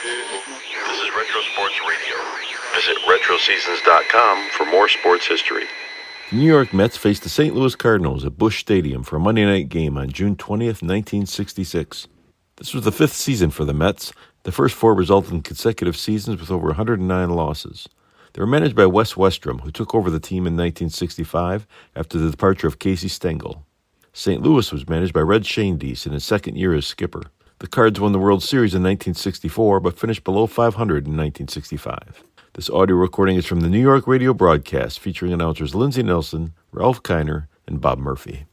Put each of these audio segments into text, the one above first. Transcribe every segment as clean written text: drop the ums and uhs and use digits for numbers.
This is Retro Sports Radio. Visit RetroSeasons.com for more sports history. The New York Mets faced the St. Louis Cardinals at Busch Stadium for a Monday night game on June 20th, 1966. This was the fifth season for the Mets. The first four resulted in consecutive seasons with over 109 losses. They were managed by Wes Westrum, who took over the team in 1965 after the departure of Casey Stengel. St. Louis was managed by Red Schoendienst in his second year as skipper. The Cards won the World Series in 1964, but finished below 500 in 1965. This audio recording is from the New York radio broadcast, featuring announcers Lindsey Nelson, Ralph Kiner, and Bob Murphy.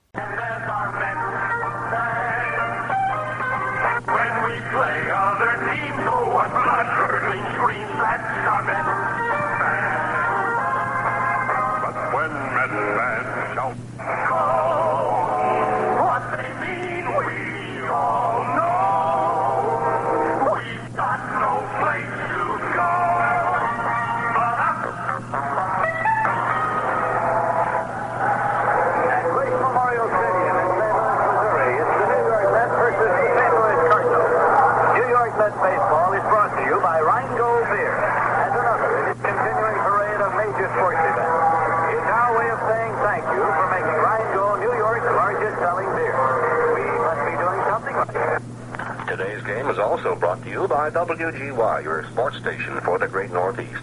Today's game is also brought to you by WGY, your sports station for the Great Northeast.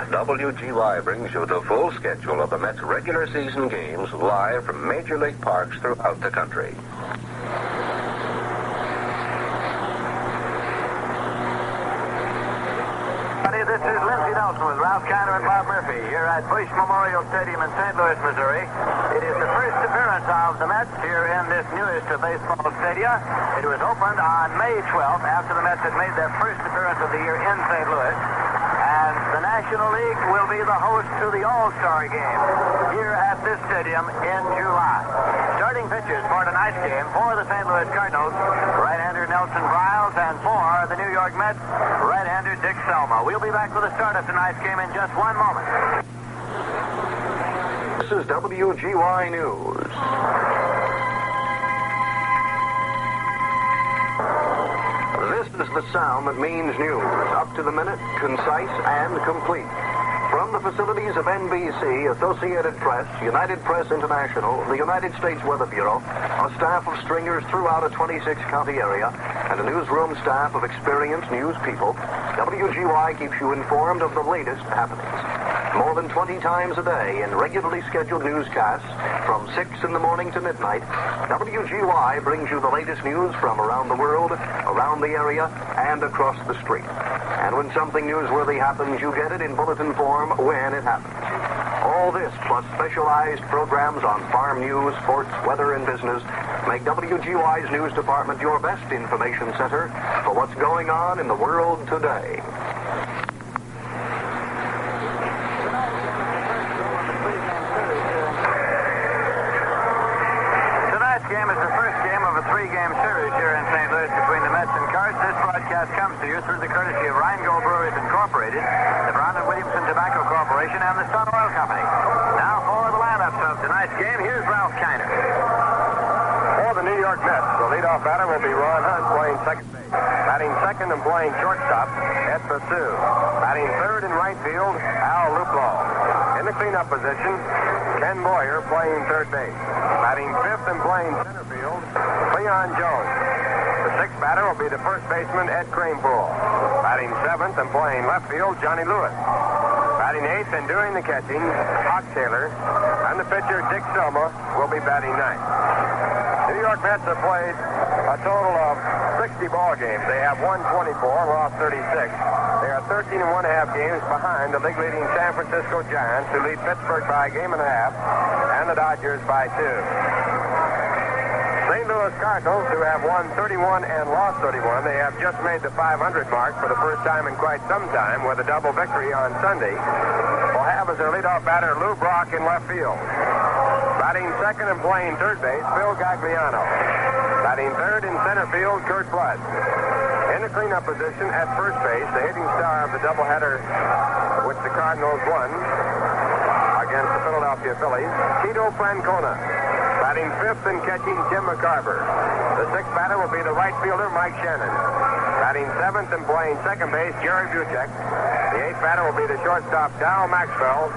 WGY brings you the full schedule of the Mets' regular season games live from major league parks throughout the country. This is Lindsey Nelson with Ralph Kiner and Bob Murphy here at Busch Memorial Stadium in St. Louis, Missouri. It is the first appearance of the Mets here in this newest of baseball stadia. It was opened on May 12th after the Mets had made their first appearance of the year in St. Louis. And the National League will be the host to the All-Star game here at this stadium in July. Starting pitchers for tonight's game for the St. Louis Cardinals, right-hander Nelson Briles, and for the New York Mets, right-hander Dick Selma. We'll be back with the start of tonight's game in just one moment. This is WGY News. This is the sound that means news, up to the minute, concise, and complete. From the facilities of NBC, Associated Press, United Press International, the United States Weather Bureau, a staff of stringers throughout a 26-county area, and a newsroom staff of experienced news people, WGY keeps you informed of the latest happenings. More than 20 times a day in regularly scheduled newscasts from 6 in the morning to midnight, WGY brings you the latest news from around the world, around the area, and across the street. And when something newsworthy happens, you get it in bulletin form when it happens. All this, plus specialized programs on farm news, sports, weather, and business, make WGY's news department your best information center for what's going on in the world today. Tonight's game is the first game of a three-game series here in St. Louis between the Mets and Cards. This broadcast comes to you through the courtesy of Rheingold Breweries Incorporated, the Brown & Williamson Tobacco Corporation, and the Sun Oil Company. Now for the lineups of tonight's game, here's Ralph Kiner. For the New York Mets, the leadoff batter will be Ron Hunt, playing second base. Batting second and playing shortstop, Ed Basu. Batting third in right field, Al Luplow. In the cleanup position, Ken Boyer playing third base. Batting fifth and playing center field, Leon Jones. The sixth batter will be the first baseman, Ed Kranepool. Batting seventh and playing left field, Johnny Lewis. Batting eighth and doing the catching, Hawk Taylor. And the pitcher, Dick Selma, will be batting ninth. New York Mets have played a total of 60 ball games. They have won 24, lost 36. They are 13 1/2 games behind the league-leading San Francisco Giants, who lead Pittsburgh by a game and a half, and the Dodgers by 2. St. Louis Cardinals, who have won 31 and lost 31, they have just made the 500 mark for the first time in quite some time with a double victory on Sunday, will have as their leadoff batter Lou Brock in left field. Batting second and playing third base, Phil Gagliano. Batting third in center field, Kurt Flood. In the cleanup position at first base, the hitting star of the doubleheader, which the Cardinals won against the Philadelphia Phillies, Tito Francona. Batting fifth and catching, Tim McCarver. The sixth batter will be the right fielder, Mike Shannon. Batting seventh and playing second base, Jerry Buchek. The eighth batter will be the shortstop, Dow Maxwell.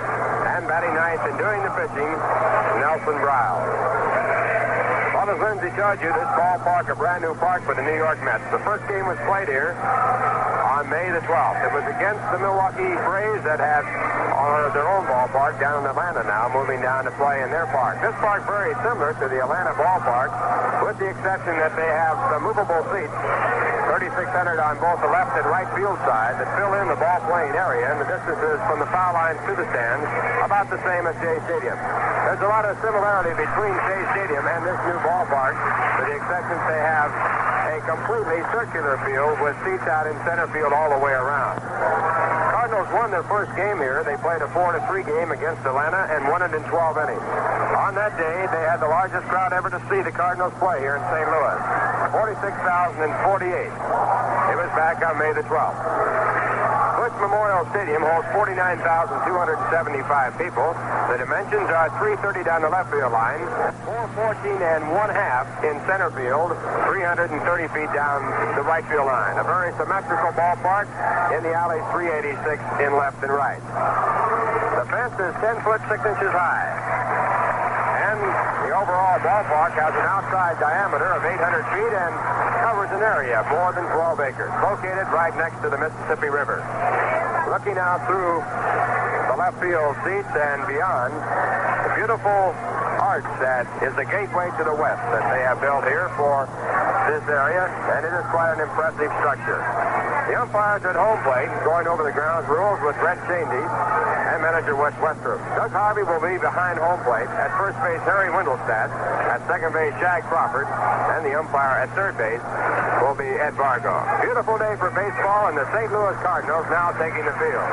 And batting ninth and doing the pitching, Nelson Briles. Well, as Lindsay told you, this ballpark, a brand new park for the New York Mets. The first game was played here on May the 12th. It was against the Milwaukee Braves that had their own ballpark down in Atlanta now, moving down to play in their park. This park very similar to the Atlanta ballpark, with the exception that they have some movable seats, 3,600 on both the left and right field side, that fill in the ball playing area, and the distances from the foul line to the stands about the same as Shea Stadium. There's a lot of similarity between Shea Stadium and this new ballpark, with the exception they have a completely circular field with seats out in center field all the way around. Cardinals won their first game here. They played a 4-3 game against Atlanta and won it in 12 innings. On that day, they had the largest crowd ever to see the Cardinals play here in St. Louis, 46,048. It was back on May the 12th. Busch Memorial Stadium holds 49,275 people. The dimensions are 330 down the left field line, 414 and 1/2 in center field, 330 feet down the right field line. A very symmetrical ballpark. In the alley, 386 in left and right. The fence is 10 foot 6 inches high. And the overall ballpark has an outside diameter of 800 feet and covers an area of more than 12 acres, located right next to the Mississippi River. Looking out through the left field seats and beyond, the beautiful arch that is the gateway to the west that they have built here for this area, and it is quite an impressive structure. The umpires at home plate going over the grounds rules with Red Schoendienst and manager Wes Westrum. Doug Harvey will be behind home plate. At first base, Harry Wendelstadt. At second base, Shag Crawford. And the umpire at third base will be Ed Vargo. Beautiful day for baseball, and the St. Louis Cardinals now taking the field.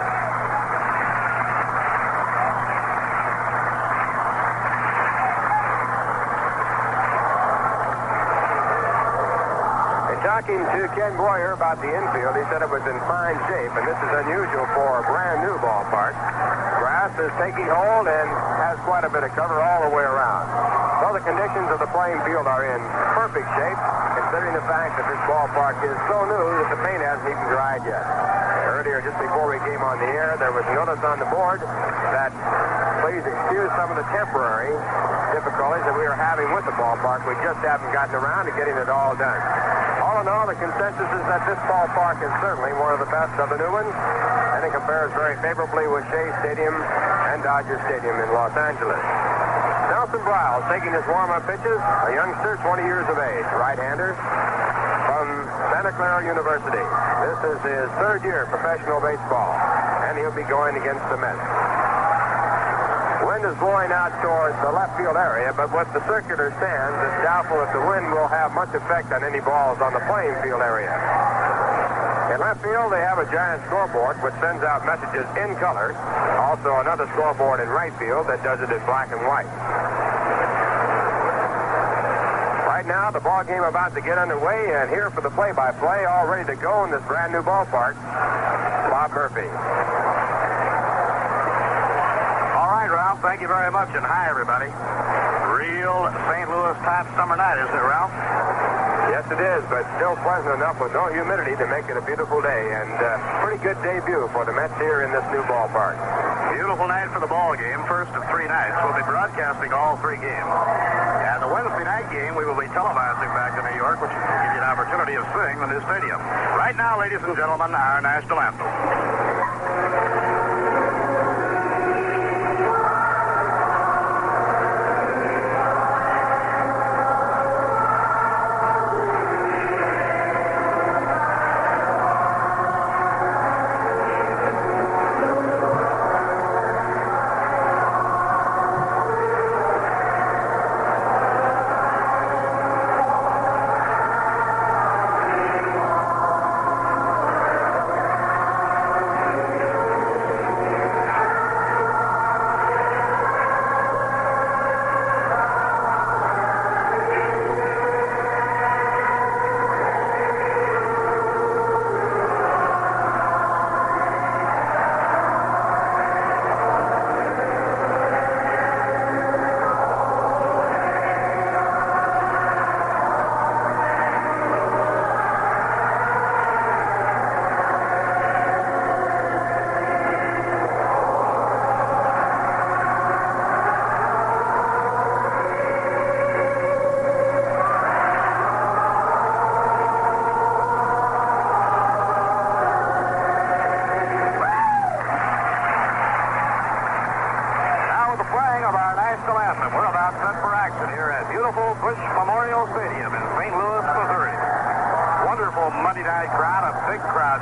Talking to Ken Boyer about the infield, he said it was in fine shape, and this is unusual for a brand new ballpark. Grass is taking hold and has quite a bit of cover all the way around. So the conditions of the playing field are in perfect shape, considering the fact that this ballpark is so new that the paint hasn't even dried yet. Earlier, just before we came on the air, there was notice on the board that please excuse some of the temporary difficulties that we are having with the ballpark. We just haven't gotten around to getting it all done. All in all, the consensus is that this ballpark is certainly one of the best of the new ones, and it compares very favorably with Shea Stadium and Dodger Stadium in Los Angeles. Nelson Briles taking his warm-up pitches, a youngster, 20 years of age, right-hander from Santa Clara University. This is his third year professional baseball, and he'll be going against the Mets. Wind is blowing out towards the left field area, but with the circular stands, it's doubtful if the wind will have much effect on any balls on the playing field area. In left field, they have a giant scoreboard which sends out messages in color. Also, another scoreboard in right field that does it in black and white. Right now, the ball game about to get underway, and here for the play-by-play, all ready to go in this brand new ballpark, Bob Murphy. Ralph, thank you very much, and hi, everybody. Real St. Louis type summer night, isn't it, Ralph? Yes, it is, but still pleasant enough with no humidity to make it a beautiful day, and pretty good debut for the Mets here in this new ballpark. Beautiful night for the ball game, first of 3 nights. We'll be broadcasting all 3 games. And the Wednesday night game, we will be televising back to New York, which will give you an opportunity of seeing the new stadium. Right now, ladies and gentlemen, our national anthem.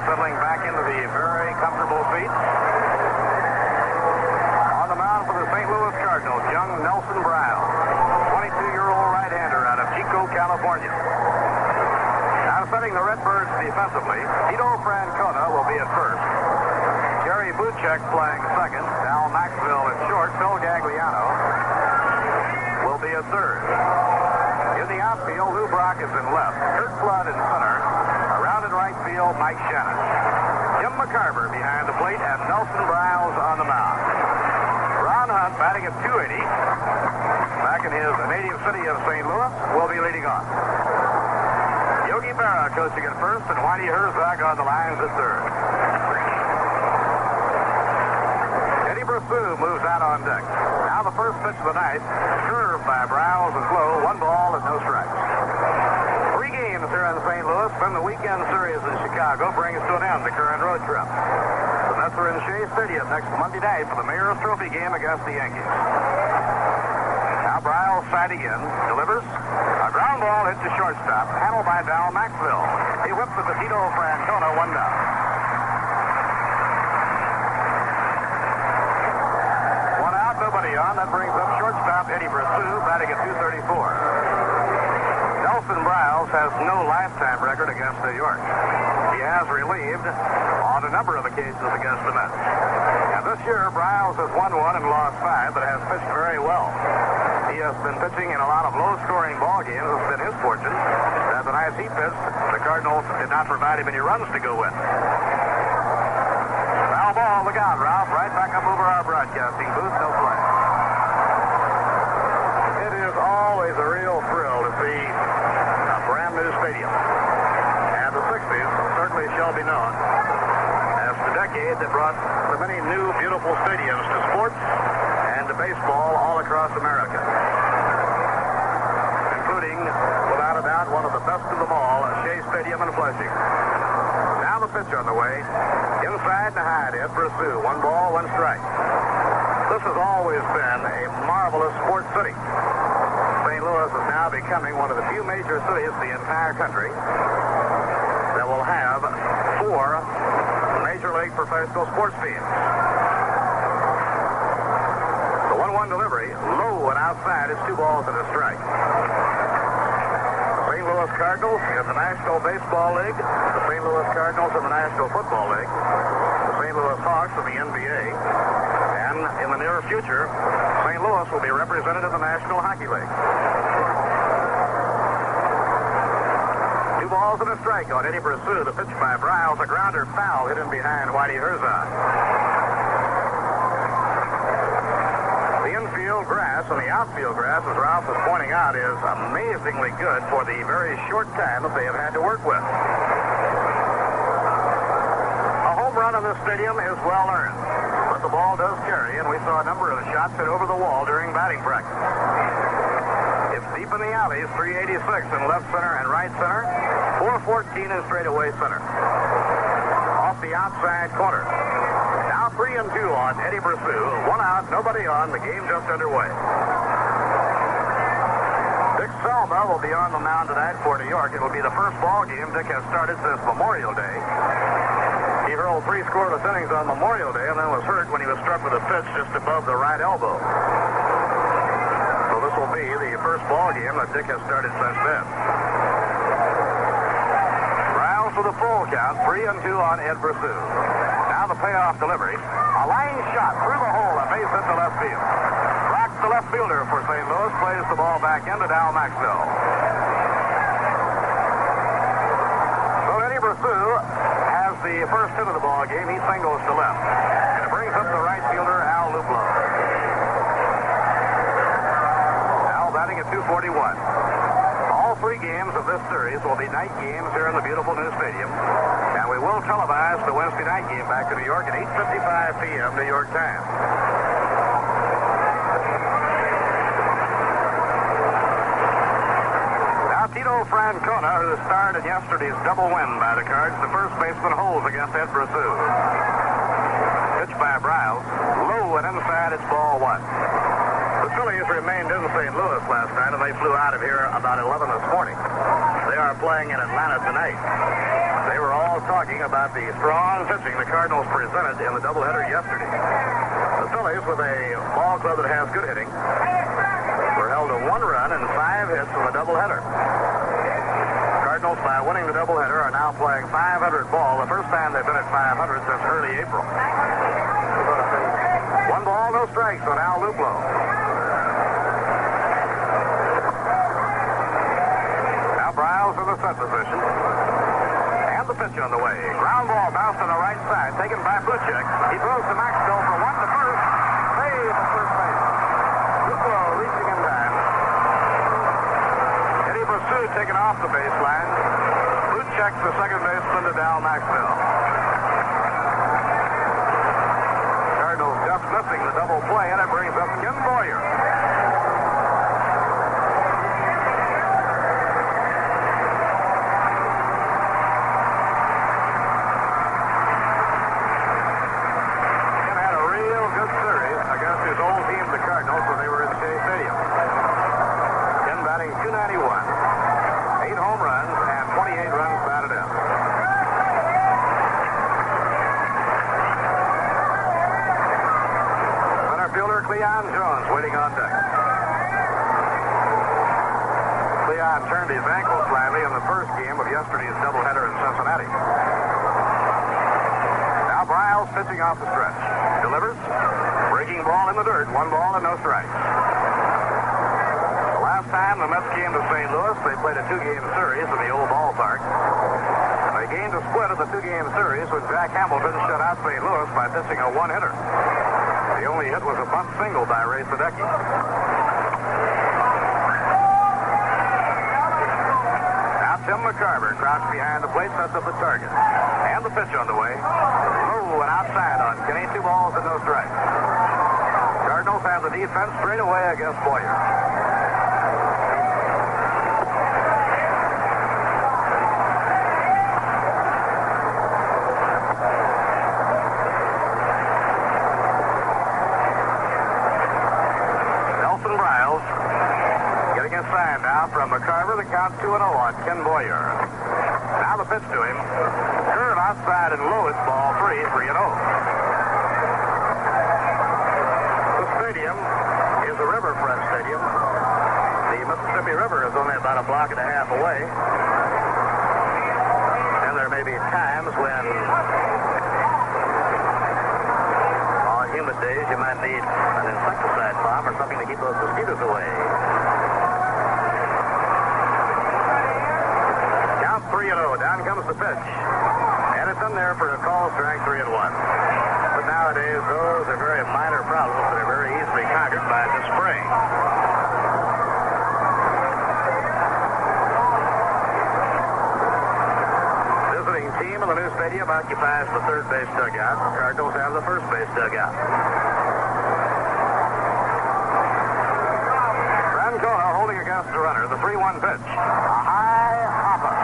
settling back into the very comfortable seats. On the mound for the St. Louis Cardinals, young Nelson Briles, 22-year-old right-hander out of Chico, California. Now setting the Redbirds defensively, Tito Francona will be at first. Jerry Buchek playing second. Al Maxwell at short. Phil Gagliano will be at third. In the outfield, Lou Brock is in left. Kurt Flood in center. Around in right field, Mike Shannon. Tim McCarver behind the plate, and Nelson Briles on the mound. Ron Hunt, batting at .280, back in his native city of St. Louis, will be leading off. Yogi Berra coaching at first, and Whitey Herzog on the lines at third. Eddie Brasseau moves out on deck. Now the first pitch of the night, curved by Briles is low, 1 ball and no strikes. 3 games here in St. Louis, then the weekend series in Chicago brings to an end the current road trip. The Mets are in Shea Stadium next Monday night for the Mayor's Trophy game against the Yankees. Now Briles sighting in, delivers. A ground ball hit to shortstop, handled by Al Maxwell. He whips it to Tito Francona, 1 down. 1 out, nobody on. That brings up shortstop Eddie Brasseau, batting at .234. Nelson Briles has no lifetime record against New York. He has relieved on a number of occasions against the Mets. And this year, Briles has won 1 and lost 5, but has pitched very well. He has been pitching in a lot of low-scoring ball games. It's been his fortune that the nights he pitched, the Cardinals did not provide him any runs to go with. Foul ball, look out, Ralph. Right back up over our broadcasting booth. No play. It is always a real thrill to see a brand new stadium. And the 60s certainly shall be known as the decade that brought the many new, beautiful stadiums to sports and to baseball all across America, including, without a doubt, one of the best of them all, Shea Stadium in Flushing. Now the pitch on the way. Inside the high to Brasseau. 1 ball, 1 strike. This has always been a marvelous sports city. St. Louis is now becoming one of the few major cities in the entire country that will have 4 major league professional sports teams. The 1-1 delivery, low and outside, is 2 balls and a strike. The St. Louis Cardinals in the National Baseball League, the St. Louis Cardinals in the National Football League, the St. Louis Hawks in the NBA, and in the near future, St. Louis will be represented in the National Hockey League. 2 balls and a strike on Eddie Brasseau. The pitch by Briles, a grounder foul hit in behind Whitey Herzog. The infield grass and the outfield grass, as Ralph was pointing out, is amazingly good for the very short time that they have had to work with. A home run in this stadium is well earned, but the ball does carry, and we saw a number of shots hit over the wall during batting practice. It's deep in the alleys, 386 in left center and right center, 414 in straightaway center. Off the outside corner. Now 3-2 on Eddie Brasseau. 1 out, nobody on. The game just underway. Dick Selma will be on the mound tonight for New York. It will be the first ball game Dick has started since Memorial Day. He hurled 3 scoreless innings on Memorial Day and then was hurt when he was struck with a pitch just above the right elbow. So this will be the first ball game that Dick has started since then. Briles with a full count, 3-2 on Ed Brasseau. Now the payoff delivery. A line shot through the hole, a base hit to left field. Rocks the left fielder for St. Louis, plays the ball back into Al Maxwell. So Eddie Brasseau has the first hit of the ball game. He singles to left. And it brings up the right fielder, Al Luplow. Al batting at .241. All 3 games of this series will be night games here in the beautiful new stadium. And we will televise the Wednesday night game back to New York at 8:55 p.m. New York time. Now Tito Francona, who starred in yesterday's double win by the Cards, the first baseman, holds against Ed Brasseau. Pitch by Briles, low and inside, it's ball 1. The Phillies remained in St. Louis last night, and they flew out of here about 11 this morning. They are playing in Atlanta tonight. They were all talking about the strong pitching the Cardinals presented in the doubleheader yesterday. The Phillies, with a ball club that has good hitting, were held to 1 run and 5 hits in the doubleheader. Cardinals, by winning the doubleheader, are now playing 500 ball, the first time they've been at 500 since early April. 1 ball, no strikes on Al Luplow. Now Briles in the set position. And the pitch on the way. Ground ball bounced on the right side, taken by Bluchick. He throws to Maxwell for 1 to first. Save at first base. Luplow reaching in time. Eddie Pursuit taken off the baseline. Bluchick, the second baseman, to Dal Maxwell. Cardinals just missing the double play, and it brings up Ken Boyer. Ken had a real good series against his old team, the Cardinals, when they were in Shea Stadium. Ken batting .291, 8 home runs, and 28 runs batted in. Fielder Cleon Jones waiting on deck. Cleon turned his ankle slightly in the first game of yesterday's doubleheader in Cincinnati. Now Briles pitching off the stretch. Delivers. Breaking ball in the dirt. 1 ball and no strikes. The last time the Mets came to St. Louis, they played a 2-game series in the old ballpark. They gained a split of the 2-game series when Jack Hamilton shut out St. Louis by pitching a 1-hitter. The only hit was a bunt single by Ray Sadecki. Now Tim McCarver crouched behind the plate, sets up the target. And the pitch on the way. Low and outside on Kenny. 2 balls and no strikes. Cardinals have the defense straight away against Boyer. Nelson Briles getting a sign now from McCarver. The count 2-0 on Ken Boyer. Now the pitch to him. Curve outside and low. It's ball 3, 3-0. The stadium is a riverfront stadium. The Mississippi River is only about a block and a half away. And there may be times when on humid days you might need an insecticide bomb or something to keep those mosquitoes away. Count 3-0. Down comes the pitch. And it's in there for a call, strike 3-1. But nowadays, those are very minor problems that are very easily conquered by the spring. Visiting team in the new stadium occupies the third base dugout. The Cardinals have the first base dugout. Francona holding against the runner. The 3-1 pitch. A high hopper.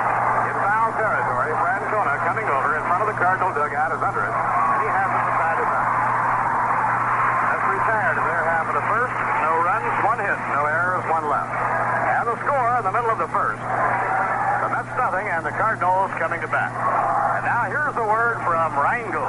In foul territory, Francona coming over in front of the Cardinal dugout is under it. And he has it beside his eye. That's retired in their half of the first. No runs, 1 hit. No errors, 1 left. And the score in the middle of the first. The Mets nothing and the Cardinals coming to bat. And now here's the word from Rheingold.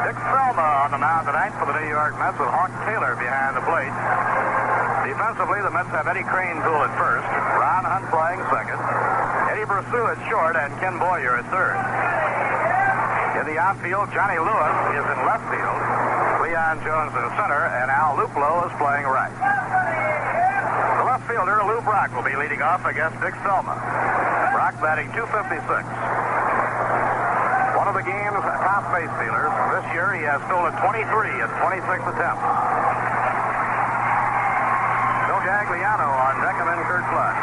Dick Selma on the mound tonight for the New York Mets with Hawk Taylor behind the plate. Offensively, the Mets have Eddie Cranepool at first, Ron Hunt playing second, Eddie Brosseau at short, and Ken Boyer at third. In the outfield, Johnny Lewis is in left field, Leon Jones in center, and Al Luplow is playing right. The left fielder, Lou Brock, will be leading off against Dick Selma. Brock batting .256. One of the game's top base stealers. This year, he has stolen 23 in 26 attempts. Bill Gagliano on deck, and then Kurt Flood.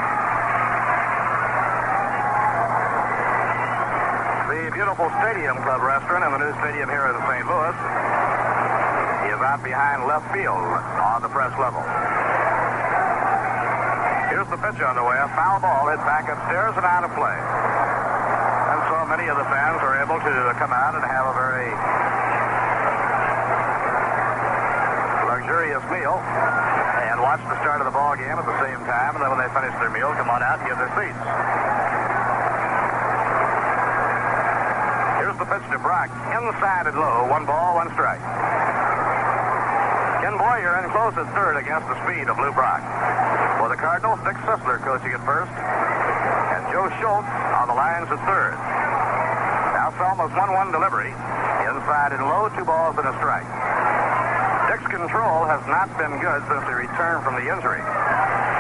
The beautiful Stadium Club restaurant in the new stadium here in St. Louis is out behind left field on the press level. Here's the pitch on the way. A foul ball hit back upstairs and out of play. And so many of the fans are able to come out and have a very luxurious meal and watch the start of the ball game at the same time. And then when they finish their meal, come on out and get their seats. Here's the pitch to Brock. Inside and low. 1 ball, 1 strike. Ken Boyer in close at third against the speed of Lou Brock. For the Cardinals, Dick Sisler coaching at first. And Joe Schultz on the lines at third. Now Selma's 1-1 delivery. Inside and low, 2 balls and a strike. Dick's control has not been good since he returned from the injury.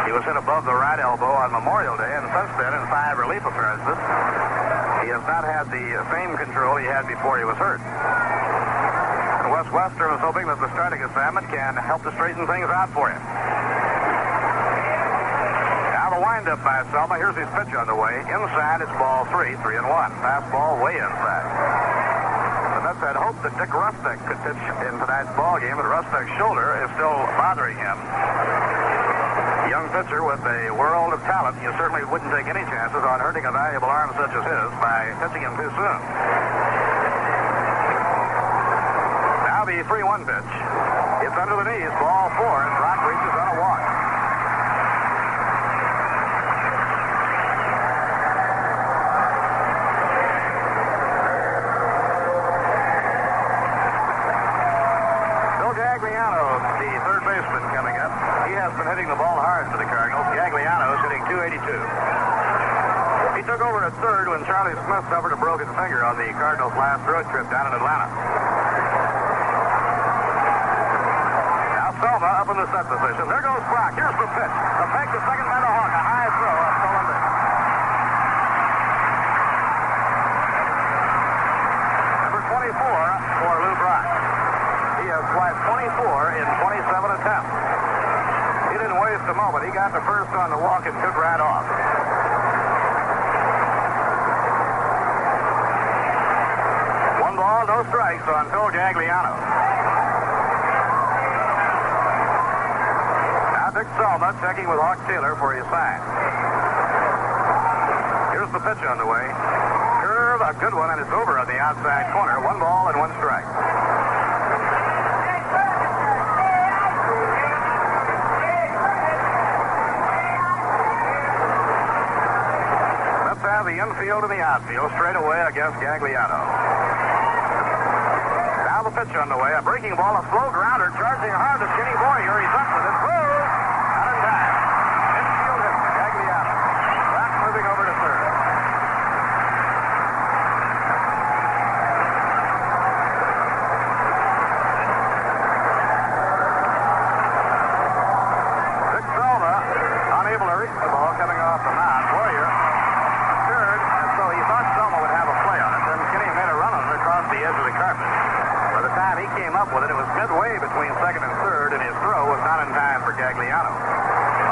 He was hit above the right elbow on Memorial Day, and since then, in 5 relief appearances, he has not had the same control he had before he was hurt. And Wes Westrum is hoping that the starting assignment can help to straighten things out for him. Now the windup by Selma. Here's his pitch on the way. Inside, it's ball 3, 3-1. Fastball way inside. The Mets had hoped that Dick Rustek could pitch in tonight's ball game, but Rustek's shoulder is still bothering him. A young pitcher with a world of talent, you certainly wouldn't take any chances on hurting a valuable arm such as his by pitching him too soon. Now the 3-1 pitch. It's under the knees, ball 4, and Brock reaches on a walk. Bill Gagliano, the third baseman, coming up. He has been hitting the ball hard for the Cardinals. Gagliano is hitting .282. He took over at third when Charlie Smith suffered a broken finger on the Cardinals' last road trip down in Atlanta. Now Selma up in the set position. There goes Brock. Here's the pitch. The fake to second by the Hawk. A high throw up Columbus. Number 24 for Lou Brock. He has swiped 24 in 27 attempts. He didn't waste a moment. He got the first on the walk and took right off. One ball, no strikes on Phil Gagliano. Now Dick Selma checking with Hawk Taylor for his sign. Here's the pitch on the way. Curve, a good one, and it's over on the outside corner. 1 ball and 1 strike. The infield and the outfield straight away against Gagliano. Now the pitch on the way. A breaking ball, a slow grounder, charging hard to Kenny Boyer. He's up with it. Through. Out in time. Infield hit Gagliano. Brock moving over to third. Dick Selma unable to reach the ball coming off the mound. Boyer third, and so he thought Selma would have a play on it. Then Kenny made a run on it across the edge of the carpet. By the time he came up with it, it was midway between second and third, and his throw was not in time for Gagliano.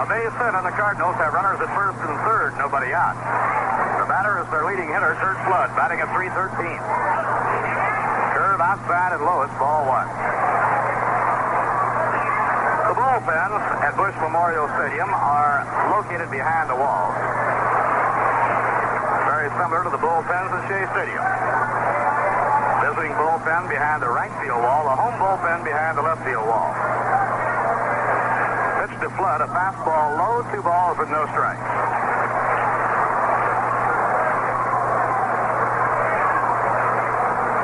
A base hit, and the Cardinals have runners at first and third, nobody out. The batter is their leading hitter, Kurt Flood, batting at .313. Curve outside and low, it's ball 1. The bullpens at Busch Memorial Stadium are located behind the walls. Very similar to the bullpens at Shea Stadium. Visiting bullpen behind the right field wall, the home bullpen behind the left field wall. Pitch to Flood, a fastball low, 2 balls with no strikes.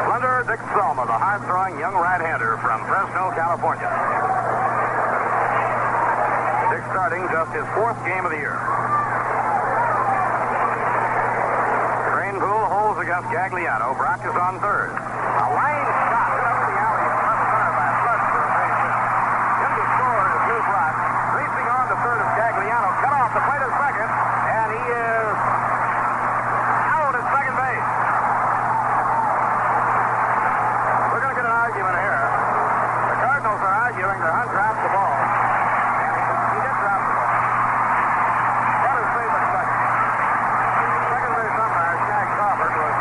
Slender Dick Selma, the hard-throwing young right-hander from Fresno, California. Dick starting just his 4th game of the year. Pool holds against Gagliano. Brock is on third. A line shot hit up the alley in left center by Flood for a base hit. In to score is Lou Brock. Racing on to third is Gagliano. Cut off the plate at second, and he is out at second base. We're going to get an argument here. The Cardinals are arguing that Hunt dropped the ball. And he did drop the ball. Flood is safe at second. Second base umpire Shag Crawford was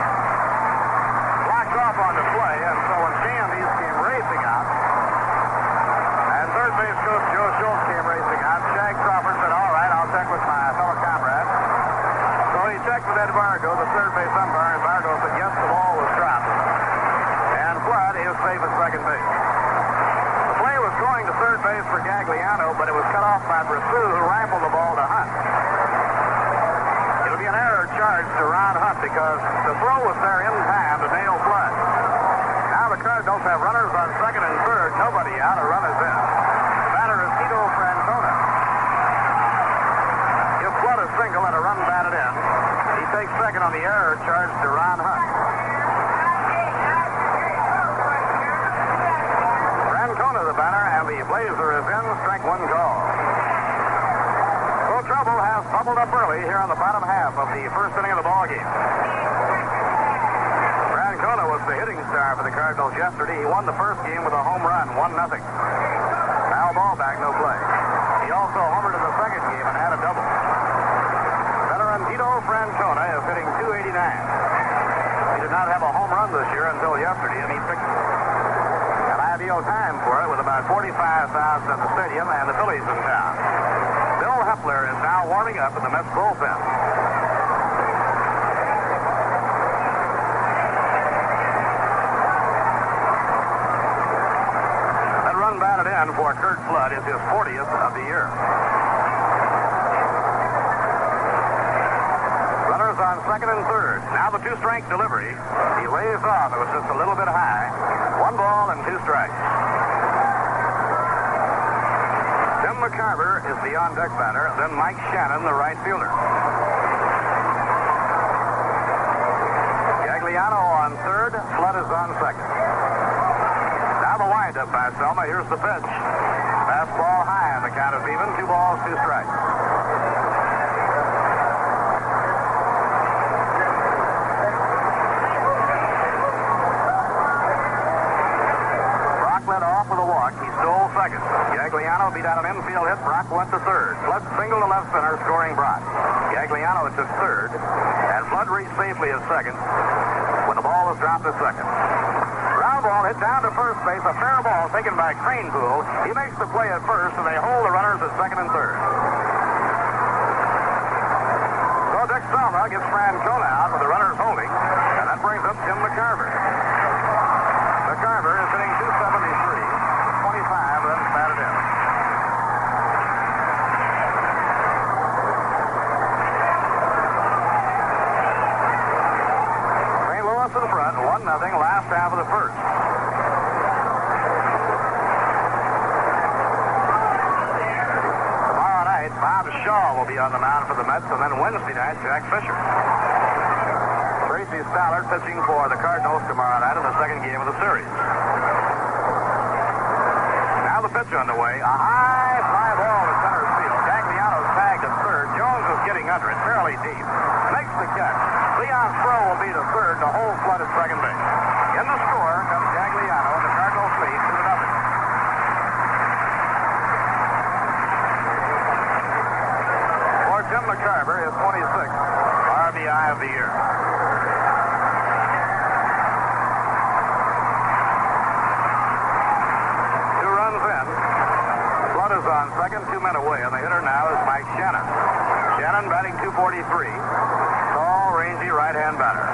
blocked off on the play, and so when Shandies came racing out, and third base coach Joe Schultz came racing out, Shag Crawford said, all right, I'll check with my fellow comrade. So he checked with Ed Vargo, the third base umpire, and Vargo said, yes, the ball was dropped. And Flood is safe at second base. The play was going to third base for Gagliano, but it was cut off by Brassu, who rifled the ball to Hunt. It'll be an error charged to Ron Hunt because the throw was there in time to nail Flood. Now the Cardinals have runners on second and third. Nobody out. A run is in. The batter is Tito Francona. If Flood is single and a run batted in, he takes second on the error charged to Ron Hunt. Francona the batter, and the Blazer is in. Strike one call. Trouble has bubbled up early here on the bottom half of the first inning of the ballgame. Francona was the hitting star for the Cardinals yesterday. He won the first game with a home run, 1-0. Foul ball back, no play. He also homered in the second game and had a double. Veteran Tito Francona is hitting .289. He did not have a home run this year until yesterday, and he picked an ideal time for it with about 45,000 in the stadium and the Phillies in town. Bill Hepler is now warming up in the Mets bullpen. That run batted in for Curt Flood is his 40th of the year. Runners on second and third. Now the two-strike delivery. He lays off. It was just a little bit high. 1 ball and 2 strikes. Tim McCarver is the on-deck batter, then Mike Shannon, the right fielder. Gagliano on third, Flood is on second. Now the windup by Selma. Here's the pitch. Fastball high, and the count is even. 2 balls, 2 strikes. Brock led off with a walk. He stole second. Gagliano beat out an infield hit. Brock went to third. Flood singled to left center, scoring Brock. Gagliano took third, and Flood reached safely at second when the ball was dropped at second. Ground ball hit down to first base. A fair ball taken by Cranepool. He makes the play at first, and they hold the runners at second and third. So Dick Selma gets Francona out with the runners holding, and that brings up Tim McCarver. McCarver is hitting .273, 25 runs batted in. St. Louis in front, 1-0, last half of the first. Tomorrow night, Bob Shaw will be on the mound for the Mets, and then Wednesday night, Jack Fisher. Tracy Stallard pitching for the Cardinals tomorrow night in the second game of the series. Now the pitch underway. A high fly ball to center field. Gagliano's tagged at third. Jones is getting under it, fairly deep. Makes the catch. Leon Sproul will be the third. The whole Flood at second base. In the score comes Gagliano, and the Cardinals lead 2-0. For Tim McCarver, his 26th RBI of the year. On second, 2 men away, and the hitter now is Mike Shannon. Shannon batting .243. Tall, rangy right-hand batter.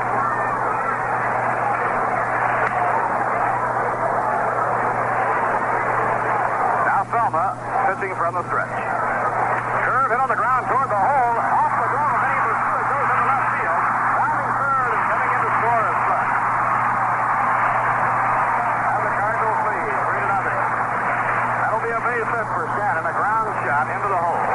Now Selma pitching from the stretch. Curve hit on the ground toward the hole. Off the glove of Eddie Brassu. It goes into left field. Rounding third and coming in to score is Flood. And the Cardinals lead 3-0. That'll be a base hit for Shannon. A ground shot into the hole.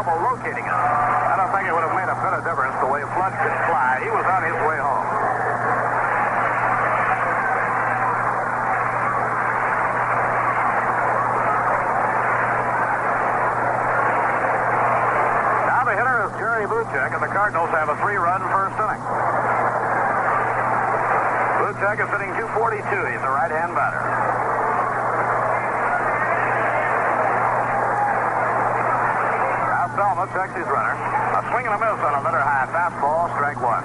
trouble locating it. I don't think it would have made a bit of difference the way Flood could fly. He was on his way home. Now the hitter is Jerry Buchek, and the Cardinals have a 3-run first inning. Buchek is hitting .242. He's a right-hand batter. Selma checks his runner. A swing and a miss on a letter high fastball, strike one.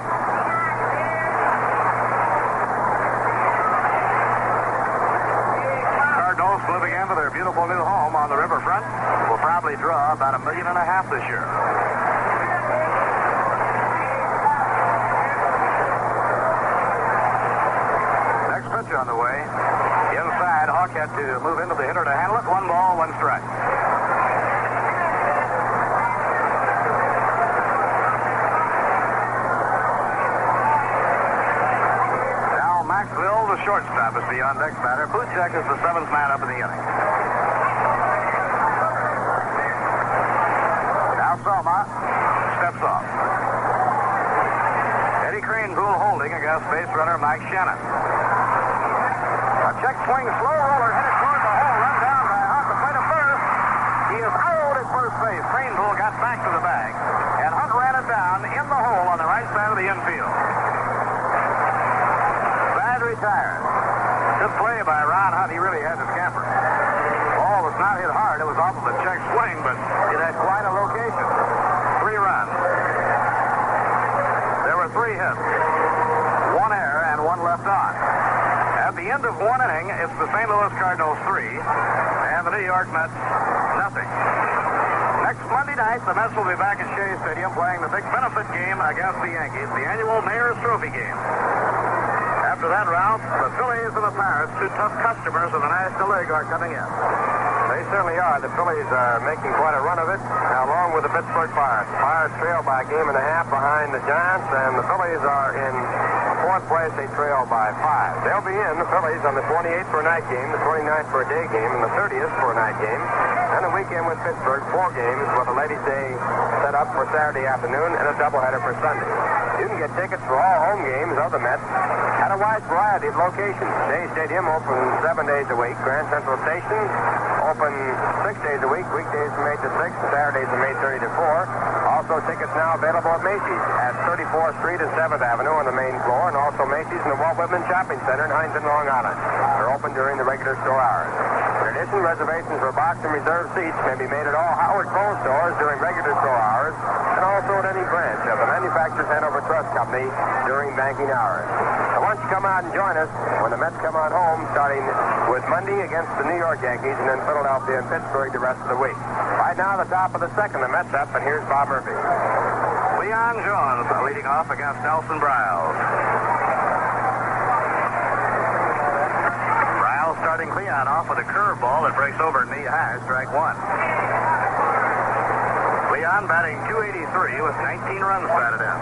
Cardinals moving into their beautiful new home on the riverfront will probably draw about $1.5 million this year. Next pitch on the way. Inside, Hawk had to move into the hitter to handle it. 1 ball, 1 strike. The shortstop is the on-deck batter. Buchek is the 7th man up in the inning. Now Selma steps off. Eddie Cranepool holding against base runner Mike Shannon. A check swing, slow roller headed toward the hole. Run down by Hunt to play to first. He is out at first base. Cranepool got back to the bag, and Hunt ran it down in the hole on the right side of the infield. Retired. Good play by Ron Hunt. He really had to scamper. Ball was not hit hard. It was off of a check swing, but it had quite a location. 3 runs. There were 3 hits. 1 error and 1 left on. At the end of 1 inning, it's the St. Louis Cardinals 3 and the New York Mets nothing. Next Monday night, the Mets will be back at Shea Stadium playing the big benefit game against the Yankees, the annual Mayor's Trophy game. After that round, the Phillies and the Pirates, 2 tough customers of the National League, are coming in. They certainly are. The Phillies are making quite a run of it, along with the Pittsburgh Pirates. The Pirates trail by a 1.5 games behind the Giants, and the Phillies are in 4th place. They trail by 5. They'll be in, the Phillies, on the 28th for a night game, the 29th for a day game, and the 30th for a night game. And a weekend with Pittsburgh, 4 games with a Ladies' Day set up for Saturday afternoon and a doubleheader for Sunday. You can get tickets for all home games of the Mets at a wide variety of locations. Shea Stadium open 7 days a week. Grand Central Station open 6 days a week. Weekdays from 8 to 6 and Saturdays from 8:30 to 4. Also tickets now available at Macy's at 34th Street and 7th Avenue on the main floor, and also Macy's in the Walt Whitman Shopping Center in Huntington, Long Island. They're open during the regular store hours. In addition, reservations for box and reserved seats may be made at all Howard Phone stores during regular store hours, and also at any branch of the Manufacturers Hanover Trust Company during banking hours. So why don't you come out and join us when the Mets come on home, starting with Monday against the New York Yankees, and then Philadelphia and Pittsburgh the rest of the week. Right now, the top of the 2nd, the Mets up, and here's Bob Murphy. Leon Jones leading off against Nelson Briles. Briles starting Leon off with a curveball that breaks over knee high, strike 1. Leon batting .283 with 19 runs batted in.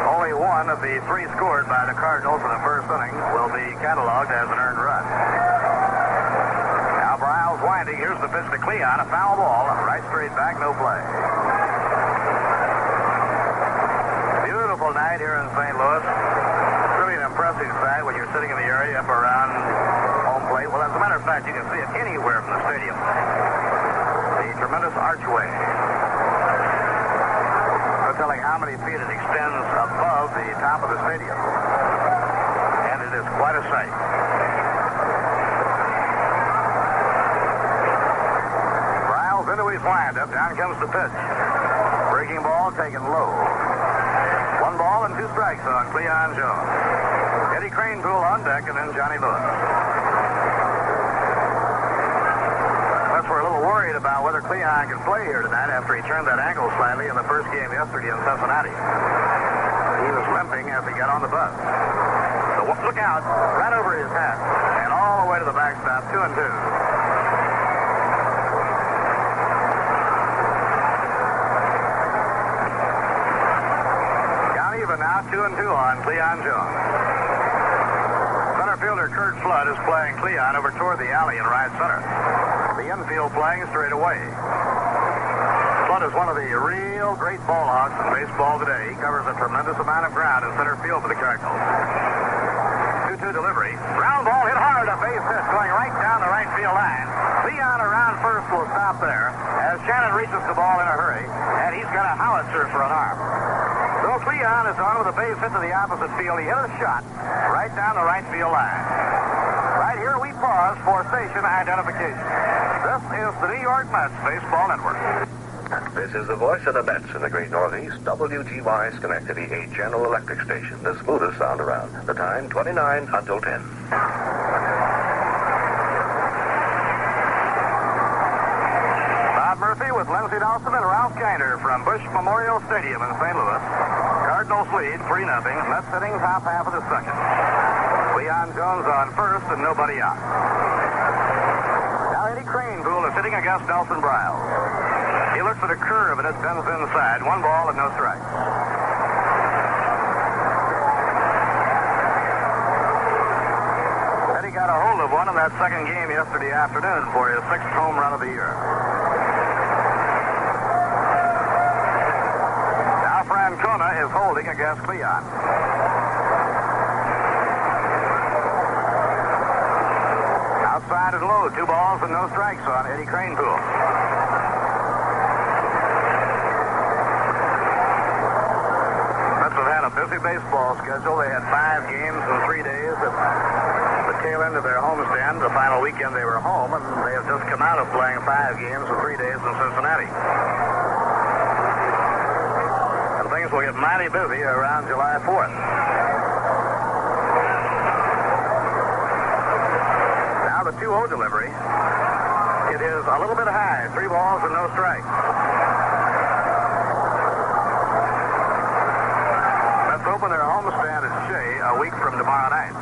Only 1 of the 3 scored by the Cardinals in the first inning will be cataloged as an earned run. Now Briles winding. Here's the pitch to Cleon. A foul ball. Right straight back. No play. Beautiful night here in St. Louis. Really an impressive sight when you're sitting in the area up around home plate. Well, as a matter of fact, you can see it anywhere from the stadium. The tremendous archway. No telling how many feet it extends above the top of the stadium. And it is quite a sight. Briles into his windup. Down comes the pitch. Breaking ball taken low. 1 ball and 2 strikes on Leon Jones. Eddie Cranepool on deck, and then Johnny Lewis. That's we're a little worried about whether Cleon can play here tonight after he turned that ankle slightly in the first game yesterday in Cincinnati. He was limping as he got on the bus. So look out, right over his head, and all the way to the backstop, 2-2. Even now, 2-2 on Cleon Jones. Center fielder Kurt Flood is playing Cleon over toward the alley in right center. the infield playing straight away. Flood is one of the real great ball hawks in baseball today. He covers a tremendous amount of ground in center field for the Cardinals. 2-2 delivery. Ground ball hit hard, a base hit going right down the right field line. Leon around first will stop there as Shannon reaches the ball in a hurry, and he's got a howitzer for an arm. So Leon is on with a base hit to the opposite field. He hit a shot right down the right field line. Right here we pause for station identification. This is the New York Mets Baseball Network. This is the voice of the Mets in the great Northeast, WGY Schenectady, a General Electric station, the smoothest sound around. The time, 29 until 10. Bob Murphy with Lindsey Nelson and Ralph Kiner from Busch Memorial Stadium in St. Louis. Cardinals lead 3-0. Mets hitting top half of the second. Leon Jones on first and nobody out. Now Eddie Craneboule is hitting against Nelson Briles. He looks at a curve and it bends inside. 1 ball and no strikes. Eddie got a hold of one in that second game yesterday afternoon for his 6th home run of the year. Now Francona is holding against Leon. Outside and low, 2 balls and no strikes on Eddie Craneboule. Busy baseball schedule. They had 5 games in 3 days at the tail end of their homestand. The final weekend they were home, and they have just come out of playing 5 games in 3 days in Cincinnati. And things will get mighty busy around July 4th. Now the 2-0 delivery. It is a little bit high. 3 balls and no strikes. Open their homestand at Shea a week from tomorrow night.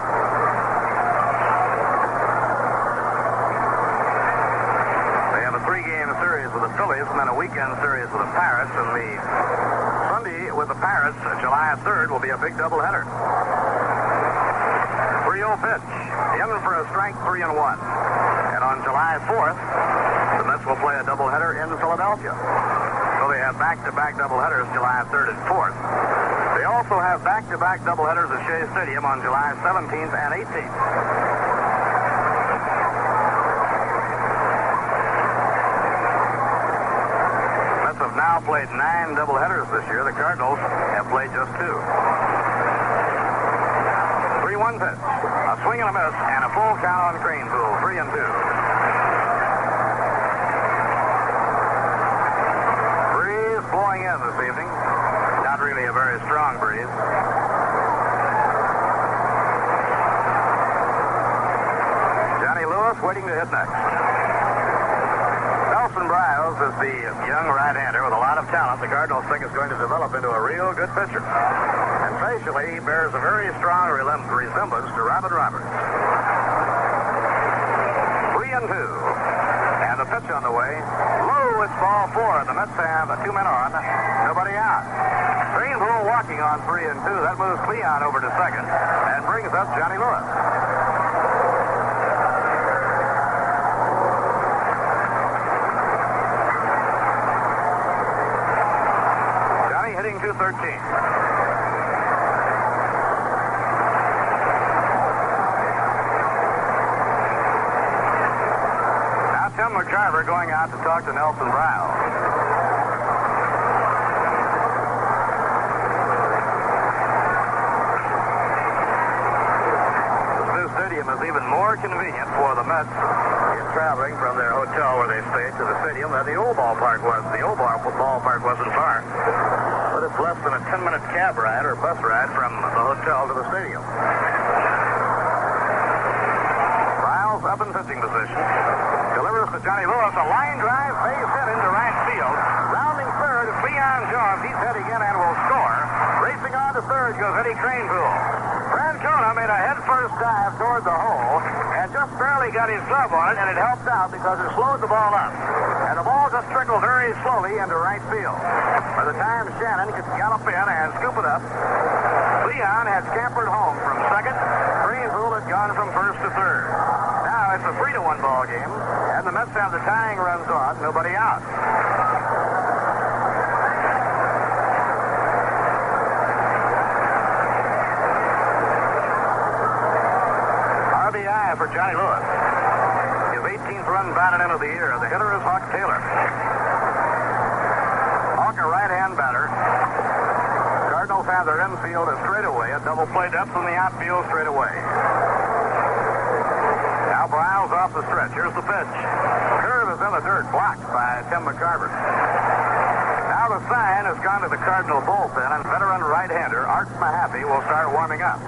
They have a 3-game series with the Phillies and then a weekend series with the Pirates. And the Sunday with the Pirates, July 3rd, will be a big doubleheader. 3-0 pitch. In for a strike, 3-1. And on July 4th, the Mets will play a doubleheader in Philadelphia. So they have back-to-back doubleheaders July 3rd and 4th. They also have back-to-back doubleheaders at Shea Stadium on July 17th and 18th. Mets have now played 9 doubleheaders this year. The Cardinals have played just 2. 3-1 pitch. A swing and a miss and a full count on Craneboule. 3-2. Breeze blowing in this evening. Not really a very strong breeze. Johnny Lewis waiting to hit next. Nelson Briles is the young right-hander with a lot of talent the Cardinals think is going to develop into a real good pitcher. And facially, he bears a very strong resemblance to Robin Roberts. 3-2. And the pitch on the way. Low, it's ball 4. The Mets have 2 men on. Nobody out. Craneboule walking on 3-2. That moves Leon over to second and brings up Johnny Lewis. Johnny hitting .213. Now Tim McCarver going out to talk to Nelson Briles. Is even more convenient for the Mets in traveling from their hotel where they stayed to the stadium than the old ballpark was. The old ballpark wasn't far, but it's less than a 10-minute cab ride or bus ride from the hotel to the stadium. Briles up in pitching position. Delivers to Johnny Lewis. A line drive, base hit into right field. Rounding third is Leon Jones. He's hit again and will score. Racing on to third goes Eddie Craneboule. Francona made a head-first dive toward the hole and just barely got his glove on it, and it helped out because it slowed the ball up. And the ball just trickled very slowly into right field. By the time Shannon could gallop in and scoop it up, Leon had scampered home from second. Craneboule had gone from first to third. Now it's a 3-1 ball game And the Mets have the tying runs on, nobody out. RBI for Johnny Lewis. His 18th run batted into the year. The hitter is Hawk Taylor. Hawk, a right-hand batter. Cardinals have their infield a straightaway, a double play depth in the outfield straightaway. Now Briles off the stretch. Here's the pitch. Curve is in the dirt, blocked by Tim McCarver. Now the sign has gone to the Cardinal bullpen, and veteran right-hander Art Mahaffey will start warming up.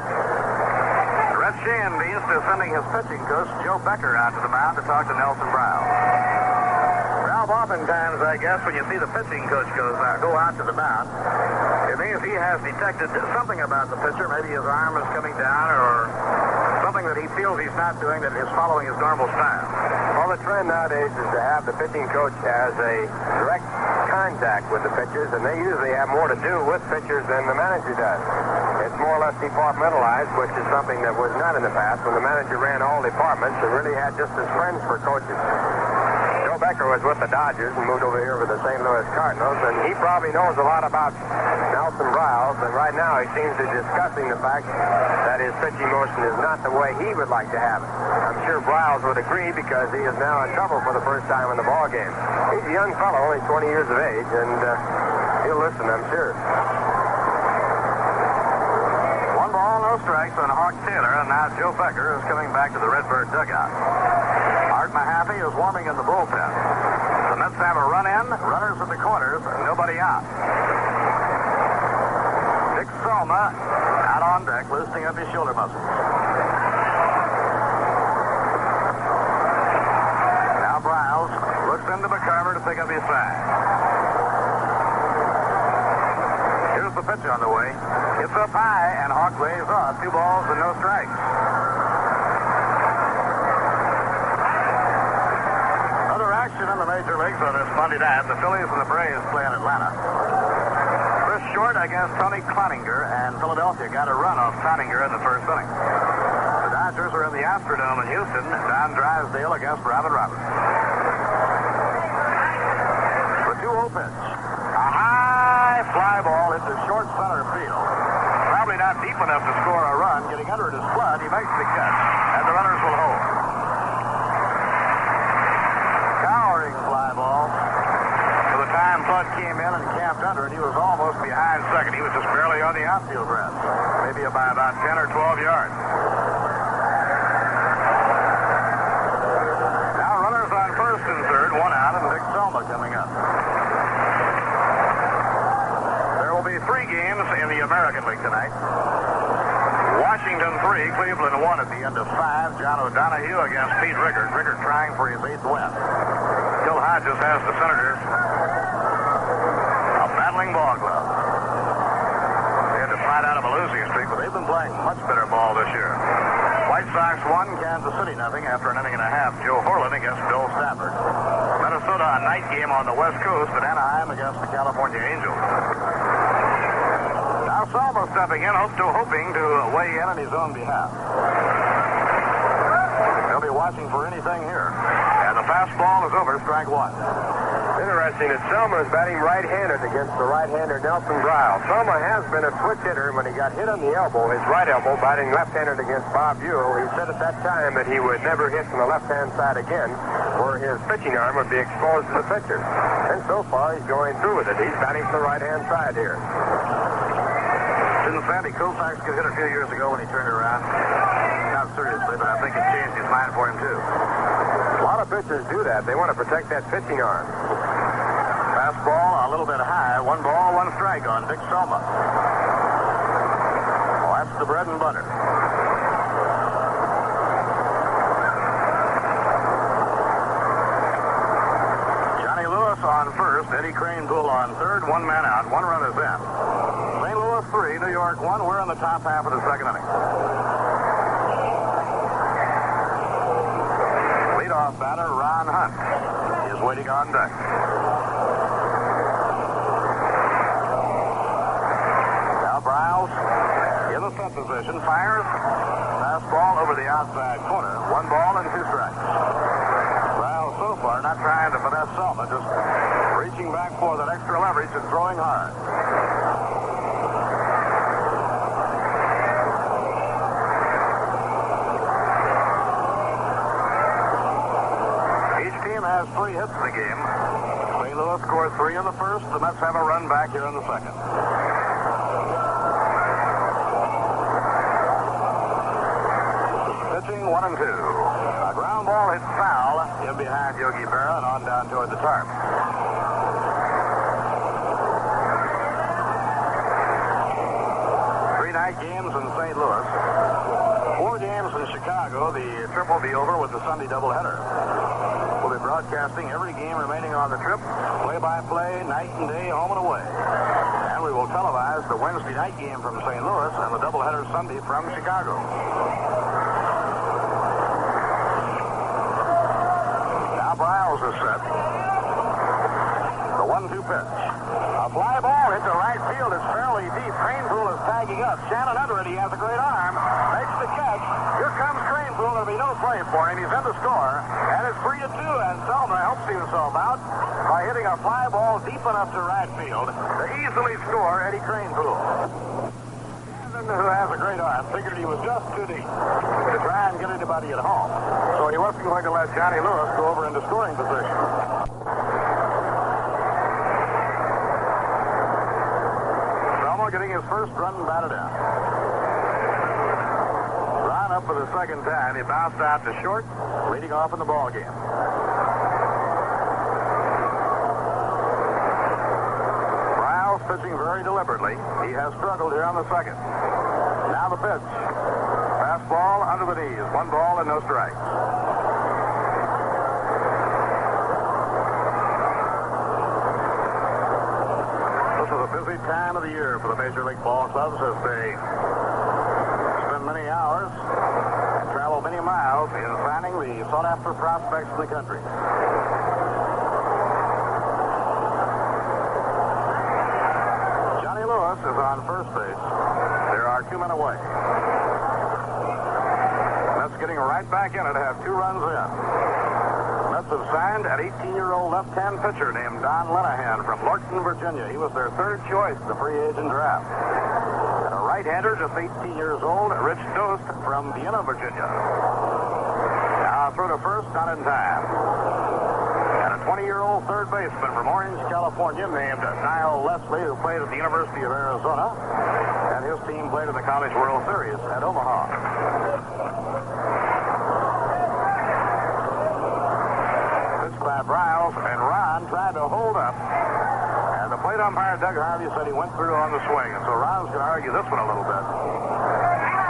Red Schoendienst is sending his pitching coach, Joe Becker, out to the mound to talk to Nelson Briles. Ralph, oftentimes, I guess, when you see the pitching coach go out to the mound, it means he has detected something about the pitcher. Maybe his arm is coming down or something that he feels he's not doing that is following his normal style. Well, the trend nowadays is to have the pitching coach as a direct contact with the pitchers, and they usually have more to do with pitchers than the manager does. It's more or less departmentalized, which is something that was not in the past when the manager ran all departments and really had just his friends for coaches. Joe Becker was with the Dodgers and moved over here with the St. Louis Cardinals, and he probably knows a lot about Nelson Briles, and right now he seems to be discussing the fact that his pitching motion is not the way he would like to have it. I'm sure Briles would agree because he is now in trouble for the first time in the ball game. He's a young fellow, only 20 years of age, and he'll listen, I'm sure. One ball, no strikes on Hawk Taylor, and now Joe Becker is coming back to the Redbird dugout. Art Mahaffey is warming in the bullpen. The Mets have a run in, runners at the corners, nobody out. Dick Selma out on deck, loosening up his shoulder muscles. Now Briles looks into McCarver to pick up his sign. Here's the pitch on the way. It's up high, and Hawk lays off. 2 balls and no strikes. Other action in the major leagues on this Monday night. The Phillies and the Braves play in Atlanta. Chris Short against Tony Cloninger, and Philadelphia got a run off Cloninger in the first inning. The Dodgers are in the Astrodome in Houston. Don Drysdale against Robin Roberts. The 2-0 pitch. A high fly ball into short center field. Probably not deep enough to score a run. Getting under it is Flood. He makes the catch, and the runners will hold. Towering fly ball. By the time Flood came in and camped under it, he was almost behind second. He was just barely on the outfield grass. Maybe by about 10 or 12 yards. Now runners on first and third, 1 out, and Dick Selma coming up. There will be 3 games in the American League tonight. Washington 3, Cleveland 1 at the end of 5. John O'Donohue against Pete Rickard. Rickard trying for his 8th win. Bill Hodges has the Senators a battling ball club. They had to fight out of a losing streak, but they've been playing much better ball this year. White Sox 1, Kansas City 0 after an inning and a half. Joe Horlin against Bill Stafford. Minnesota a night game on the West Coast at Anaheim against the California Angels. Now Selma stepping in, hoping to weigh in on his own behalf. They'll be watching for anything here. And the fastball is over, strike 1. Interesting that Selma is batting right-handed against the right-hander Nelson Briles. Selma has been a switch hitter. When he got hit on the elbow, his right elbow, batting left-handed against Bob Buell, he said at that time that he would never hit from the left-hand side again, where his pitching arm would be exposed to the pitcher. And so far, he's going through with it. He's batting to the right-hand side here. Didn't Sandy Koufax get hit a few years ago when he turned around? Not seriously, but I think it changed his mind for him, too. A lot of pitchers do that. They want to protect that pitching arm. Fastball a little bit high. 1 ball, 1 strike on Dick Selma. Well, that's the bread and butter. Johnny Lewis on first. Eddie Kranepool on third. 1 man out. 1 run is in. St. Louis 3, New York 1. We're in the top half of the second inning. Leadoff batter Ron Hunt is waiting on deck. Now Briles in the set position, fires. Fastball over the outside corner. 1 ball and 2 strikes. Briles so for that extra leverage and throwing hard. Each team has 3 hits in the game. St. Louis scored 3 in the first. The Mets have a run back here in the second. Pitching 1 and 2. A ground ball hits foul in behind Yogi Berra and on down toward the tarp. Night games in St. Louis. 4 games in Chicago. The trip will be over with the Sunday doubleheader. We'll be broadcasting every game remaining on the trip, play-by-play, night and day, home and away. And we will televise the Wednesday night game from St. Louis and the doubleheader Sunday from Chicago. Now Briles is set. The 1-2 pitch. A fly ball hit to right field. It's fairly deep. Cranepool is tagging up. Shannon under it. He has a great arm. Makes the catch. Here comes Cranepool. There'll be no play for him. He's in to score. And it's 3-2. And Selma helps himself out by hitting a fly ball deep enough to right field to easily score Eddie Cranepool. Shannon, who has a great arm, figured he was just too deep to try and get anybody at home. So he wasn't going to let Johnny Lewis go over into scoring position. Getting his first run batted in. Ron up for the second time. He bounced out to short, leading off in the ball game. Briles pitching very deliberately. He has struggled here on the second. Now the pitch. Fastball under the knees. 1 ball and no strikes. Busy time of the year for the Major League Ball clubs as they spend many hours and travel many miles in signing the sought-after prospects in the country. Johnny Lewis is on first base. There are 2 men away. Mets getting right back in it, have 2 runs in. Mets have signed an 18-year-old left-hand pitcher named Don Lenahan from Lorton, Virginia. He was their 3rd choice in the free agent draft. And a right-hander, just 18 years old, Rich Dost from Vienna, Virginia. Now throw to first, not in time. And a 20-year-old third baseman from Orange, California, named Niall Leslie, who played at the University of Arizona. And his team played in the College World Series at Omaha. By Briles, and Ron tried to hold up. And the plate umpire, Doug Harvey, said he went through on the swing. And so Ron's going to argue this one a little bit.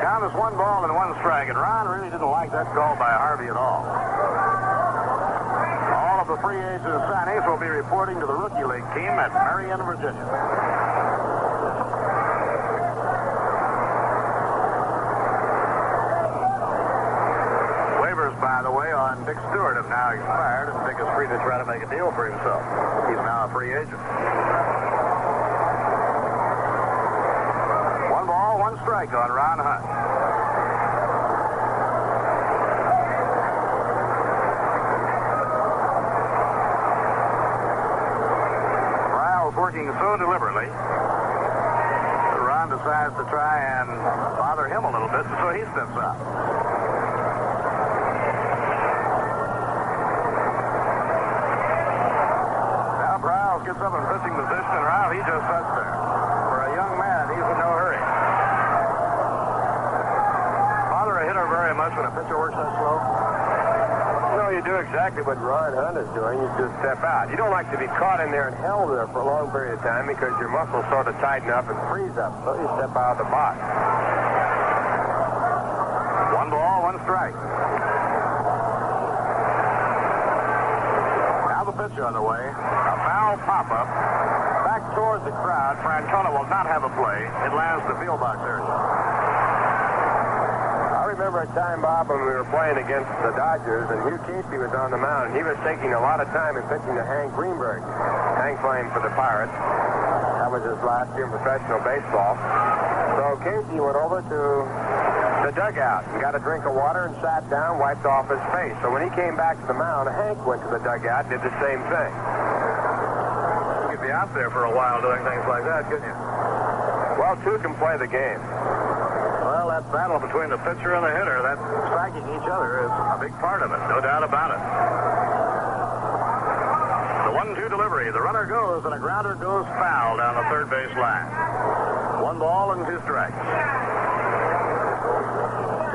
Count is 1 ball and 1 strike, and Ron really didn't like that call by Harvey at all. All of the free agent signings will be reporting to the Rookie League team at Marion, Virginia. Waivers, by the way, on Dick Stewart have now expired, and Dick is free to try to make a deal for himself. He's now a free agent. 1 ball, 1 strike on Ron Hunt. Briles working so deliberately that Ron decides to try and bother him a little bit, and so he steps out. Gets up in pitching position, and Ralph, he just sits there. For a young man, he's in no hurry. Bother a hitter very much when a pitcher works that slow? No, you do exactly what Ron Hunt is doing. You just step out. You don't like to be caught in there and held there for a long period of time because your muscles sort of tighten up and freeze up. So you step out of the box. 1 ball, 1 strike. Now the pitch on the way. A foul pop-up. Back towards the crowd. Francona will not have a play. It lands the field box area. I remember a time, Bob, when we were playing against the Dodgers, and Hugh Casey was on the mound, and he was taking a lot of time in pitching to Hank Greenberg. Hank playing for the Pirates. That was his last year in professional baseball. So Casey went over to the dugout and got a drink of water and sat down, wiped off his face. So when he came back to the mound, Hank went to the dugout and did the same thing. If you out there for a while doing things like that, couldn't you? Well, two can play the game. Well, that battle between the pitcher and the hitter, that striking each other, is a big part of it, no doubt about it. The 1-2 delivery. The runner goes, and a grounder goes foul down the third base line. 1 ball and 2 strikes.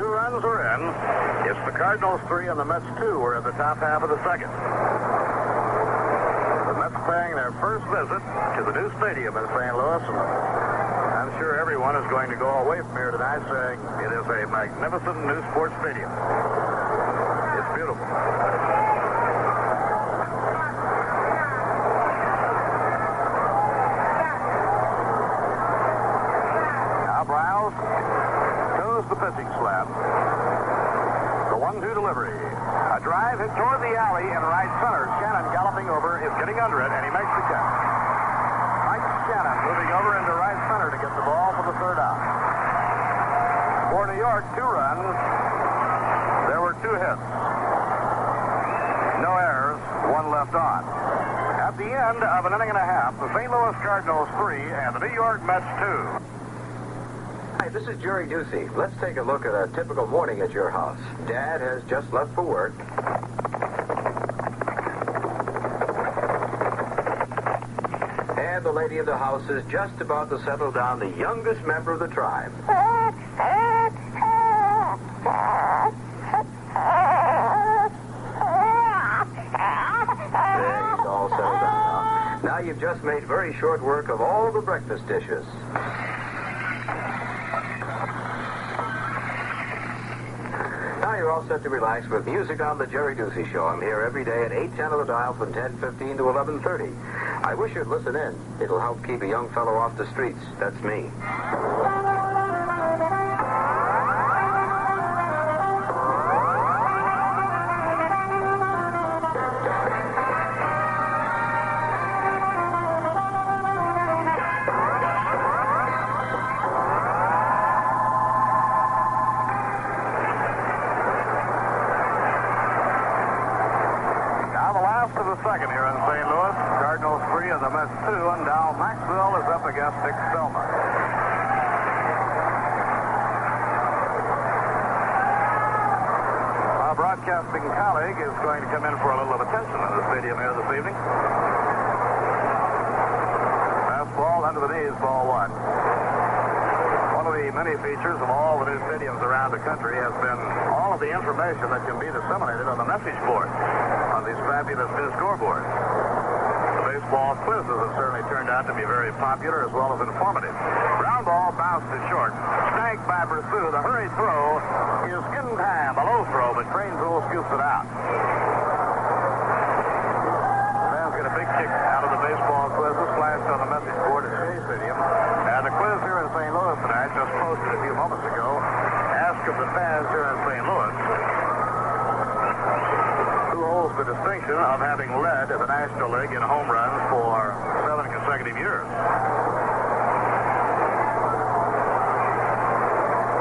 2 runs were in. It's the Cardinals 3 and the Mets 2. We're at the top half of the second. The Mets paying their first visit to the new stadium in St. Louis. And I'm sure everyone is going to go away from here tonight saying it is a magnificent new sports stadium. It's beautiful. Now Briles goes the pitching slab. The 1-2 delivery. A drive hit toward the alley in right center. Shannon galloping over is getting under it, and he makes the catch. Mike Shannon moving over into right center to get the ball for the third out. For New York, 2 runs. There were 2 hits. No errors, 1 left on. At the end of an inning and a half, the St. Louis Cardinals 3 and the New York Mets 2. Hi, this is Jerry Ducey. Let's take a look at a typical morning at your house. Dad has just left for work. And the lady in the house is just about to settle down the youngest member of the tribe. There, he's all settled down now. Now you've just made very short work of all the breakfast dishes. Now you're all set to relax with music on the Jerry Ducey Show. I'm here every day at 8:10 on the dial from 10:15 to 11:30. I wish you'd listen in. It'll help keep a young fellow off the streets. That's me. Second here in St. Louis. Cardinals 3 and the Mets 2, and Dow Maxwell is up against Dick Selma. Our broadcasting colleague is going to come in for a little of attention in the stadium here this evening. Fastball under the knees, ball 1. One of the many features of all the new stadiums around the country has been all of the information that can be disseminated on the message board, on these fabulous new scoreboards. The baseball quizzes have certainly turned out to be very popular as well as informative. Ground ball bounced to short. Snagged by Pursuit. The hurried throw is in time. A low throw, but Cranesville scoops it out. Fans get a big kick out of the baseball quizzes flashed on the message board at Shea Stadium. And the quiz here in St. Louis tonight, just posted a few moments ago, asked of the fans here in St. Louis who holds the distinction of having led the National League in home runs for 7 consecutive years.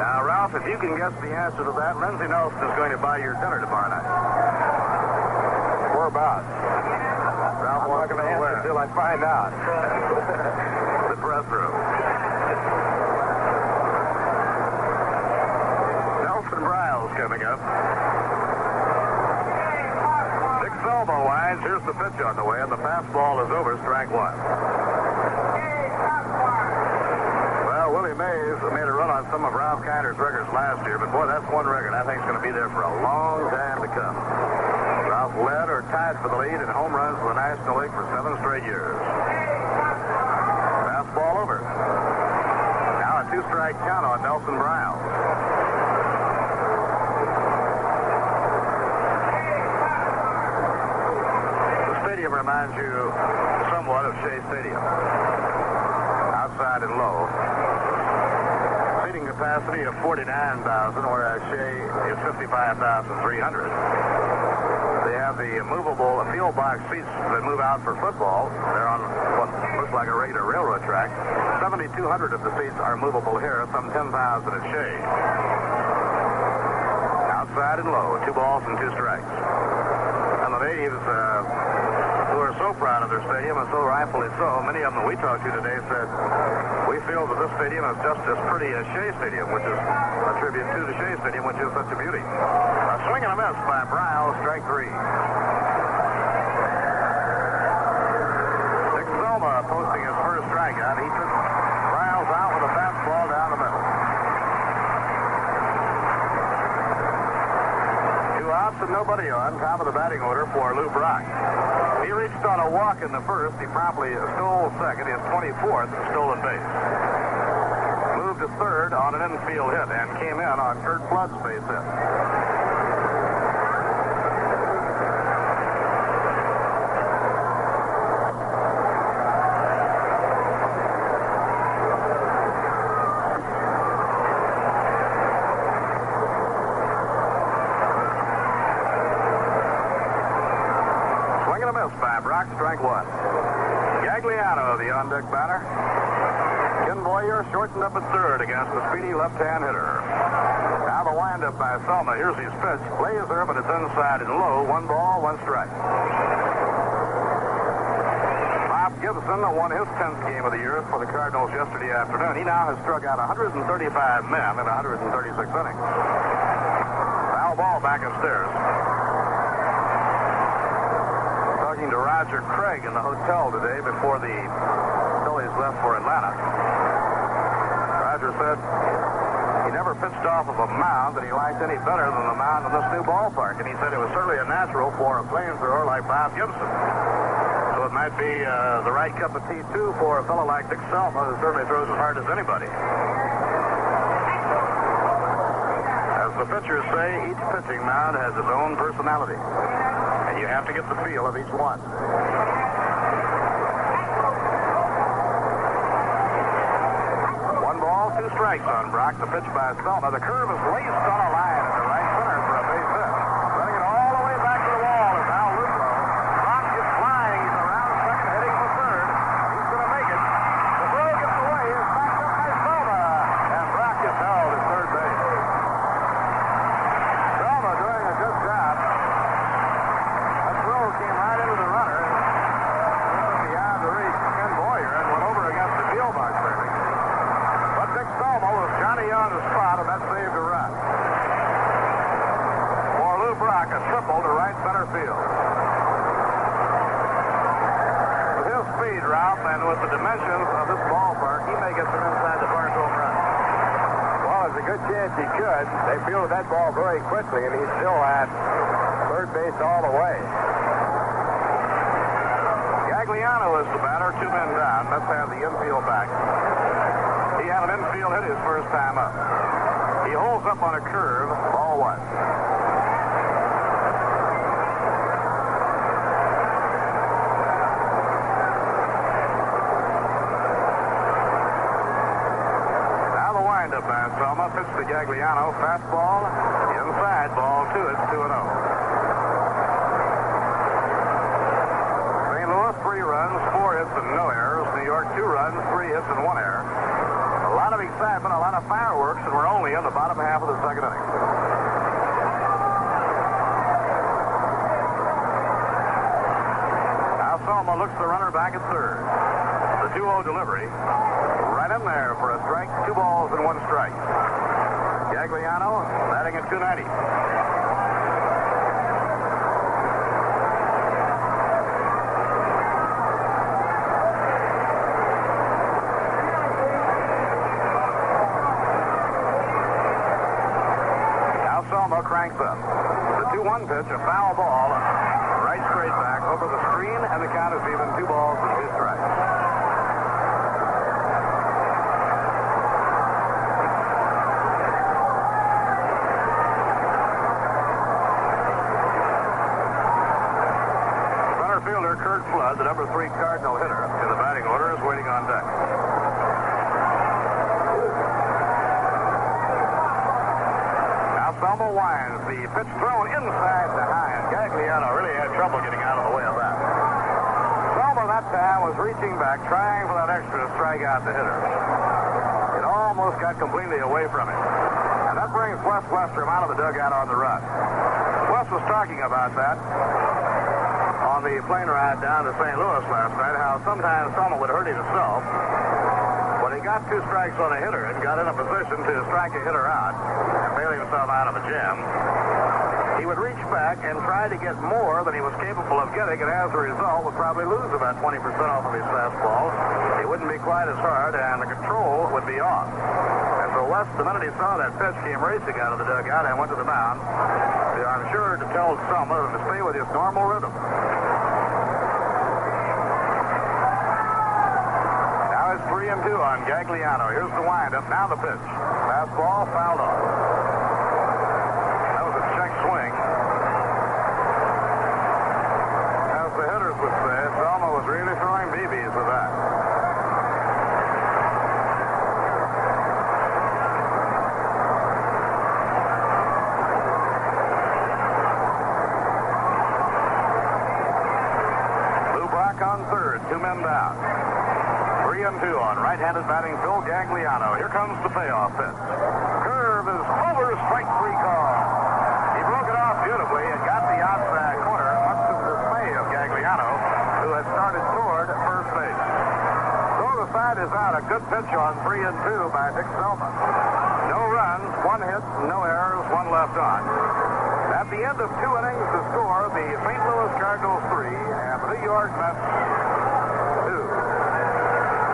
Now, Ralph, if you can guess the answer to that, Lindsey Nelson is going to buy your dinner tomorrow night. Whereabouts? Ralph I'm not going to answer until I find out. The press room. Nelson Briles coming up. Dick Selma winds. Here's the pitch on the way, and the fastball is over, strike 1. Well, Willie Mays made a run on some of Ralph Kiner's records last year, but boy, that's one record I think is going to be there for a long time to come. Ralph led or tied for the lead in home runs for the National League for 7 straight years. Fastball over. Now a 2-strike count on Nelson Briles. The stadium reminds you somewhat of Shea Stadium. Outside and low. Seating capacity of 49,000, whereas Shea is 55,300. They have the movable field box seats that move out for football. They're on what looks like a regular railroad track. 7,200 of the seats are movable here, some 10,000 at Shea. Outside and low, 2 balls and 2 strikes. And the natives who are so proud of their stadium, and so rightfully so. Many of them that we talked to today said, we feel that this stadium is just as pretty as Shea Stadium, which is a tribute to the Shea Stadium, which is such a beauty. A swing and a miss by Briles, strike three. Dick Selma posting his first strikeout. He took Briles out with a fastball down the middle. 2 outs and nobody on. Top of the batting order for Lou Brock. He reached on a walk in the first. He promptly stole second, his 24th stolen base. Moved to third on an infield hit and came in on Kurt Flood's base hit. By Brock, strike one. Gagliano, the on-deck batter. Ken Boyer shortened up at third against the speedy left-hand hitter. Now the windup by Selma. Here's his pitch. Laser, but it's inside and low. 1 ball, 1 strike. Bob Gibson won his 10th game of the year for the Cardinals yesterday afternoon. He now has struck out 135 men in 136 innings. Foul ball back upstairs. Talking to Roger Craig in the hotel today before the Phillies left for Atlanta. Roger said he never pitched off of a mound that he liked any better than the mound in this new ballpark. And he said it was certainly a natural for a flamethrower like Bob Gibson. So it might be the right cup of tea, too, for a fellow like Dick Selma, who certainly throws as hard as anybody. As the pitchers say, each pitching mound has its own personality. And you have to get the feel of each one. 1 ball, 2 strikes on Brock. The pitch by Selma. The curve is laced on a line at the right center for a base hit. Running it all the way back to the wall is Al Luplo. Brock is flying. He's around second, heading for third. He's going to make it. The throw gets away. It's backed up by Selma. And Brock is held at third base. Selma doing a good job. Came right into the runner, beyond the reach of Ken Boyer, and went over against the field box there. But Dick Selma was Johnny on the spot, and that saved a run. For Lou Brock, a triple to right center field. With his speed, Ralph, and with the dimensions of this ballpark, he may get some inside the park home run. Well, there's a good chance he could. They fielded that ball very quickly, and he's still at third base all the way. Gagliano is the batter, 2 men down. Let's have the infield back. He had an infield hit his first time up. He holds up on a curve, ball 1. Now the windup by Selma. Pitch to Gagliano. Fastball, inside, ball 2. It's 2-0. 3 runs, 4 hits, and no errors. New York, 2 runs, 3 hits, and 1 error. A lot of excitement, a lot of fireworks, and we're only in the bottom half of the second inning. Now Selma looks the runner back at third. The 2-0 delivery. Right in there for a strike, 2 balls and 1 strike. Gagliano batting at 290. Selma cranks up. The 2-1 pitch, a foul ball, right straight back over the screen, and the count is even. 2 balls and 2 strikes. Center fielder Kurt Flood, the number 3 Cardinal hitter in the batting order, is waiting on deck. Selma winds. The pitch thrown inside to high, and Gagliano really had trouble getting out of the way of that. Selma that time was reaching back, trying for that extra to strike out the hitter. It almost got completely away from him. And that brings Wes Westrum out of the dugout on the run. Wes was talking about that on the plane ride down to St. Louis last night how sometimes Selma would hurt himself. When he got 2 strikes on a hitter and got in a position to strike a hitter out and bail himself out of a jam, he would reach back and try to get more than he was capable of getting, and as a result would probably lose about 20% off of his fastball. It wouldn't be quite as hard, and the control would be off. And so Wes, the minute he saw that pitch, came racing out of the dugout and went to the mound. I'm sure to tell Selma to stay with his normal rhythm. Now it's 3-2 on Gagliano. Here's the windup. Now the pitch. Fastball fouled off. That was a check swing. As the hitters would say, Selma was really throwing BBs with that. On third, 2 men down. 3-2 on right-handed batting Phil Gagliano. Here comes the payoff pitch. Curve is over, strike 3 call. He broke it off beautifully and got the outside corner, much to the dismay of Gagliano, who had started toward first base. So the side is out. A good pitch on 3-2 by Dick Selma. No runs, 1 hit, no errors, 1 left on. At the end of 2 innings to score, the St. Louis Cardinals 3 and the New York Mets 2.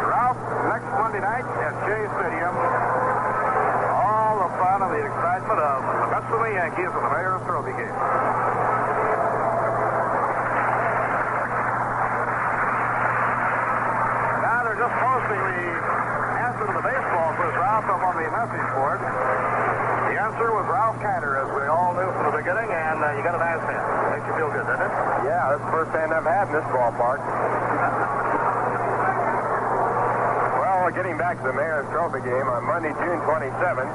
Ralph, next Monday night at Shea Stadium, all the fun and the excitement of the Mets and the Yankees in the Mayor's Trophy game. Now they're just posting the answer to the baseball quiz, Ralph, up on the message board. The answer was Ralph Kiner, as we all knew from the beginning, and you got a nice hand. Makes you feel good, doesn't it? Yeah, that's the first hand I've had in this ballpark. Well, getting back to the Mayor's Trophy game on Monday, June 27th,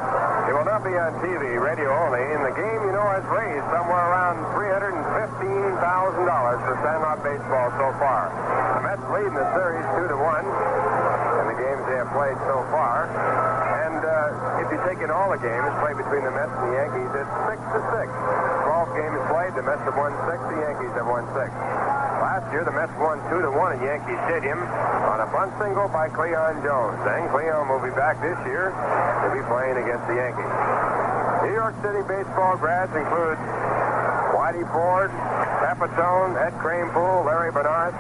it will not be on TV, radio only, and the game, you know, has raised somewhere around $315,000 for Sandlot baseball so far. The Mets lead in the series 2-1 in the games they have played so far. If you take in all the games played between the Mets and the Yankees, it's 6-6. 12 games played, the Mets have won 6, the Yankees have won 6. Last year, the Mets won 2-1 at Yankee Stadium on a bunt single by Cleon Jones. And Cleon will be back this year to be playing against the Yankees. New York City baseball grads include Whitey Ford, Pepitone, Ed Kranepool, Larry Bernard.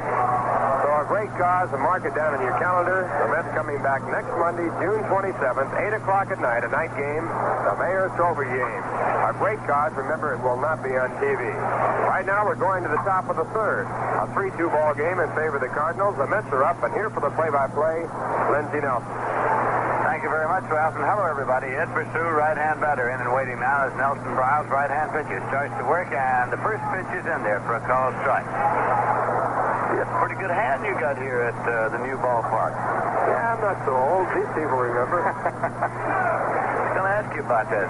So a great cause, and mark it down in your calendar. The Mets coming back next Monday, June 27th, 8 o'clock at night, a night game, the Mayor's Trophy game. A great cause, remember, it will not be on TV. Right now, we're going to the top of the third. A 3-2 ball game in favor of the Cardinals. The Mets are up, and here for the play-by-play, Lindsey Nelson. Thank you very much, Ralph, and hello, everybody. Ed Pursuit, right-hand batter, in and waiting now as Nelson Briles, right-hand pitcher, starts to work, and the first pitch is in there for a called strike. It's a pretty good hand you got here at the new ballpark. Yeah, I'm not so old. These people remember. I was going to ask you about that.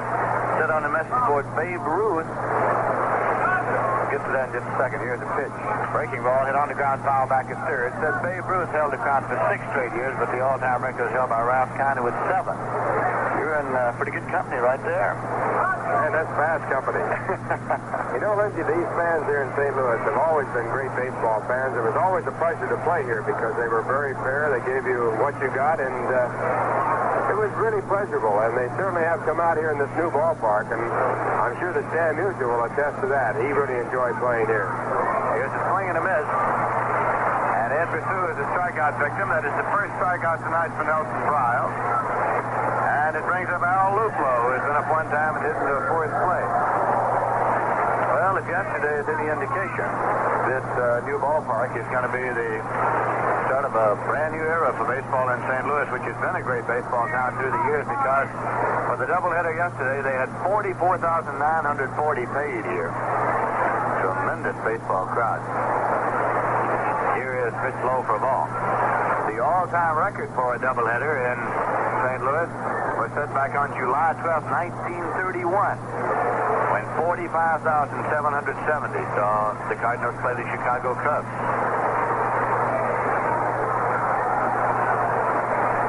Said on the message board, Babe Ruth. We'll get to that in just a second. Here's the pitch. Breaking ball hit on the ground, foul back at third. Says Babe Ruth held the crown for 6 straight years, but the all-time record is held by Ralph Kiner with 7. You're in pretty good company right there. Man, that's fast company. You know, Lindsey, these fans here in St. Louis have always been great baseball fans. It was always a pleasure to play here because they were very fair. They gave you what you got, and it was really pleasurable. And they certainly have come out here in this new ballpark, and I'm sure that Stan Musial will attest to that. He really enjoyed playing here. Here's a swing and a miss. And Ed Pursuit is a strikeout victim. That is the first strikeout tonight for Nelson Briles. And it brings up Al Luplo, who's been up one time and hit into a fourth place. Well, if yesterday is any indication, this new ballpark is going to be the start of a brand new era for baseball in St. Louis, which has been a great baseball town through the years because for the doubleheader yesterday, they had 44,940 paid here. Tremendous baseball crowd. Here is pitch low for a ball. The all-time record for a doubleheader in St. Louis was set back on July 12, 1931, when 45,770 saw the Cardinals play the Chicago Cubs.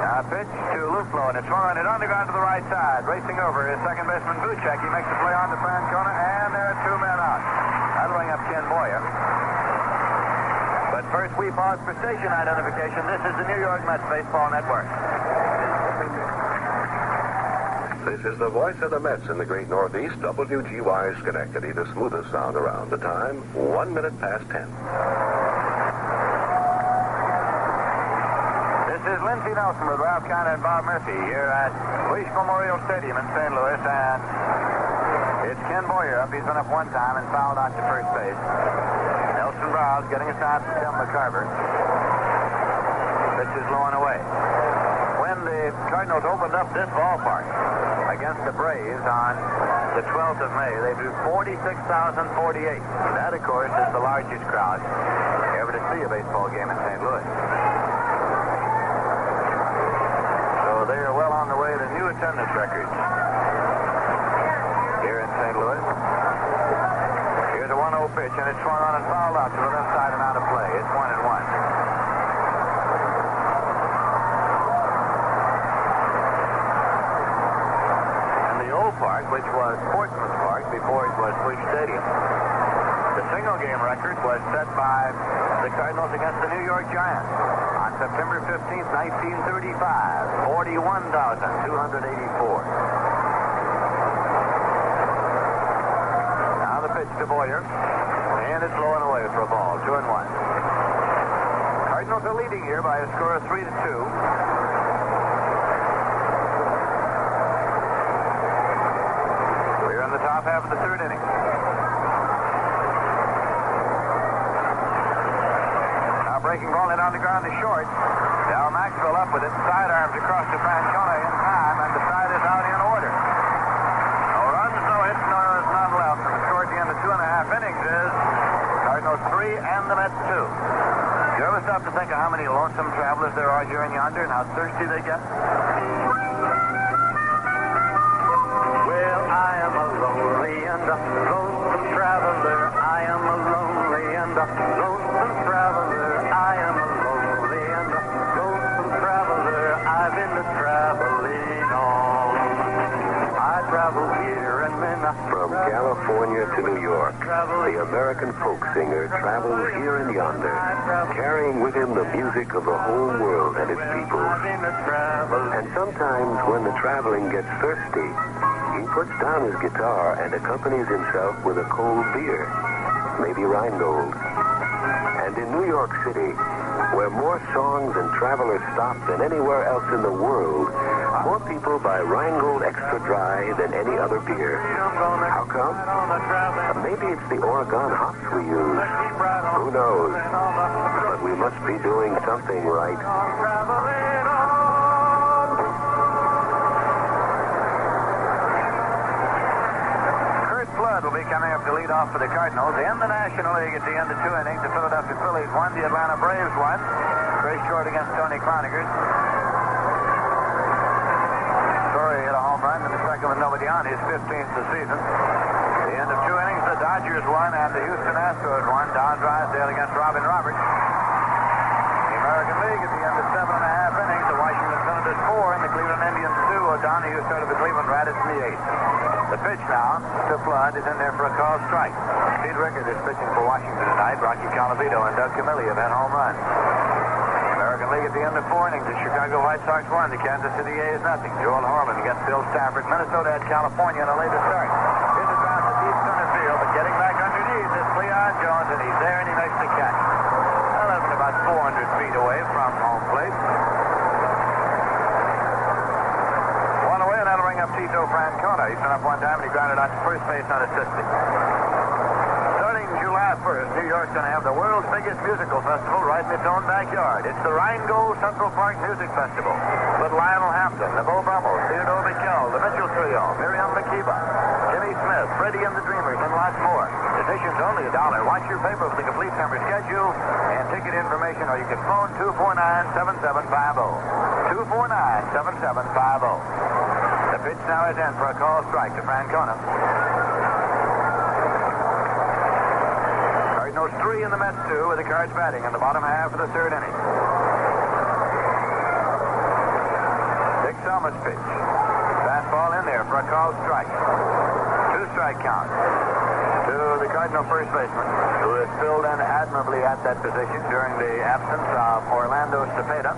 Now pitch to Luplo, and it's swung on it on the ground to the right side. Racing over is second baseman Buchek. He makes the play on the fan corner, and there are 2 men out. That'll bring up Ken Boyer. First, we pause for station identification. This is the New York Mets Baseball Network. This is the voice of the Mets in the great Northeast, WGY Schenectady, the smoothest sound around. The time, 1 minute past 10. This is Lindsey Nelson with Ralph Kiner and Bob Murphy here at Busch Memorial Stadium in St. Louis, and it's Ken Boyer up. He's been up one time and fouled out to first base. Nelson Briles getting a shot from Tim McCarver. Pitch is low and away. When the Cardinals opened up this ballpark against the Braves on the 12th of May, they drew 46,048. That, of course, is the largest crowd ever to see a baseball game in St. Louis. So they are well on the way to new attendance records here in St. Louis. Here's a 1-0 pitch, and it's swung on and fouled out to the left side and out of play. It's 1-1. Park, which was Portsmouth Park before it was Busch Stadium. The single game record was set by the Cardinals against the New York Giants on September 15th, 1935, 41,284. Now the pitch to Boyer, and it's low and away for a ball, 2-1. Cardinals are leading here by a score of 3-2. In the top half of the third inning. Now breaking ball in on the ground is short. Dal Maxwell up with it, sidearms across to Francona in time, and the side is out in order. No runs, no hits, none left. And the score at the end of 2.5 innings is Cardinals 3 and the Mets 2. Do you ever stop to think of how many lonesome travelers there are here in yonder and how thirsty they get? I am a lonely and a lonesome traveler. I am a lonely and a lonesome traveler. I am a lonely and a lonesome traveler. I've been traveling on. I travel here and then From California to New York, the American folk singer travels here and yonder, carrying with him the music of the whole world and its people. And sometimes when the traveling gets thirsty, he puts down his guitar and accompanies himself with a cold beer, maybe Rheingold. And in New York City, where more songs and travelers stop than anywhere else in the world, more people buy Rheingold Extra Dry than any other beer. How come? Maybe it's the Oregon hops we use. Who knows? But we must be doing something right. Will be coming up to lead off for the Cardinals. In the National League at the end of 2 innings, the Philadelphia Phillies won, the Atlanta Braves won. Very short against Tony Cronigers. Story hit a home run in the second with nobody on, his 15th this season. At the end of 2 innings, the Dodgers won and the Houston Astros won. Don Drysdale against Robin Roberts. The American League at the end of 7.5 innings, the Washington Senators 4 and the Cleveland Indians 2. O'Donohue started the Cleveland Radisson in the 8th. The pitch now to Flood is in there for a called strike. Pete Rickard is pitching for Washington tonight. Rocky Colavito and Doug Camilli have had home runs. American League at the end of 4 innings, the Chicago White Sox won. The Kansas City A's nothing. Joel Horman against Bill Stafford. Minnesota at California in a later start. Here's a bounce to deep center field, but getting back underneath is Leon Jones, and he's there and he makes the catch. Well, that's about 400 feet away from home plate. That'll bring up Tito Francona. He's been up one time and he grounded out to first base unassisted. Starting July 1st, New York's going to have the world's biggest musical festival right in its own backyard. It's the Rheingold Central Park Music Festival with Lionel Hampton, the Beau Brummels, Theodore Bikel, the Mitchell Trio, Miriam Makeba, Jimmy Smith, Freddie and the Dreamers, and lots more. Admission's only $1. Watch your paper for the complete summer schedule and ticket information, or you can phone 249-7750. 249-7750. The pitch now is in for a call strike to Francona. Cardinals 3 and the Mets 2 with the Cards batting in the bottom half of the third inning. Dick Selma's pitch. Fastball in there for a called strike. 2-strike count. to the Cardinal first baseman, who has filled in admirably at that position during the absence of Orlando Cepeda.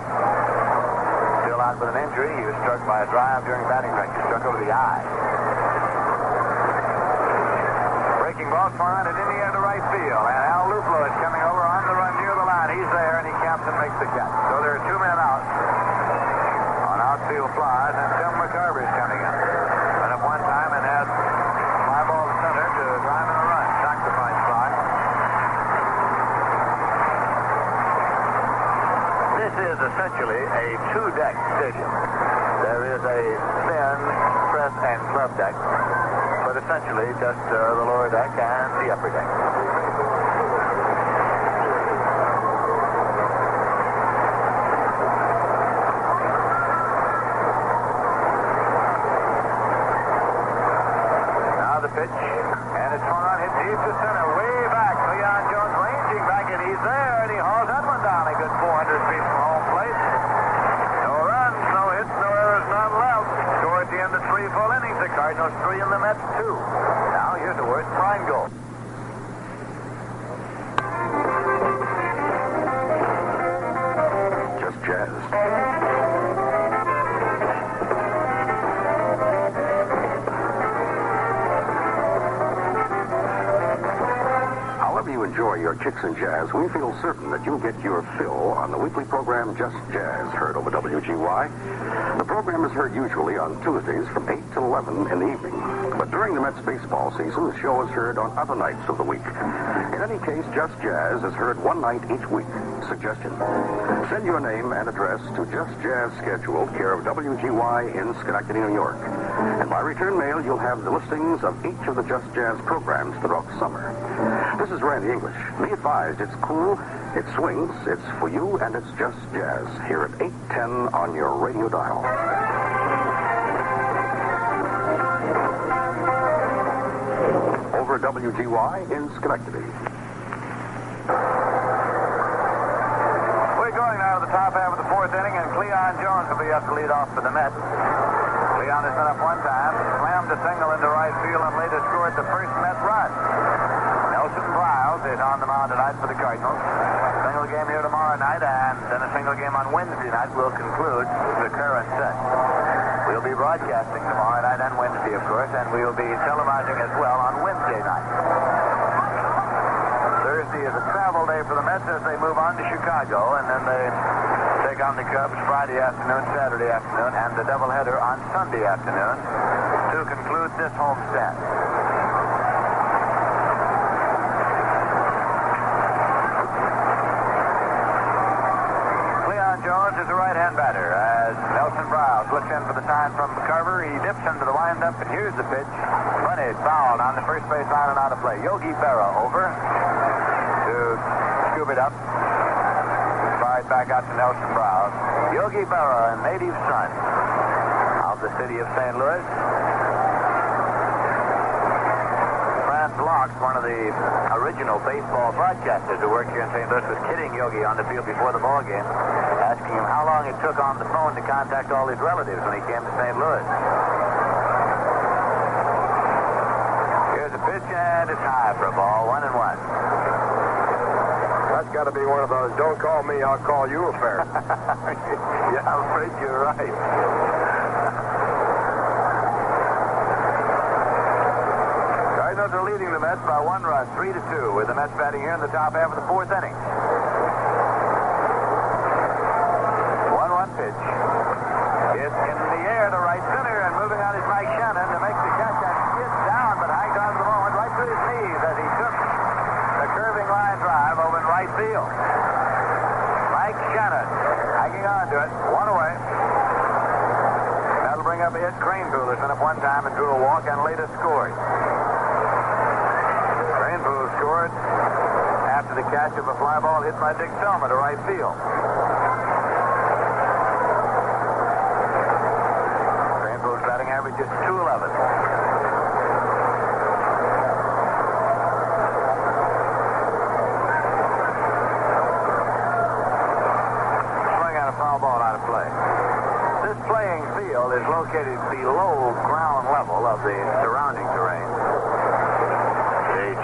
Still out with an injury. He was struck by a drive during batting practice, struck over the eye. Breaking ball flying it in the air to right field, and Al Luplo is coming over on the run near the line. He's there, and he counts and makes the catch. So there are 2 men out on outfield flies, and Tim McCarver is coming in. And at one time, and had fly ball to center to drive in a run. Sacrifice fly. This is essentially a 2-deck stadium. There is a spin, press, and club deck, but essentially just the lower deck and the upper deck. Now the pitch, and it's swung on, hit deep to center, way back. Leon Jones ranging back, and he's there, and he hauls that one down a good 400 feet from home plate. No runs, no hits, no errors, none left. Score at the end of 3 full innings. The Cardinals 3 and the Mets 2. Now here's the word fine goal. Just jazz. However you enjoy your kicks and jazz, we feel certain that you'll get your fill on the weekly program Just Jazz, heard over WGY. The program is heard usually on Tuesdays from 8 to 11 in the evening. But during the Mets baseball season, the show is heard on other nights of the week. In any case, Just Jazz is heard one night each week. Suggestion: send your name and address to Just Jazz Schedule, care of WGY in Schenectady, New York. And by return mail, you'll have the listings of each of the Just Jazz programs throughout the summer. This is Randy English. Be advised, it's cool, it swings, it's for you, and it's Just Jazz. Here at 810 on your radio dial. Over WGY in Schenectady. We're going now to the top half of the 4th inning, and Cleon Jones will be up to lead off for the Mets. Cleon has been up one time, slammed a single into right field, and later scored the first Met run. Nelson Briles is on the mound tonight for the Cardinals. Single game here tomorrow night, and then a single game on Wednesday night will conclude the current set. We'll be broadcasting tomorrow night and Wednesday, of course, and we will be televising as well on Wednesday night. Thursday is a travel day for the Mets as they move on to Chicago, and then they take on the Cubs Friday afternoon, Saturday afternoon, and the doubleheader on Sunday afternoon to conclude this homestand. Jones is a right-hand batter as Nelson Briles looks in for the sign from McCarver. He dips into the windup, and here's the pitch. Bunted, fouled on the first base line and out of play. Yogi Berra over to scoop it up. Fired back out to Nelson Briles. Yogi Berra, a native son of the city of St. Louis. Locke, one of the original baseball broadcasters who worked here in St. Louis, was kidding Yogi on the field before the ball game, asking him how long it took on the phone to contact all his relatives when he came to St. Louis. Here's a pitch, and it's high for a ball, 1-1. That's got to be one of those "don't call me, I'll call you" affairs. Yeah, I'm afraid you're right. Cardinals are leading the Mets by 1 run, 3-2, with the Mets batting here in the top half of the 4th inning. 1-1 pitch. It's in the air to right center, and moving on is Mike Shannon to make the catch, and gets down, but hangs on to the moment right to his knees as he took the curving line drive over in right field. Mike Shannon hanging on to it, one away. That'll bring up a hit. Cranepool has been up one time and drew a walk and later scored. Cranepool scored after the catch of a fly ball hit by Dick Selma to right field. Cranepool's batting average is .211. Swing out a foul ball out of play. This playing field is located below ground level of the surrounding terrain. The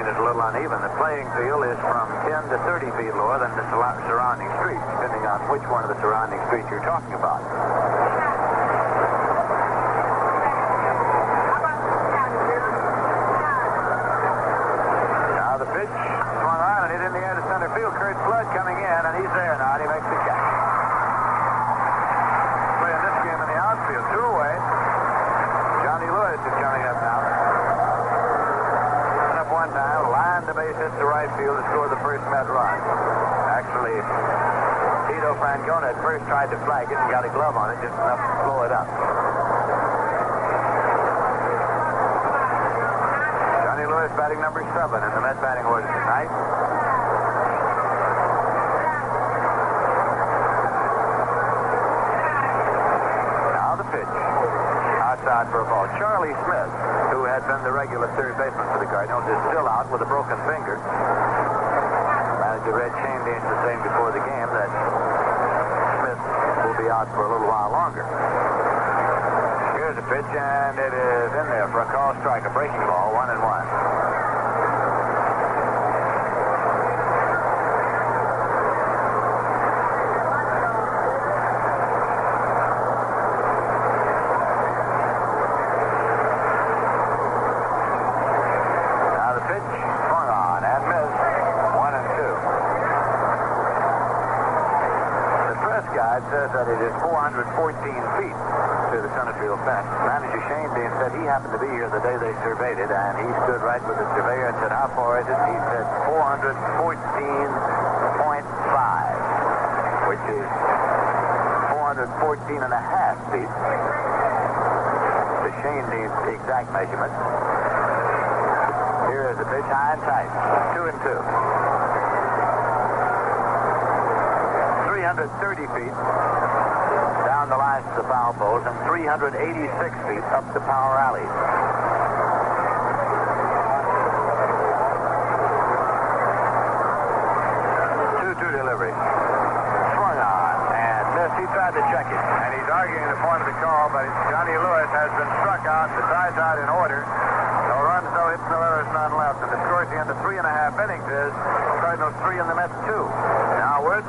is a little uneven. The playing field is from 10 to 30 feet lower than the surrounding streets, depending on which one of the surrounding streets you're talking about. Now the pitch swung on and hit in the air to center field. Kurt Flood coming in, and he's there now, and he makes the catch. Playing this game in the outfield, 2 away. Johnny Lewis is coming up now. Up one time, lined the base hit to right field to score the first Met run. Actually, Tito Francona at first tried to flag it and got a glove on it just enough to slow it up. Johnny Lewis batting number 7 in the Met batting order tonight. Now the pitch. Outside for a ball. Charlie Smith, who had been the regular third baseman for the Cardinals, is still out with a broken finger. Manager Red Schoendienst was saying before the game that Smith will be out for a little while longer. Here's a pitch, and it is in there for a call strike, a breaking ball, 1-1. Says that it is 414 feet to the center field fence. Manager Schoendienst said he happened to be here the day they surveyed it, and he stood right with the surveyor and said, how far is it? He said 414.5, which is 414 and a half feet. The Schoendienst exact measurement. Here is the pitch, high and tight, 2-2. 330 feet down the lines to the foul poles and 386 feet up the power alleys. 2-2 delivery. Swung on and missed. He tried to check it, and he's arguing the point of the call, but Johnny Lewis has been struck out. The side's out in order. No runs, no hits, no errors, none left. And the score at the end of 3.5 innings is Cardinals 3 and the Mets 2. Now we're...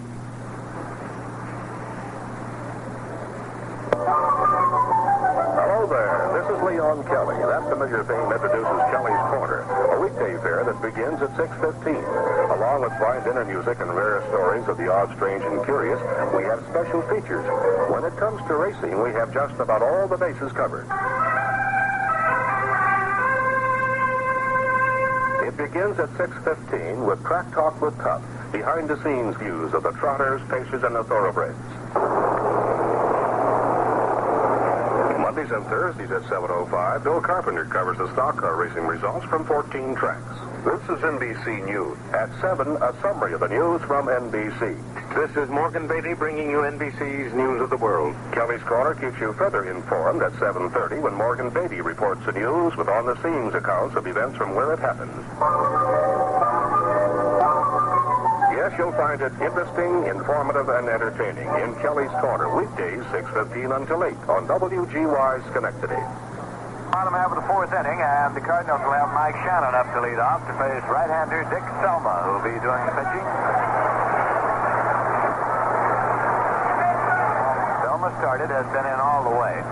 Hello there, this is Leon Kelly. That familiar theme introduces Kelly's Corner, a weekday fair that begins at 6:15. Along with fine dinner music and rare stories of the odd, strange, and curious, we have special features. When it comes to racing, we have just about all the bases covered. It begins at 6:15 with Track Talk with Tuff, behind-the-scenes views of the trotters, pacers, and the thoroughbreds. Mondays and Thursdays at 7:05, Bill Carpenter covers the stock car racing results from 14 tracks. This is NBC News. At 7, a summary of the news from NBC. This is Morgan Beatty bringing you NBC's News of the World. Kelly's Corner keeps you further informed at 7:30 when Morgan Beatty reports the news with on-the-scenes accounts of events from where it happens. Yes, you'll find it interesting, informative, and entertaining in Kelly's Corner, weekdays 6:15 until 8 on WGY Schenectady. Bottom half of the 4th inning, and the Cardinals will have Mike Shannon up to lead off to face right-hander Dick Selma, who will be doing the pitching. Selma started, has been in all the way.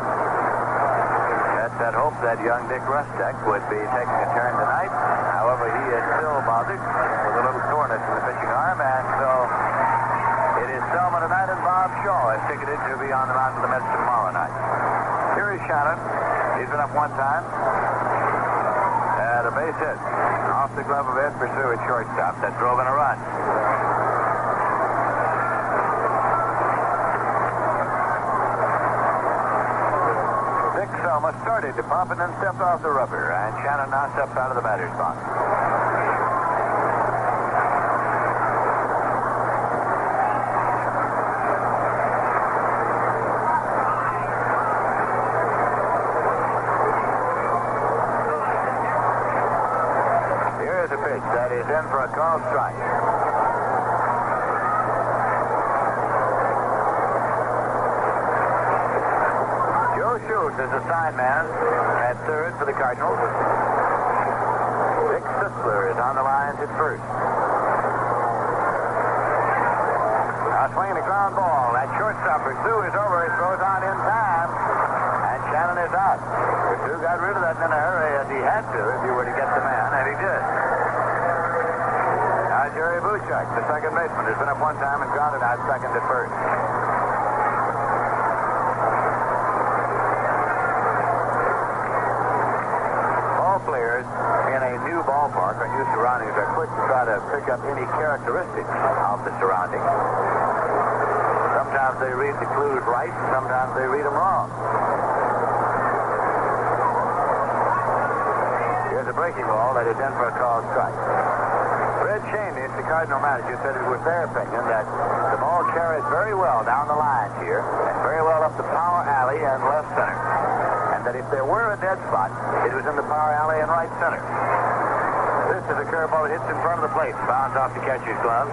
That's that hope that young Dick Rustek would be taking a turn tonight. However, he is still bothered with a little soreness in the pitching arm, and so it is Selma tonight, and Bob Shaw is ticketed to be on the mound for the Mets tomorrow night. Here is Shannon. He's been up one time. A base hit off the glove of Ed Pursuit at shortstop that drove in a run. Dick Selma started to pump and then stepped off the rubber, and Shannon now steps out of the batter's box. That is in for a called strike. Joe Schultz is the sign man at third for the Cardinals. Dick Sisler is on the lines at first. Now swinging a ground ball. That shortstop Pursuit is over. He throws on in time. And Shannon is out. Pursuit got rid of that in a hurry as he had to if he were to get the man, and he did. Now Jerry Buschak, the second baseman, has been up one time and grounded out second at first. Ball players in a new ballpark or new surroundings are quick to try to pick up any characteristics of the surroundings. Sometimes they read the clues right, and sometimes they read them wrong. Here's a breaking ball that is in for a called strike. Red Schoendienst, the Cardinal manager, said it was their opinion that the ball carried very well down the lines here and very well up the power alley and left center. And that if there were a dead spot, it was in the power alley and right center. This is a curveball that hits in front of the plate, bounds off the catcher's glove.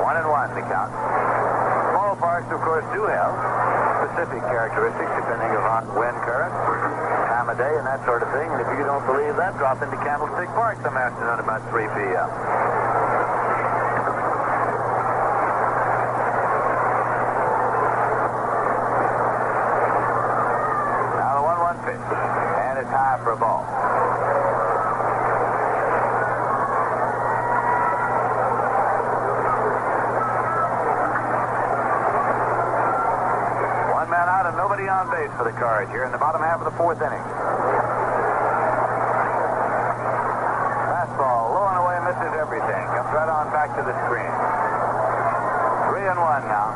1-1 the count. Ballparks, of course, do have specific characteristics depending upon wind current, time of day, and that sort of thing. And if you don't believe that, drop into Candlestick Park some afternoon about 3 p.m. Now the 1-1 pitch, and it's high for a ball. Nobody on base for the Cards here in the bottom half of the fourth inning. Fastball low and away, misses everything. Comes right on back to the screen. 3-1 now.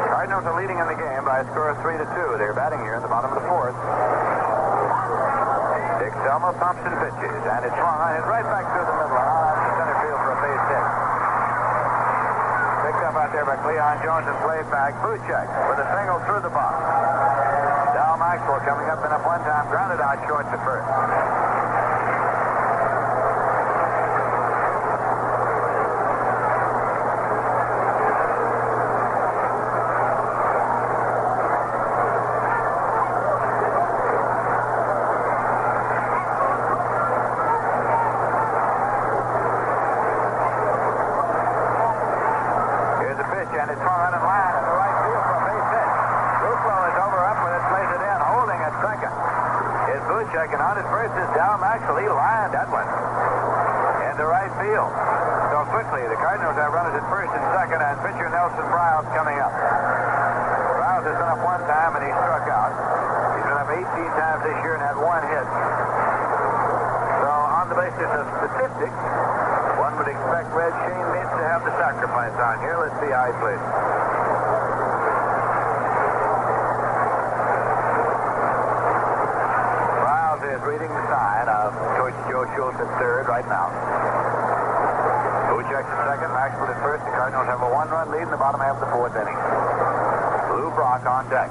Cardinals are leading in the game by a score of 3-2. They're batting here in the bottom of the fourth. Dick Selma pumps and pitches, and it's swung on it right back through the middle on the center field for a base hit. Picked up out there by Cleon Jones and played back. Buschak with a single through the box. Dow Maxwell coming up and up one time, grounded out short to first. Checking on it first is Dow Maxwell. He lined that one into right field. So quickly, the Cardinals have runners at first and second, and pitcher Nelson Briles coming up. Briles has been up one time, and he struck out. He's been up 18 times this year and had one hit. So on the basis of statistics, one would expect Red Schoendienst to have the sacrifice on here. Let's see how he plays. Reading the sign of Coach Joe Schultz at third right now. Buschak at second, Maxwell at first. The Cardinals have a one-run lead in the bottom half of the fourth inning. Lou Brock on deck.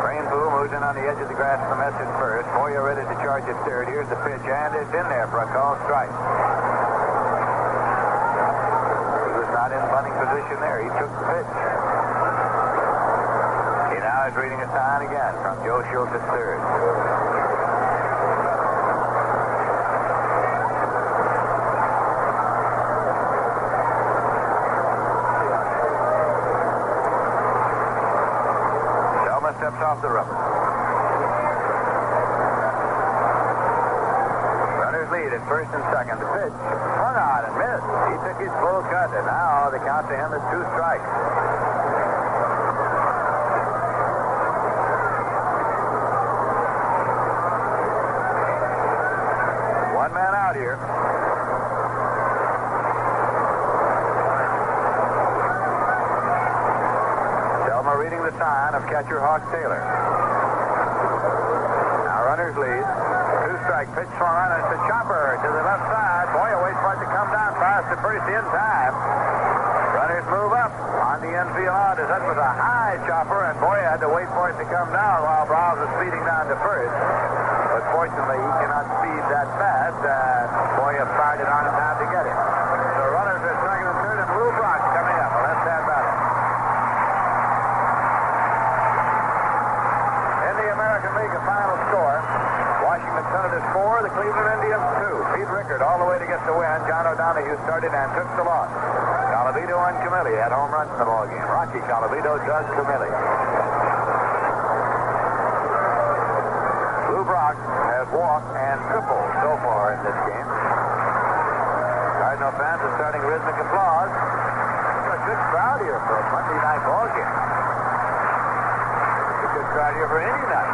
Rain Poo moves in on the edge of the grass from Mess at first. Boyer ready to charge at third. Here's the pitch, and it's in there for a called strike. He was not in bunting position there. He took the pitch. Now he's reading a sign again from Joe Schultz at third. Selma steps off the rubber. Runners lead at first and second. The pitch swung on and missed. He took his full cut, and now the count to him is 2 strikes. Here. Selma reading the sign of catcher Hawk Taylor. Now runners lead. 2-strike pitch swung on, and it's a chopper to the left side. Boyer waits for it to come down fast to first in time. Runners move up on the infield out as that was a high chopper, and Boyer had to wait for it to come down while Briles was speeding down to first. But Unfortunately, he cannot speed that fast. Boyer fired it on in time to get it. So runners are second and third, and Lou Brock coming up, a left-hand batter. In the American League, a final score. Washington Senators 4, the Cleveland Indians 2. Pete Rickard all the way to get the win. John O'Donohue started and took the loss. Colavito and Camilli had home runs in the ballgame. Rocky Colavito, Doug Camilli. Lou Brock has walked and tripled so far in this game. Cardinal fans are starting rhythmic applause. A good crowd here for a Monday night ball game. A good crowd here for any night.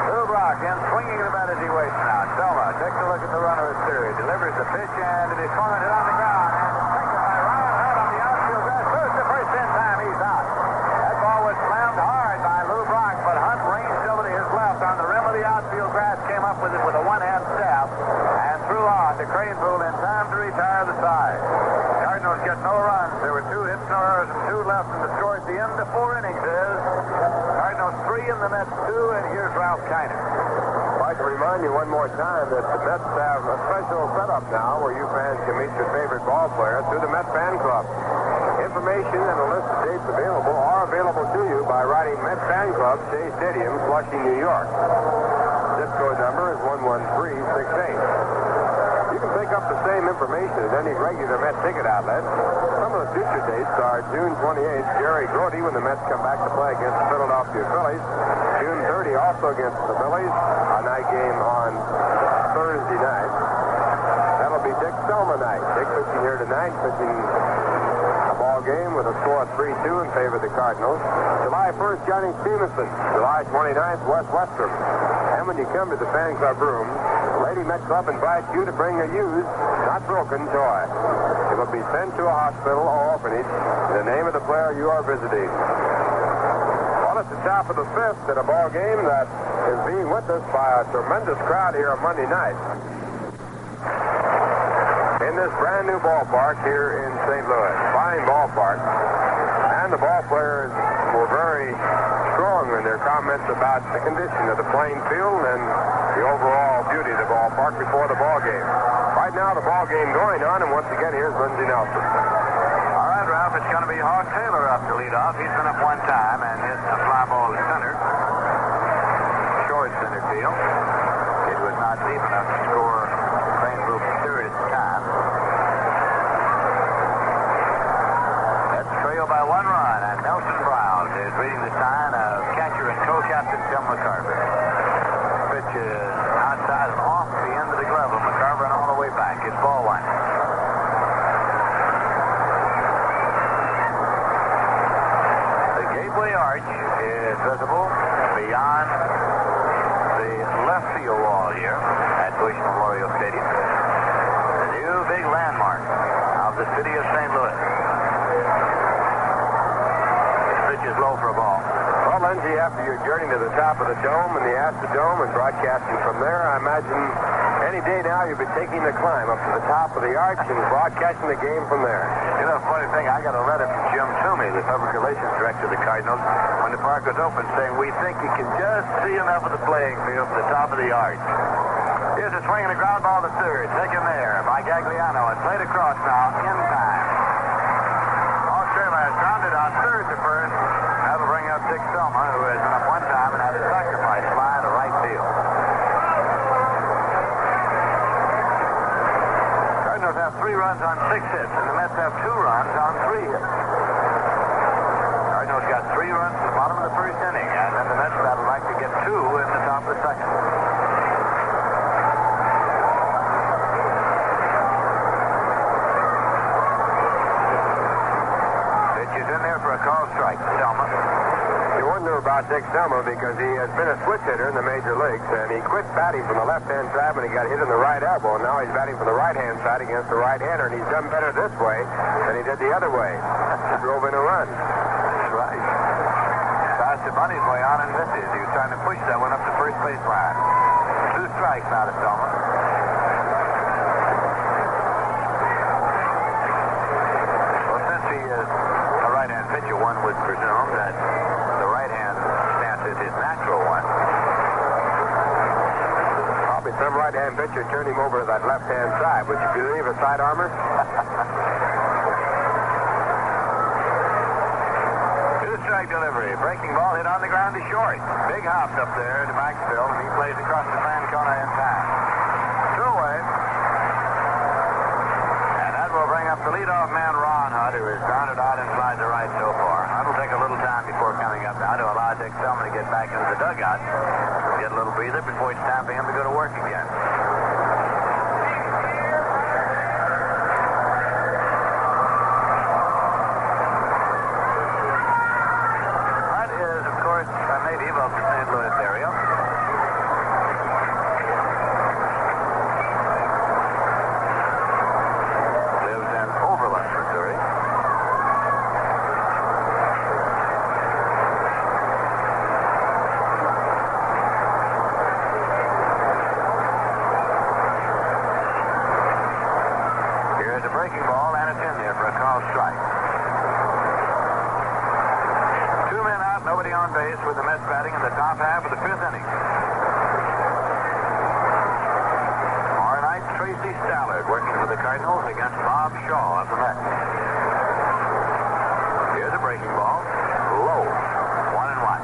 Lou Brock in swinging the bat as he waits now. Selma takes a look at the runner at third, delivers the pitch, and it is cornered on the ground. And it's taken by Ryan Hunt on the outfield grass. First in time, he's out. That ball was slammed hard by Lou Brock, but Hunt ranged over to his left on the rim of the outfield grass, came up with it with a one-hand stab, and threw on to Crane Pool in time to retire the side. Cardinals get no runs. There were 2 hits, no errors, and 2 left, and the score at the end of 4 innings is Cardinals 3 and the Mets 2, and here's Ralph Kiner. I'd like to remind you one more time that the Mets have a special setup now where you fans can meet your favorite ball player through the Mets Fan Club. Information and a list of dates available are available to you by writing Mets Fan Club, Shea Stadium, Flushing, New York. Zip code number is 11368. You can pick up the same information at any regular Mets ticket outlet. Some of the future dates are June 28th, Jerry Grote when the Mets come back to play against the Philadelphia Phillies. June 30 also against the Phillies, a night game on Thursday night. That'll be Dick Selma night. Dick pitching here tonight, pitching a ball game with a score of 3-2 in favor of the Cardinals. July 1st, Johnny Stevenson. July 29th, Wes Westrum. And when you come to the fan club room, the Lady Met Club invites you to bring a used, not broken toy. It will be sent to a hospital or orphanage in the name of the player you are visiting. Well, it's the top of the 5th at a ball game that is being witnessed by a tremendous crowd here on Monday night. In this brand new ballpark here in St. Louis. Fine ballpark. And the ball players were very strong in their comments about the condition of the playing field and the overall beauty of the ballpark before the ball game. Right now, the ball game going on, and once again, here's Lindsey Nelson. All right, Ralph, it's going to be Hawk Taylor up to lead off. He's been up one time and hit a fly ball to center. Short center field. It was not deep enough to score Crane Pool third at the time. That's trailed by 1 run, and Nelson Briles is reading the sign of catcher and co-captain Tim McCarver. Pitch is outside and off the end of the glove of McCarver and all the way back. It's ball 1. The gateway arch is visible beyond the left field wall here at Busch Memorial Stadium. The new big landmark of the city of St. Louis. This pitch is low for a ball. Well, Lindsey, after your journey to the top of the dome and the Astrodome and broadcasting from there, I imagine any day now you'll be taking the climb up to the top of the arch and broadcasting the game from there. You know, funny thing, I got a letter from Jim Toomey, the public relations director of the Cardinals, when the park was open, saying, we think you can just see enough of the playing field from the top of the arch. Here's a swing and a ground ball to third. Taken there by Gagliano and played across now in time. Hawk Taylor has grounded on third to first. That'll bring up Dick Selma, who has been up one time and had a sacrifice fly to right field. Cardinals have 3 runs on 6 hits, and the Mets have 2 runs on 3 hits. Cardinals got 3 runs at the bottom of the first inning, and then the Mets would like to get 2 in the top of the second. Pitch is in there for a call strike. Selma. You wonder about Dick Selma because he has been a switch hitter in the major leagues, and he quit batting from the left-hand side when he got hit in the right elbow, and now he's batting from the right-hand side against the right-hander, and he's done better this way than he did the other way. He drove in a run. That's right. Passed the bunny's way on and missed it. He was trying to push that one up the first base line. 2 strikes now to Selma. Some right-hand pitcher turned him over to that left-hand side. Would you believe a side armor? Two-strike delivery. Breaking ball hit on the ground to short. Big hops up there to Maxfield, and he plays across the Francona in time. Two away. And that will bring up the leadoff man, Ron Hutt, who has grounded out and flies to right so far. That'll take a little time before coming up now to allow Dick Selma to get back into the dugout. Get a little breather before it's time for him to go to work again. That is, of course, a native of the St. Louis area. Lives in Overland, Missouri. Here's a breaking ball, and it's in there for a called strike. 2 men out, nobody on base with the Mets batting in the top half of the 5th inning. Tomorrow night, Tracy Stallard working for the Cardinals against Bob Shaw of the Mets. Here's a breaking ball, low, 1-1.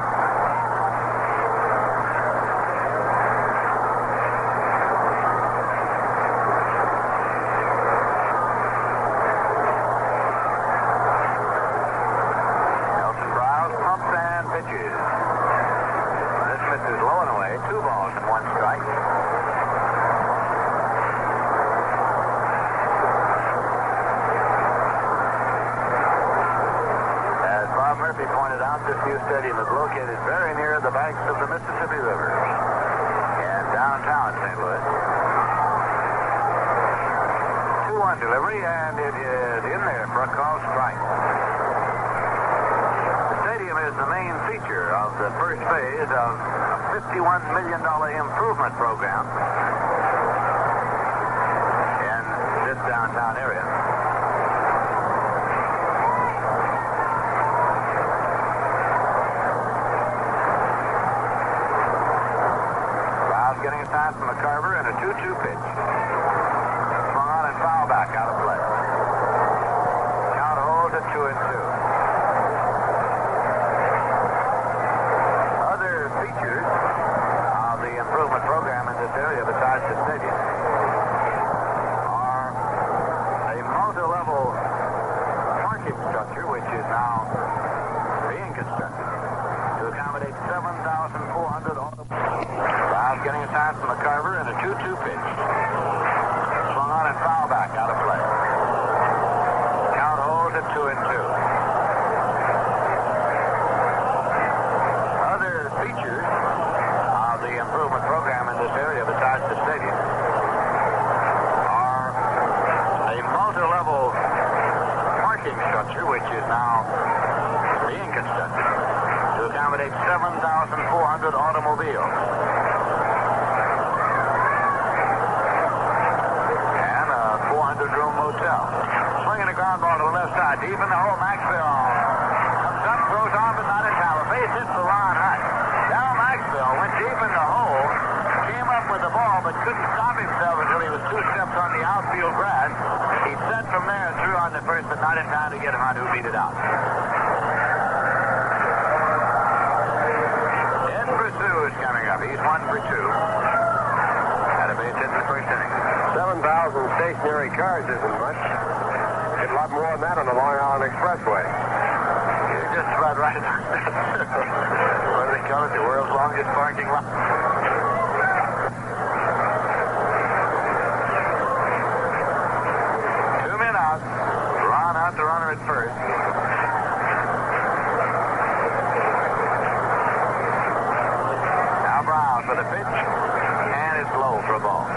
Nelson Briles pumps and pitches. This misses low and away. 2 balls and 1 strike. As Bob Murphy pointed out, this new stadium is located very near the banks of the Mississippi River in downtown St. Louis. 2-1 delivery, and it is in there for a called strike. The stadium is the main feature of the first phase of a $51 million improvement program in this downtown area. Riles getting a time from McCarver and a 2-2 pitch. Swung on and foul back out of play. Count holds at 2-2. Other features of the improvement program in this area besides the stadium are a multi-level parking structure, which is now being constructed to accommodate 7,400 automobiles. Riles getting a time from McCarver and a 2-2 pitch. Swung on and foul back out of play. Count holds at 2-2. Other features of the improvement program in this area besides the stadium are a multi-level parking structure, which is now being constructed to accommodate 7,400 automobiles. And a 400-room motel. Swinging a ground ball to the left side, deep in the hole. Maxfield comes up, throws on, but not in time. A base hit for Ron Hutt. Now Maxfield went deep in the hole, came up with the ball, but couldn't stop himself until he was 2 steps on the outfield grass. He set from there and threw on the first, but not in time to get him out who beat it out. Ed Pursuit is coming up. He's 1 for 2. Had a base hit in the first inning. 7,000 stationary cars isn't much. Get a lot more than that on the Long Island Expressway. You're just about right. What do they call it? The world's longest parking lot. 2 men out. Ron Hutt, the runner at first. Now Briles for the pitch, and it's low for a ball.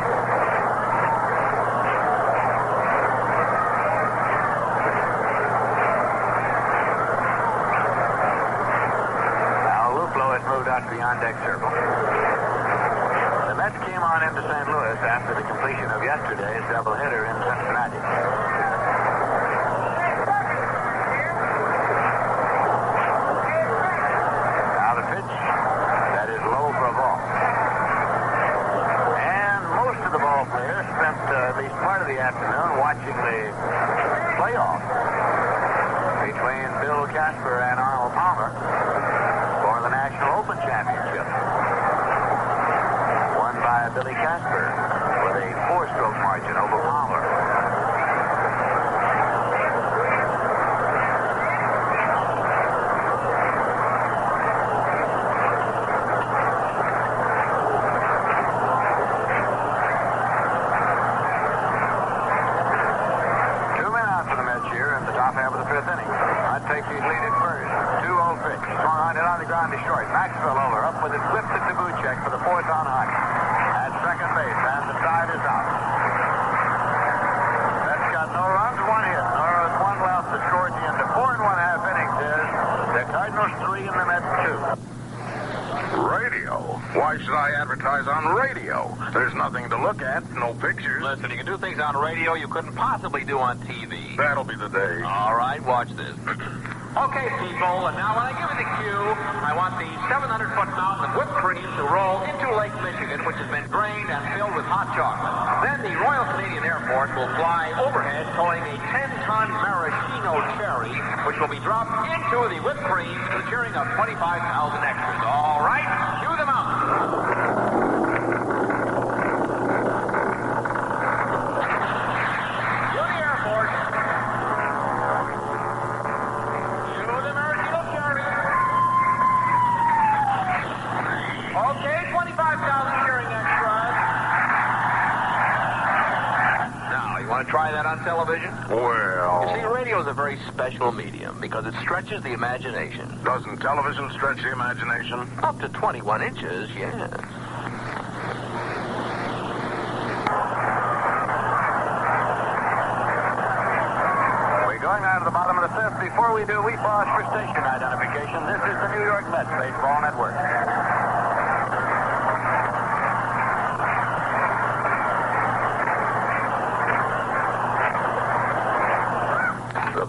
Moved out to the on-deck circle. The Mets came on into St. Louis after the completion of yesterday's doubleheader in Cincinnati. between Bill Casper and Arnold Palmer for the National Open Championship. Won by Billy Casper with a 4-stroke margin over Palmer. Takes lead at first. 2-0 pitch. Swung on it on the ground to short. Maxwell over. Up with it. Flips it to Buchek for the 4th on Huck. At second base. And the side is out. That's got no runs, 1 hit. Nor is 1 left. The score at the end of 4 1/2 innings is the Cardinals 3 and the Mets 2. Radio? Why should I advertise on radio? There's nothing to look at, no pictures. Listen, you can do things on radio you couldn't possibly do on TV. That'll be the day. All right, watch this. Okay, people, and now when I give you the cue, I want the 700-foot mountain of whipped cream to roll into Lake Michigan, which has been drained and filled with hot chocolate. Then the Royal Canadian Air Force will fly overhead towing a 10-ton maraschino cherry, which will be dropped into the whipped cream to the cheering of 25,000 extras. All right, cue the mountain. Try that on television? Well... You see, radio is a very special medium because it stretches the imagination. Doesn't television stretch the imagination? Up to 21 inches, yes. We're going down to the bottom of the 5th. Before we do, we pause for station identification. This is the New York Mets Baseball Network.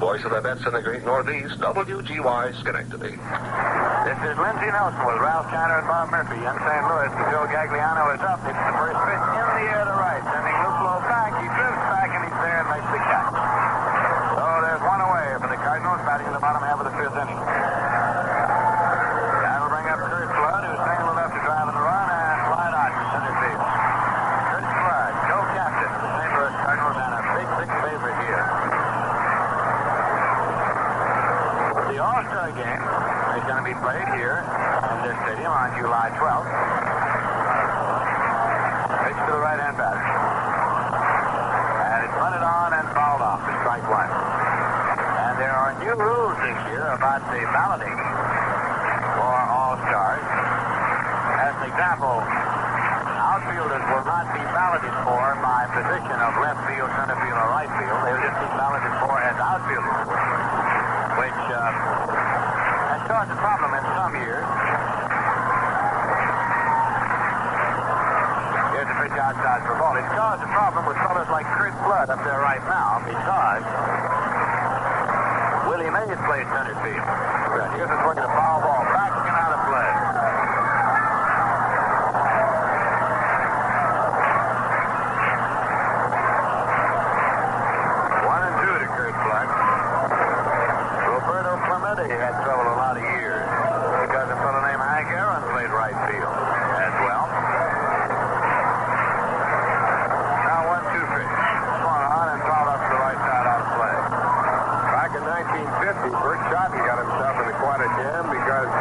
Voice of the Mets in the Great Northeast, WGY Schenectady. This is Lindsey Nelson with Ralph Kiner and Bob Murphy in St. Louis. Joe Gagliano is up. It's the first pitch in the air to right. Sending Luplow back. He drifts back and he's there and makes the catch. So there's 1 away for the Cardinals batting in the bottom half of the 5th inning. That'll bring up Kurt Flood, who's single left to drive in the run and slide out to center field. Kurt Flood, co-captain of the St. Louis Cardinals and a big favorite here. The All-Star game is going to be played here in this stadium on July 12th. Pitch to the right-hand batter. And it's bunted on and fouled off for strike 1. And there are new rules this year about the balloting for All-Stars. As an example, outfielders will not be balloted for by position of left field, center field, or right field. They'll just be balloted for as outfielders, which has caused a problem in some years. Here's the pitch outside for ball. It's caused a problem with fellas like Kurt Flood up there right now because Willie Mays plays center field. Here's a swing and a foul ball. Back and out of play. He had trouble a lot of years because a fellow named Hank Aaron played right field as well. Now 1-2 pitch. Swung on and fouled up to the right side out of play. Back in 1950, Bert Schotten got himself into quite a jam because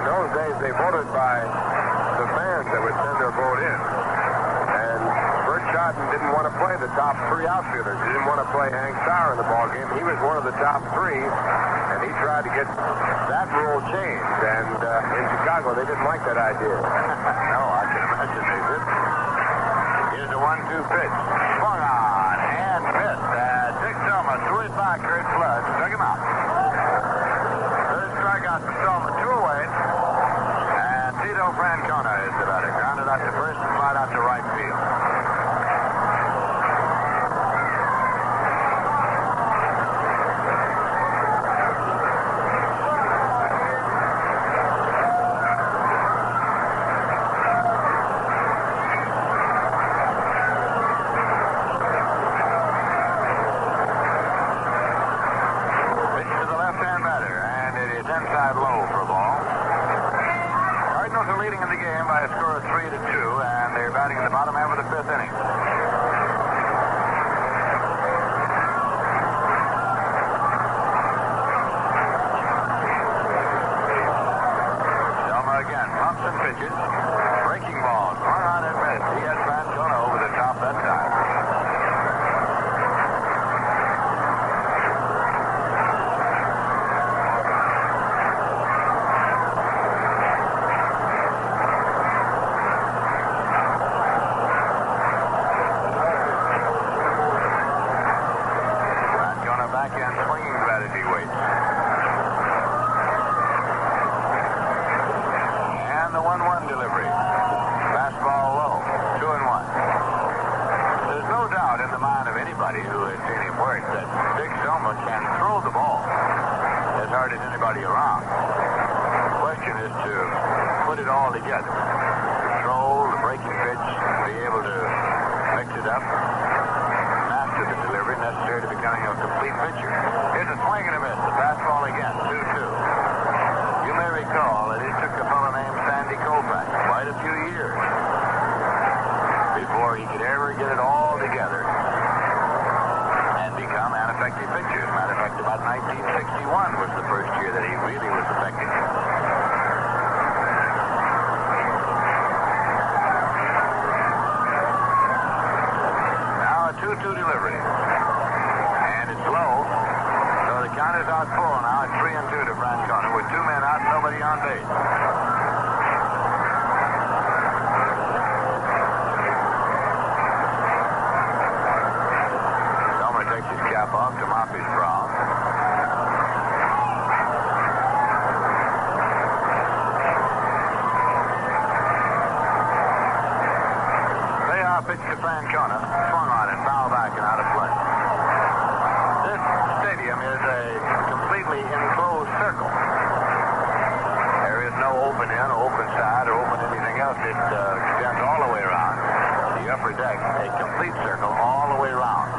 in those days they voted by the fans that would send their vote in. And Bert Schotten didn't want to play the top 3 outfielders. He didn't want to play Hank Sauer in the ball game. He was one of the top 3. And he tried to get that rule changed. And in Chicago, they didn't like that idea. No, I can imagine they did. Here's a 1-2 pitch. Swung on and missed. Dick Selma threw it by Kurt Flood. Took him out. Third strikeout for Selma. 2 away. And Tito Francona is the batter. Grounded out to first and flied out to right field. back-end swinging strategy waits. And the 1-1 delivery. Fastball low, 2-1. There's no doubt in the mind of anybody who has seen him work that Dick Selma can throw the ball as hard as anybody around. The question is to put it all together. Control the breaking pitch, be able to mix it up, master the delivery necessary to becoming a complete pitcher. Here's a swing and a miss. The fastball again, 2-2. You may recall that it took a fellow named Sandy Koufax quite a few years before he could ever get it all together and become an effective pitcher. As a matter of fact, about 1961 was the first year that he really was effective. Now a 2-2 delivery. And it's low. So the count is out full now. It's 3-2 to Francona with 2 men out and nobody on base. Off to mop his brow. Payoff pitch to Francona. Swung on it, foul back and out of play. This stadium is a completely enclosed circle. There is no open end, open side, or open anything else. It extends all the way around. The upper deck, a complete circle all the way around.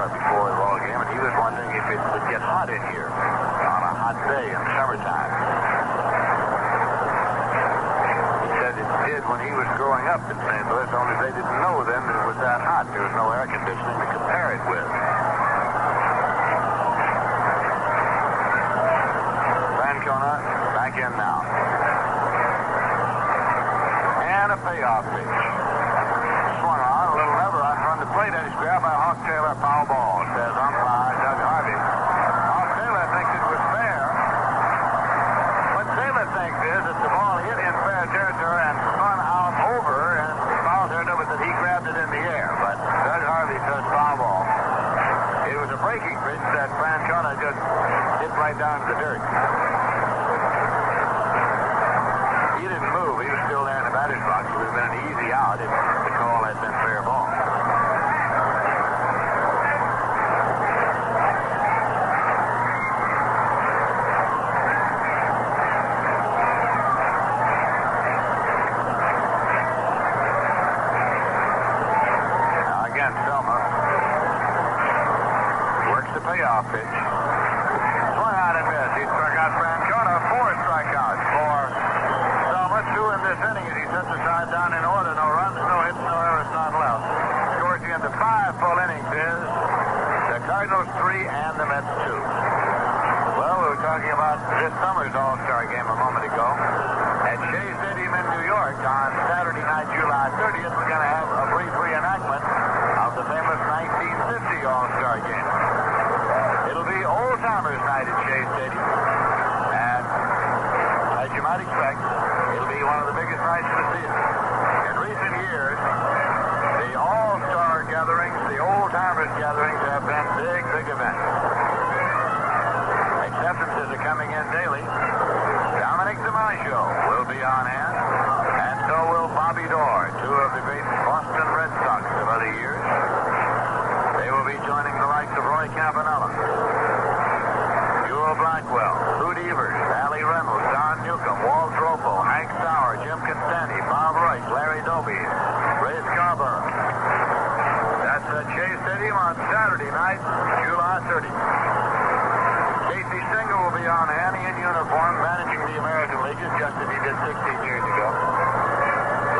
Before the ball game, and he was wondering if it would get hot in here on a hot day in the summertime. He said it did when he was growing up in St. Louis, only they didn't know then that it was that hot. There was no air conditioning to compare it with. Francona back in now. And a payoff pitch. Swung on, a little lever out from the plate, and he's grabbed by Hawk Taylor. Foul ball, says umpire Doug Harvey. Hawk Taylor thinks it was fair. What Taylor thinks is that the ball hit in fair territory and spun out over and foul territory, but that he grabbed it in the air. But Doug Harvey says foul ball. It was a breaking pitch that Francona just hit right down to the dirt. He didn't move. He was still there in the batter's box. It would have been an easy out if the call had been fair ball. Payoff pitch. Swung out and missed. He struck out Francona. 4 strikeouts for Selma. 2 in this inning as he sets the side down in order. No runs, no hits, no errors, none left. Scores you into 5 full innings is the Cardinals 3 and the Mets 2. Well, we were talking about this summer's All-Star game a moment ago. At Shea Stadium in New York on Saturday night, July 30th, we're going to have a brief reenactment of the famous 1950 All-Star game. It'll be old-timers night at Shea Stadium. And as you might expect, it'll be one of the biggest nights of the season. In recent years, the All-Star gatherings, the old-timers gatherings have been big, big events. Acceptances are coming in daily. Dominic DiMaggio will be on hand, and so will Bobby Doerr, 2 of the great Boston Red Sox of other years. They will be joining the likes of Roy Campanella, Jewel Blackwell, Hoot Evers, Allie Reynolds, Don Newcomb, Walt Dropo, Hank Sauer, Jim Constanti, Bob Royce, Larry Doby, Ray Scarborough. That's at Shea Stadium on Saturday night, July 30th. Casey Stengel will be on hand in uniform, managing the American League just as he did 16 years ago.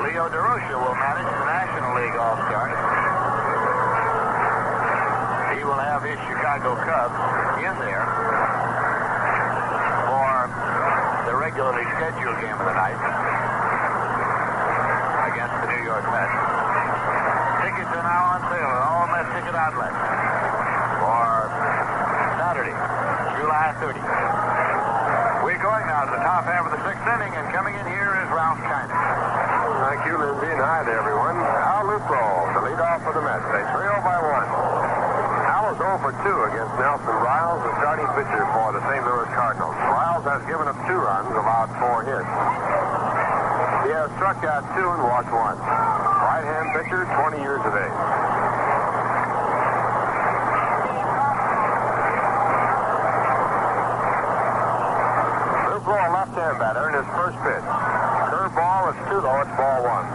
Leo DeRocha will manage the National League All-Stars. He will have his Chicago Cubs in there for the regularly scheduled game of the night against the New York Mets. Tickets are now on sale at all Mets ticket outlets for Saturday, July 30th. We're going now to the top half of the 6th inning, and coming in here is Ralph Kiner. Thank you, Lindsay, and hi to everyone. Al Lupro, the leadoff for the Mets. They trail by 1. for 2 against Nelson Briles, the starting pitcher for the St. Louis Cardinals. Briles has given up 2 runs, allowed 4 hits. He has struck out 2 and walked 1. Right-hand pitcher, 20 years of age. A left-hand batter in his first pitch. Curveball is too low. It's ball 1.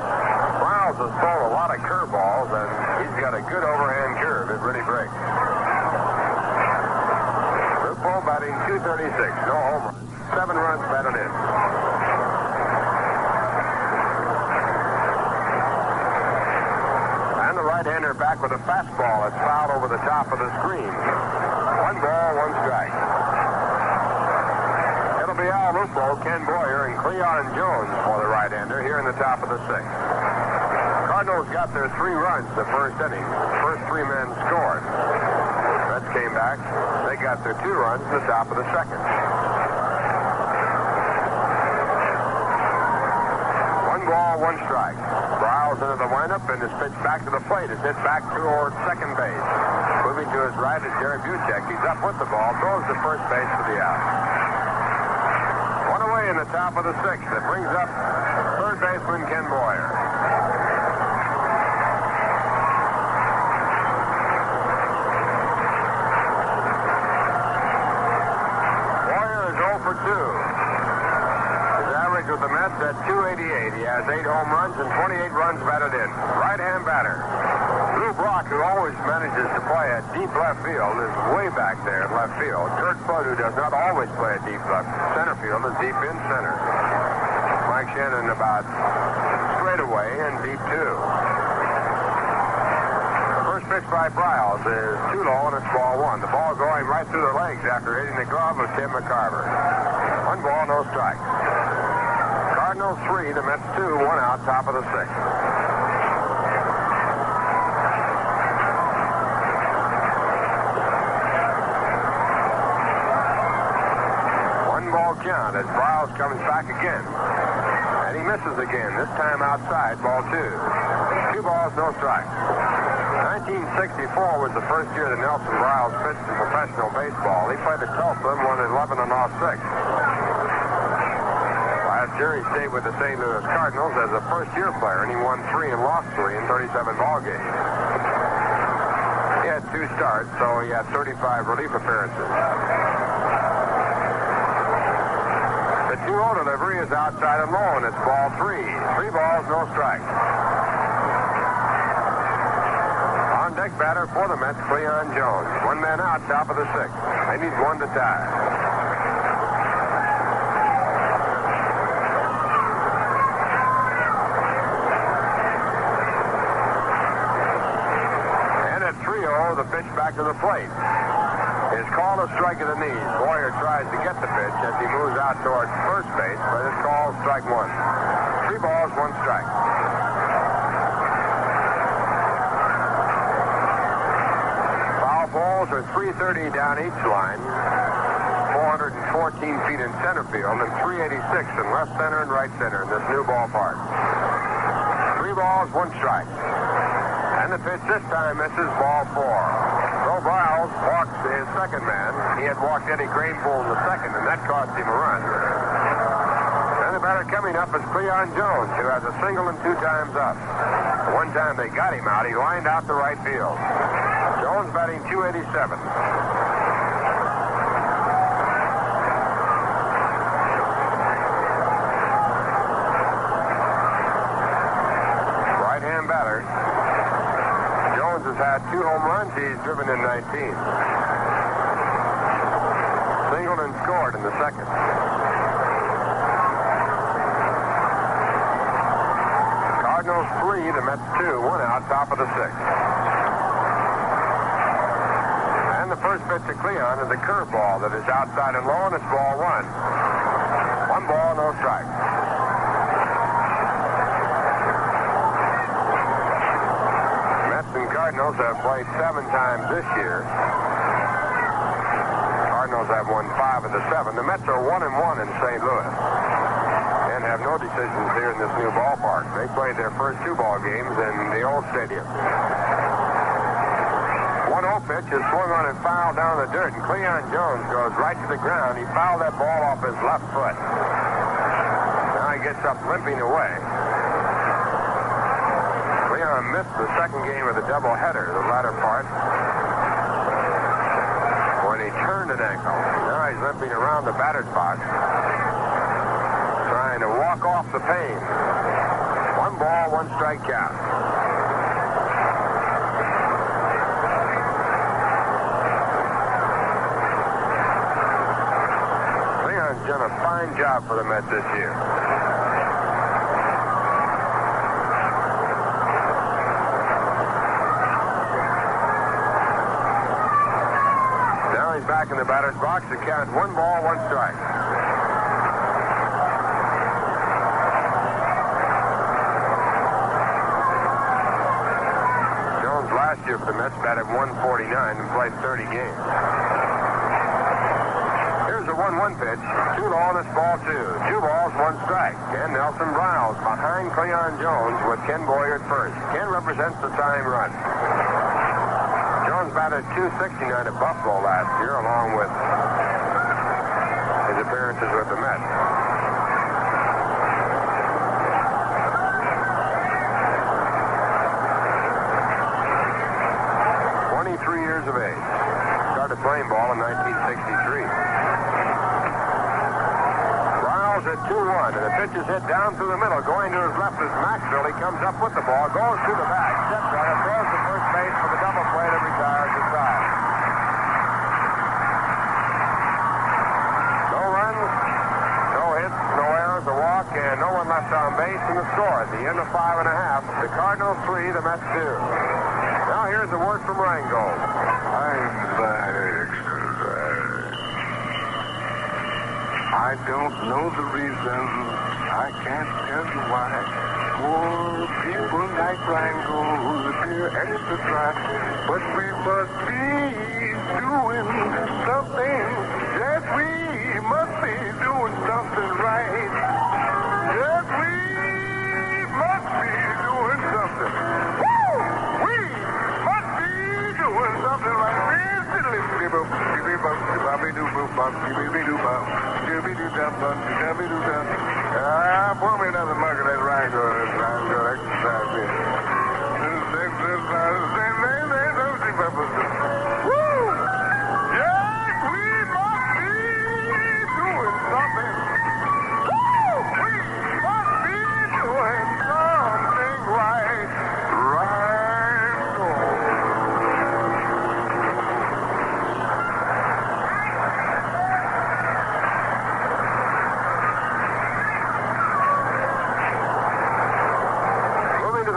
Briles has thrown a lot of curveballs, and he's got a good overhand curve. It really breaks. Lupo batting .236. No home runs. 7 runs batted in. And the right-hander back with a fastball. It's fouled over the top of the screen. 1 ball, 1 strike. It'll be Al Lupo, Ken Boyer, and Cleon Jones for the right-hander here in the top of the 6th. Cardinals got their 3 runs the first inning. First 3 men scored. Reds came back. They got their 2 runs in the top of the 2nd. 1 ball, 1 strike. Briles into the windup, and his pitch back to the plate. It's hit back toward second base. Moving to his right is Jerry Buchek. He's up with the ball, throws to first base for the out. In the top of the 6th. It brings up third baseman Ken Boyer. Boyer is 0 for 2. His average with the Mets at .288. He has 8 home runs and 28 runs batted in. Right-hand batter. Lou Brock, who always manages to play at deep left field, is way back there in left field. Kurt Flood, who does not always play at deep left center field, is deep in center. Mike Shannon about straight away and deep too. First pitch by Briles is too low, and it's ball 1. The ball going right through the legs after hitting the glove of Tim McCarver. 1 ball, no strike. Cardinals 3, the Mets 2, 1 out, top of the 6th. Count as Briles comes back again. And he misses again, this time outside, ball 2. 2 balls, no strikes. 1964 was the first year that Nelson Briles pitched in professional baseball. He played at Tulsa and won 11 and lost 6. Last year he stayed with the St. Louis Cardinals as a first-year player, and he won 3 and lost 3 in 37 ball games. He had 2 starts, so he had 35 relief appearances. The 2-0 delivery is outside and low, and it's ball 3. 3 balls, no strikes. On deck batter for the Mets, Cleon Jones. 1 man out, top of the 6th. They need 1 to tie. And at 3-0, the pitch back to the plate. His call is strike at the knees. Boyer tries to get the pitch as he moves out towards first base, but his call is strike 1. 3 balls, 1 strike. Foul balls are 330 down each line, 414 feet in center field, and 386 in left center and right center in this new ballpark. 3 balls, 1 strike. And the pitch this time misses, ball 4. Briles walks his second man. He had walked Eddie Cranepool in the 2nd, and that cost him a run. And the batter coming up is Cleon Jones, who has a single and 2 times up. The one time they got him out, he lined out the right field. Jones batting .287. Right-hand batter. Has had 2 home runs. He's driven in 19. Singled and scored in the 2nd. Cardinals 3, the Mets 2, 1 out, top of the 6th. And the first pitch to Cleon is a curveball that is outside and low, and it's ball 1. 1 ball, no strike. Cardinals have played 7 times this year. Cardinals have won 5 of the 7. The Mets are 1-1 in St. Louis and have no decisions here in this new ballpark. They played their first 2 ball games in the old stadium. 1-1 1-0 pitch is swung on and fouled down the dirt, and Cleon Jones goes right to the ground. He fouled that ball off his left foot. Now he gets up limping away. Cleon missed the second game of the doubleheader, the latter part, when he turned an ankle. Now he's limping around the batter's box, trying to walk off the pain. 1 ball, 1 strike count. Leon's done a fine job for the Mets this year. Now he's back in the batter's box. The count 1 ball, 1 strike. Last year for the Mets batted 149 and played 30 games. Here's a 1-1 pitch. 2 low on this ball 2. 2 balls, 1 strike. And Nelson Briles behind Cleon Jones with Ken Boyer at first. Ken represents the tying run. Jones batted 269 at Buffalo last year, along with his appearances with the Mets. Years of age. Started playing ball in 1963. Briles at 2-1, and the pitch is hit down through the middle. Going to his left is Maxwell. He comes up with the ball, goes to the back, steps on it, throws to first base for the double play that retires the side. No runs, no hits, no errors, a walk, and no one left on base in the score. At the end of 5 1/2, the Cardinals 3, the Mets 2. Now here's a word from Rheingold. I don't know the reason. I can't tell you why. More people like Rheingold appear extra dry. But we must be doing something. Yes, we must be doing something right. Yes, we must be doing something. Woo! We must be doing something right. Pour me another mug of that Rheingold exercise here. Woo! Yes, we must be doing something. Woo! We must be doing something right.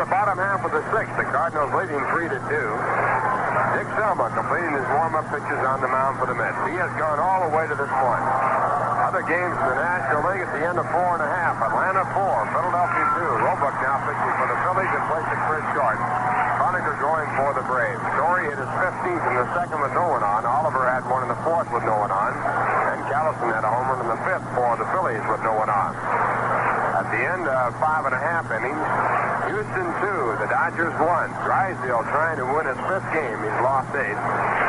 Bottom half of the 6th, the Cardinals leading 3-2. Dick Selma completing his warm-up pitches on the mound for the Mets. He has gone all the way to this point. Other games in the National League at the end of 4 1/2. Atlanta 4, Philadelphia 2. Roebuck now pitching for the Phillies and placed at first short. Conacher going for the Braves. Story hit his 15th in the 2nd with no one on. Oliver had one in the 4th with no one on. And Callison had a home run in the 5th for the Phillies with no one on. At the end of 5 1/2 innings, Houston 2, the Dodgers 1. Drysdale trying to win his 5th game. He's lost 8.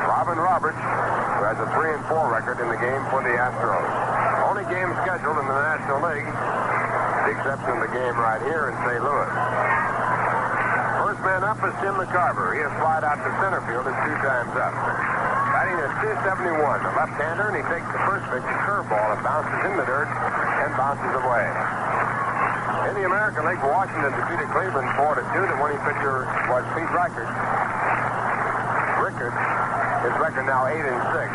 Robin Roberts, who has a 3-4 record in the game for the Astros. Only game scheduled in the National League, the exception of the game right here in St. Louis. First man up is Tim McCarver. He has flied out to center field. It's 2 times up. Batting at 271, a left-hander, and he takes the first pitch, a curveball. It bounces in the dirt and bounces away. In the American League, Washington defeated Cleveland 4-2. The winning pitcher was Pete Rickard. His record now 8-6.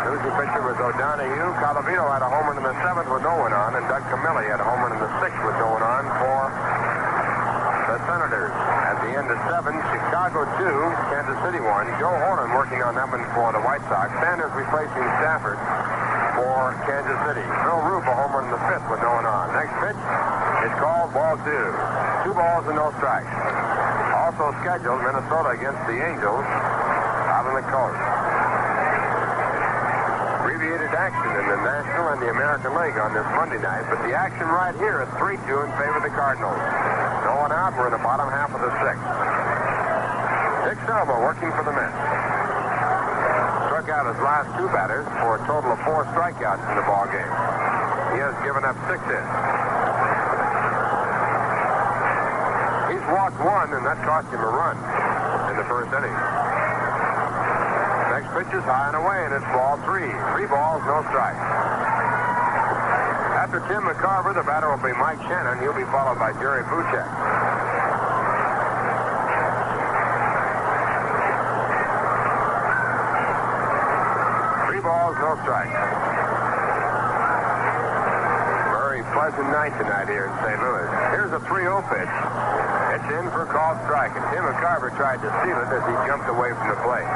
Losing pitcher was O'Donohue. Colavito had a home run in the 7th with no one on, and Doug Camilli had a home run in the 6th with no one on for the Senators. At the end of 7, Chicago 2, Kansas City 1. Joe Horton working on that one for the White Sox. Sanders replacing Stafford for Kansas City. Phil Roof a home run in the 5th with no one on. Next pitch is called ball 2. 2 balls and no strikes. Also scheduled Minnesota against the Angels out on the coast. Abbreviated action in the National and the American League on this Monday night, but the action right here is 3-2 in favor of the Cardinals. No one out. We're in the bottom half of the 6th. Dick Selma working for the Mets. Struck out his last two batters for a total of 4 strikeouts in the ball game. He has given up 6 hits. He's walked 1, and that cost him a run in the first inning. Next pitch is high and away, and it's ball 3. 3 balls, no strikes. After Tim McCarver, the batter will be Mike Shannon. He'll be followed by Jerry Buchek. 3 balls, no strikes. Very pleasant night tonight here in St. Louis. Here's a 3-0 pitch. It's in for a called strike, and Tim McCarver tried to steal it as he jumped away from the plate.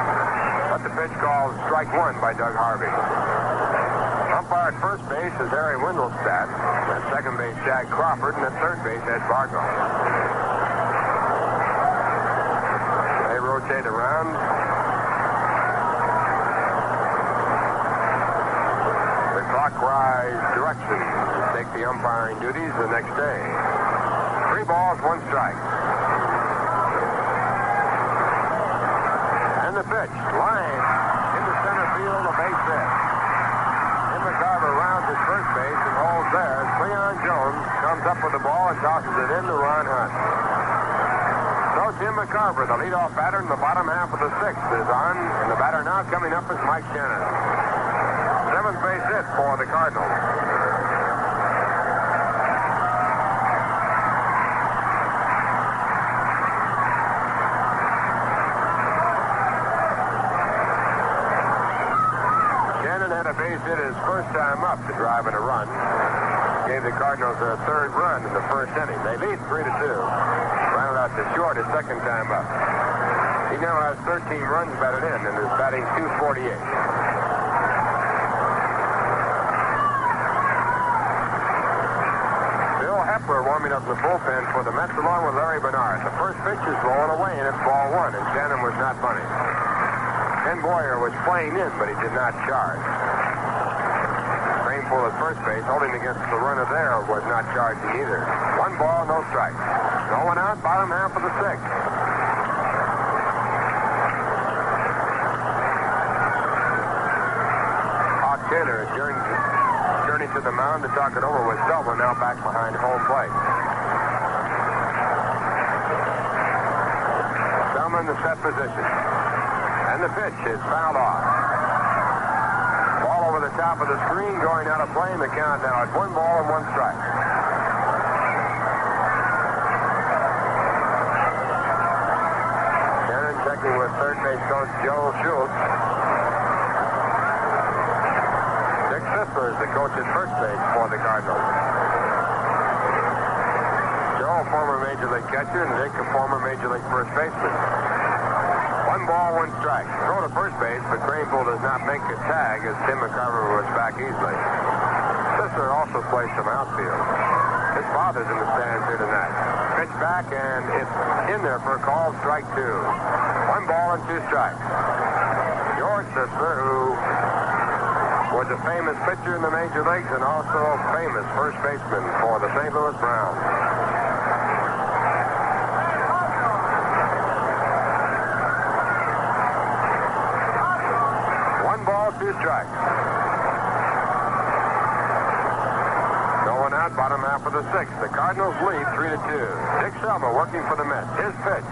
But the pitch called strike 1 by Doug Harvey. Umpire at first base is Harry Windelstadt. At second base, Jack Crawford, and at third base, Ed Bargo. They rotate around. The clockwise direction to take the umpiring duties the next day. 3 balls, 1 strike. And the pitch, line into center field, a base hit. Tim McCarver rounds at first base and holds there. Cleon Jones comes up with the ball and tosses it in to Ron Hunt. So Tim McCarver, the leadoff batter in the bottom half of the 6th, is on, and the batter now coming up is Mike Shannon. 7th base hit for the Cardinals. Base hit his first time up to drive in a run. Gave the Cardinals their 3rd run in the first inning. They lead 3-2. Rounded out to short his 2nd time up. He now has 13 runs batted in and is batting .248. Bill Hepler warming up in the bullpen for the Mets along with Larry Bernard. The first pitch is blowing away and it's ball 1, and Shannon was not bunting. Ken Boyer was playing in, but he did not charge. At first base, holding against the runner there, was not charging either. 1 ball, no strikes. No one out, bottom half of the 6th. Hawk Taylor is journeying to the mound to talk it over with Selma, now back behind home plate. Selma in the set position. And the pitch is fouled off. Over the top of the screen, going out of play, and the count now at 1 ball and 1 strike. Shannon checking with third base coach Joe Schultz. Dick Selma is the coach at first base for the Cardinals. Joe, a former Major League catcher, and Dick, a former Major League first baseman. 1 ball, 1 strike. Throw to first base, but Cranepool does not make a tag as Tim McCarver was back easily. Sisler also plays some outfield. His father's in the stands here tonight. Pitch back, and it's in there for a call, strike 2. 1 ball and 2 strikes. George Sisler, who was a famous pitcher in the major leagues and also a famous first baseman for the St. Louis Browns. Strike. No one out, bottom half of the 6th. The Cardinals lead 3-2. Dick Selma working for the Mets. His pitch.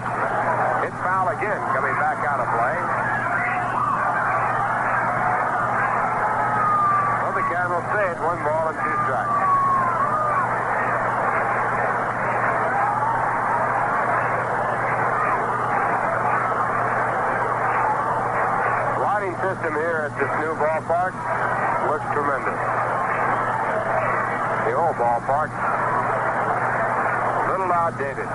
It's foul again, coming back out of play. Well, the Cardinals say it, 1 ball and 2 strikes. System here at this new ballpark looks tremendous. The old ballpark, a little outdated.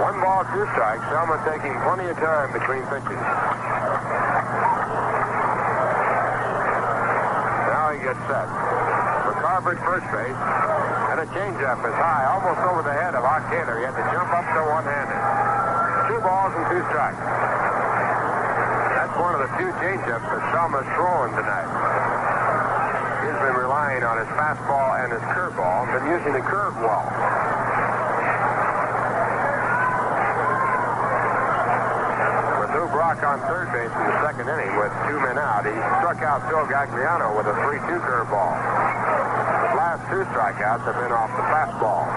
1 ball, 2 strikes. Selma taking plenty of time between pitches. Now he gets set. McCarver at first base, and a changeup is high, almost over the head of Hawk Taylor. He had to jump up to one-handed. 2 balls and 2 strikes. That's one of the few changeups that Selma's throwing tonight. He's been relying on his fastball and his curveball, been using the curve well. walk on third base in the second inning with 2 men out. He struck out Phil Gagliano with a 3-2 curveball. His last 2 strikeouts have been off the fastball.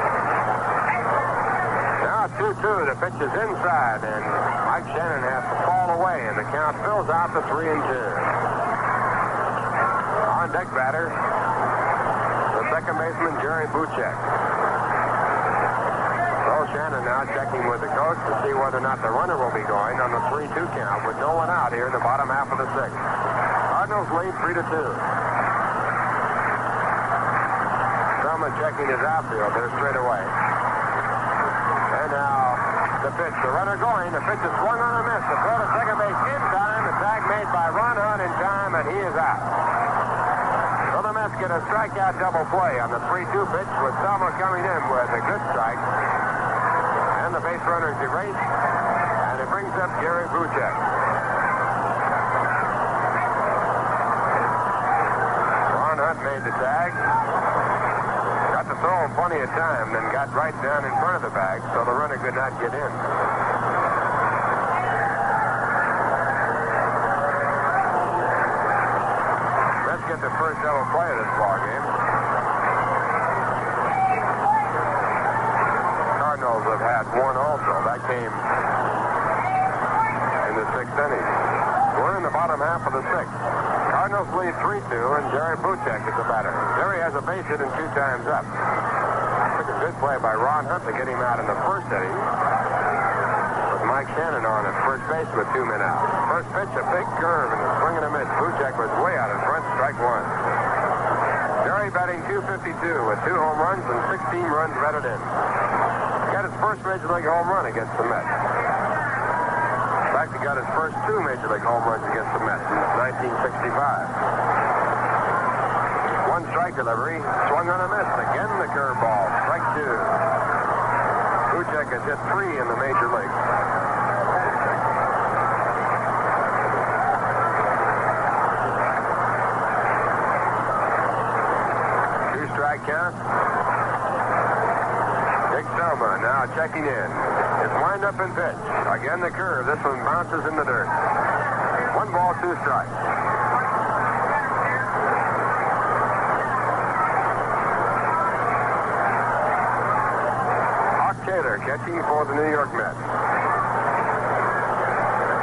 Now 2-2. The pitch is inside, and Mike Shannon has to fall away, and the count fills out to 3-2. On deck batter, the second baseman, Jerry Buchek. Shannon now checking with the coach to see whether or not the runner will be going on the 3-2 count with no one out here in the bottom half of the 6th. Cardinals lead 3-2. Selma checking his outfield there straight away. And now the pitch. The runner going. The pitch is swung on a miss. The throw to second base in time. The tag made by Ron Hunt in time, and he is out. So the Mets get a strikeout double play on the 3-2 pitch with Selma coming in with a good strike. And the base runner is erased, and it brings up Gary Buchek. Ron Hunt made the tag. Got to throw him plenty of time, then got right down in front of the bag, so the runner could not get in. Let's get the first double play of this ball game. Have had one also. That came in the 6th inning. We're in the bottom half of the 6th. Cardinals lead 3-2, and Jerry Buchek is the batter. Jerry has a base hit and 2 times up. Took a good play by Ron Hunt to get him out in the first inning. With Mike Shannon on at first base with 2 men out. First pitch, a big curve, and a swing and a miss. Buchek was way out in front, strike 1. Jerry batting .252 with 2 home runs and 16 runs batted in. Got his first Major League home run against the Mets. In fact, he got his first 2 Major League home runs against the Mets in 1965. 1 strike delivery, swung on a miss. Again the curveball, strike 2. Buchek has hit 3 in the Major League. Two-strike count. Dick Selma now checking in. It's wind up and pitch. Again the curve. This one bounces in the dirt. 1 ball, 2 strikes. Hawk Taylor catching for the New York Mets.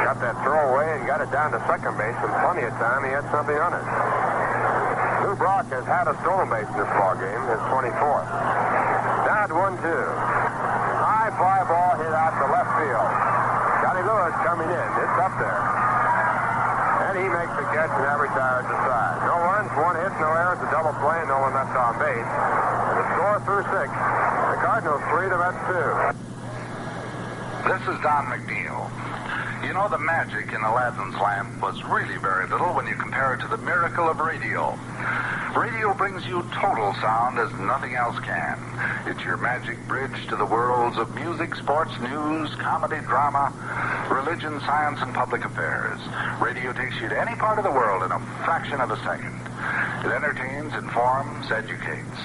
Got that throw away and got it down to second base in plenty of time. He had something on it. Lou Brock has had a stolen base in this ball game, his 24th. Down 1-2. High fly ball hit out to left field. Johnny Lewis coming in. It's up there. And he makes the catch and that retires the side. No runs, 1 hit, no errors, a double play, and no one left on base. And the score through 6. The Cardinals 3, the Mets 2. This is Don McNeil. You know, the magic in Aladdin's lamp was really very little when you compare it to the miracle of radio. Radio brings you total sound as nothing else can. It's your magic bridge to the worlds of music, sports, news, comedy, drama, religion, science, and public affairs. Radio takes you to any part of the world in a fraction of a second. It entertains, informs, educates.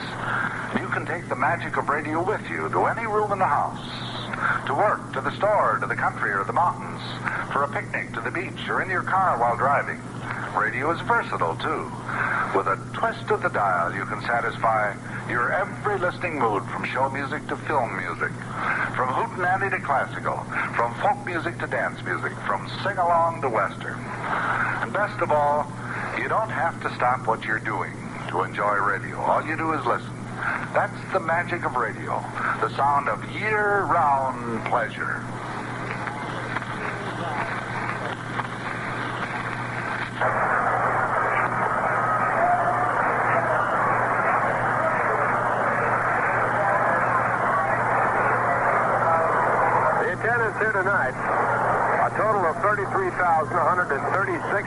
You can take the magic of radio with you to any room in the house. To work, to the store, to the country, or the mountains. For a picnic, to the beach, or in your car while driving. Radio is versatile, too. With a twist of the dial, you can satisfy your every listening mood, from show music to film music, from hootenanny to classical, from folk music to dance music, from sing-along to western. And best of all, you don't have to stop what you're doing to enjoy radio. All you do is listen. That's the magic of radio, the sound of year-round pleasure. Here tonight, a total of 33,136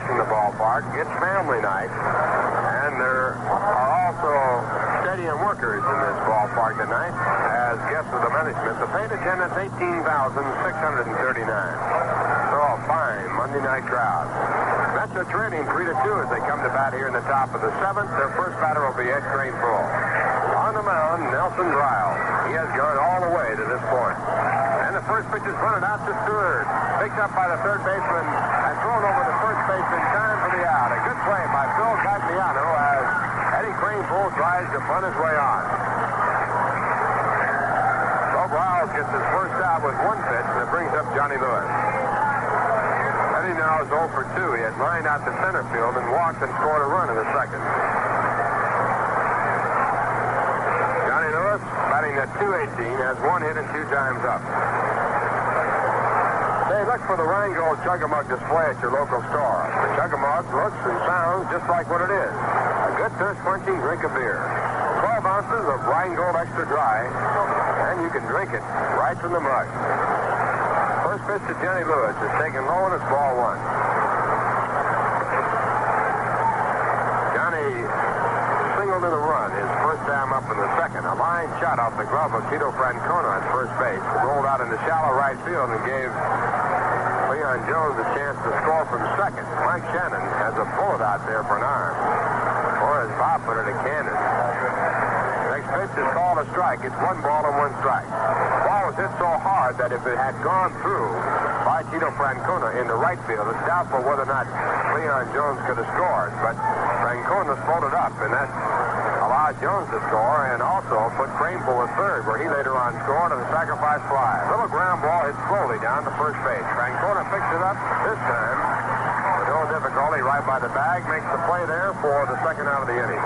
in the ballpark. It's family night, and there are also stadium workers in this ballpark tonight as guests of the management. The paid attendance 18,639. So a fine Monday night crowd. Mets are trailing 3-2 as they come to bat here in the top of the 7th. Their first batter will be Ed Kranepool. On the mound, Nelson Briles. He has gone all the way to this point. And the first pitch is running out to third. Picked up by the third baseman and thrown over the first base in time for the out. A good play by Phil Gagliano as Eddie Cranepool tries to bunt his way on. So Briles gets his first out with one pitch, and it brings up Johnny Lewis. Eddie now is 0 for 2. He had lined out to center field and walked and scored a run in the second. Johnny Lewis, batting at .218, has one hit and 2 times up. Hey, look for the Rheingold Chug-a-Mug display at your local store. The Chug-a-Mug looks and sounds just like what it is. A good thirst-quenching drink of beer. 12 ounces of Rheingold Extra Dry, and you can drink it right from the mug. First pitch to Johnny Lewis is taken low, and it's ball 1. Johnny singled in a run his first time up in the second. A line shot off the glove of Tito Francona at first base. Rolled out into shallow right field and gave Leon Jones a chance to score from second. Mike Shannon has a bullet out there for an arm. Or as Bob put it, a cannon. Next pitch is called a strike. It's 1 ball and 1 strike. The ball was hit so hard that if it had gone through by Tito Francona into right field, it's doubtful whether or not Leon Jones could have scored. But Francona floated up, and that allowed Jones to score and also put Cranepool at third, where he later on scored on a sacrifice fly. A little ground ball hit slowly down to first base. Francona picks it up this time with no difficulty right by the bag, makes the play there for the second out of the inning.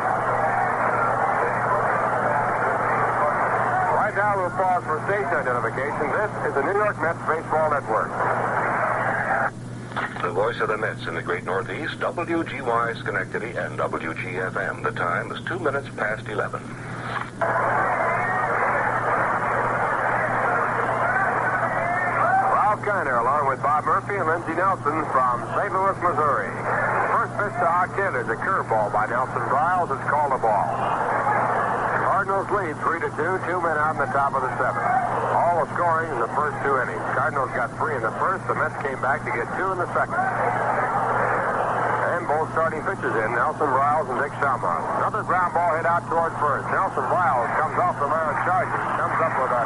Right now we'll pause for station identification. This is the New York Mets Baseball Network. The voice of the Mets in the great Northeast, WGY Schenectady and WGFM. The time is 2 minutes past 11. Ralph Kiner along with Bob Murphy and Lindsey Nelson from St. Louis, Missouri. First pitch to Arquette is a curveball by Nelson Briles. It's called a ball. Cardinals lead 3-2, 2 men out in the top of the 7th. All was scoring in the first 2 innings. Cardinals got 3 in the first. The Mets came back to get 2 in the second. And both starting pitchers in, Nelson Briles and Dick Selma. Another ground ball hit out toward first. Nelson Briles comes off the mound charging. Comes up with a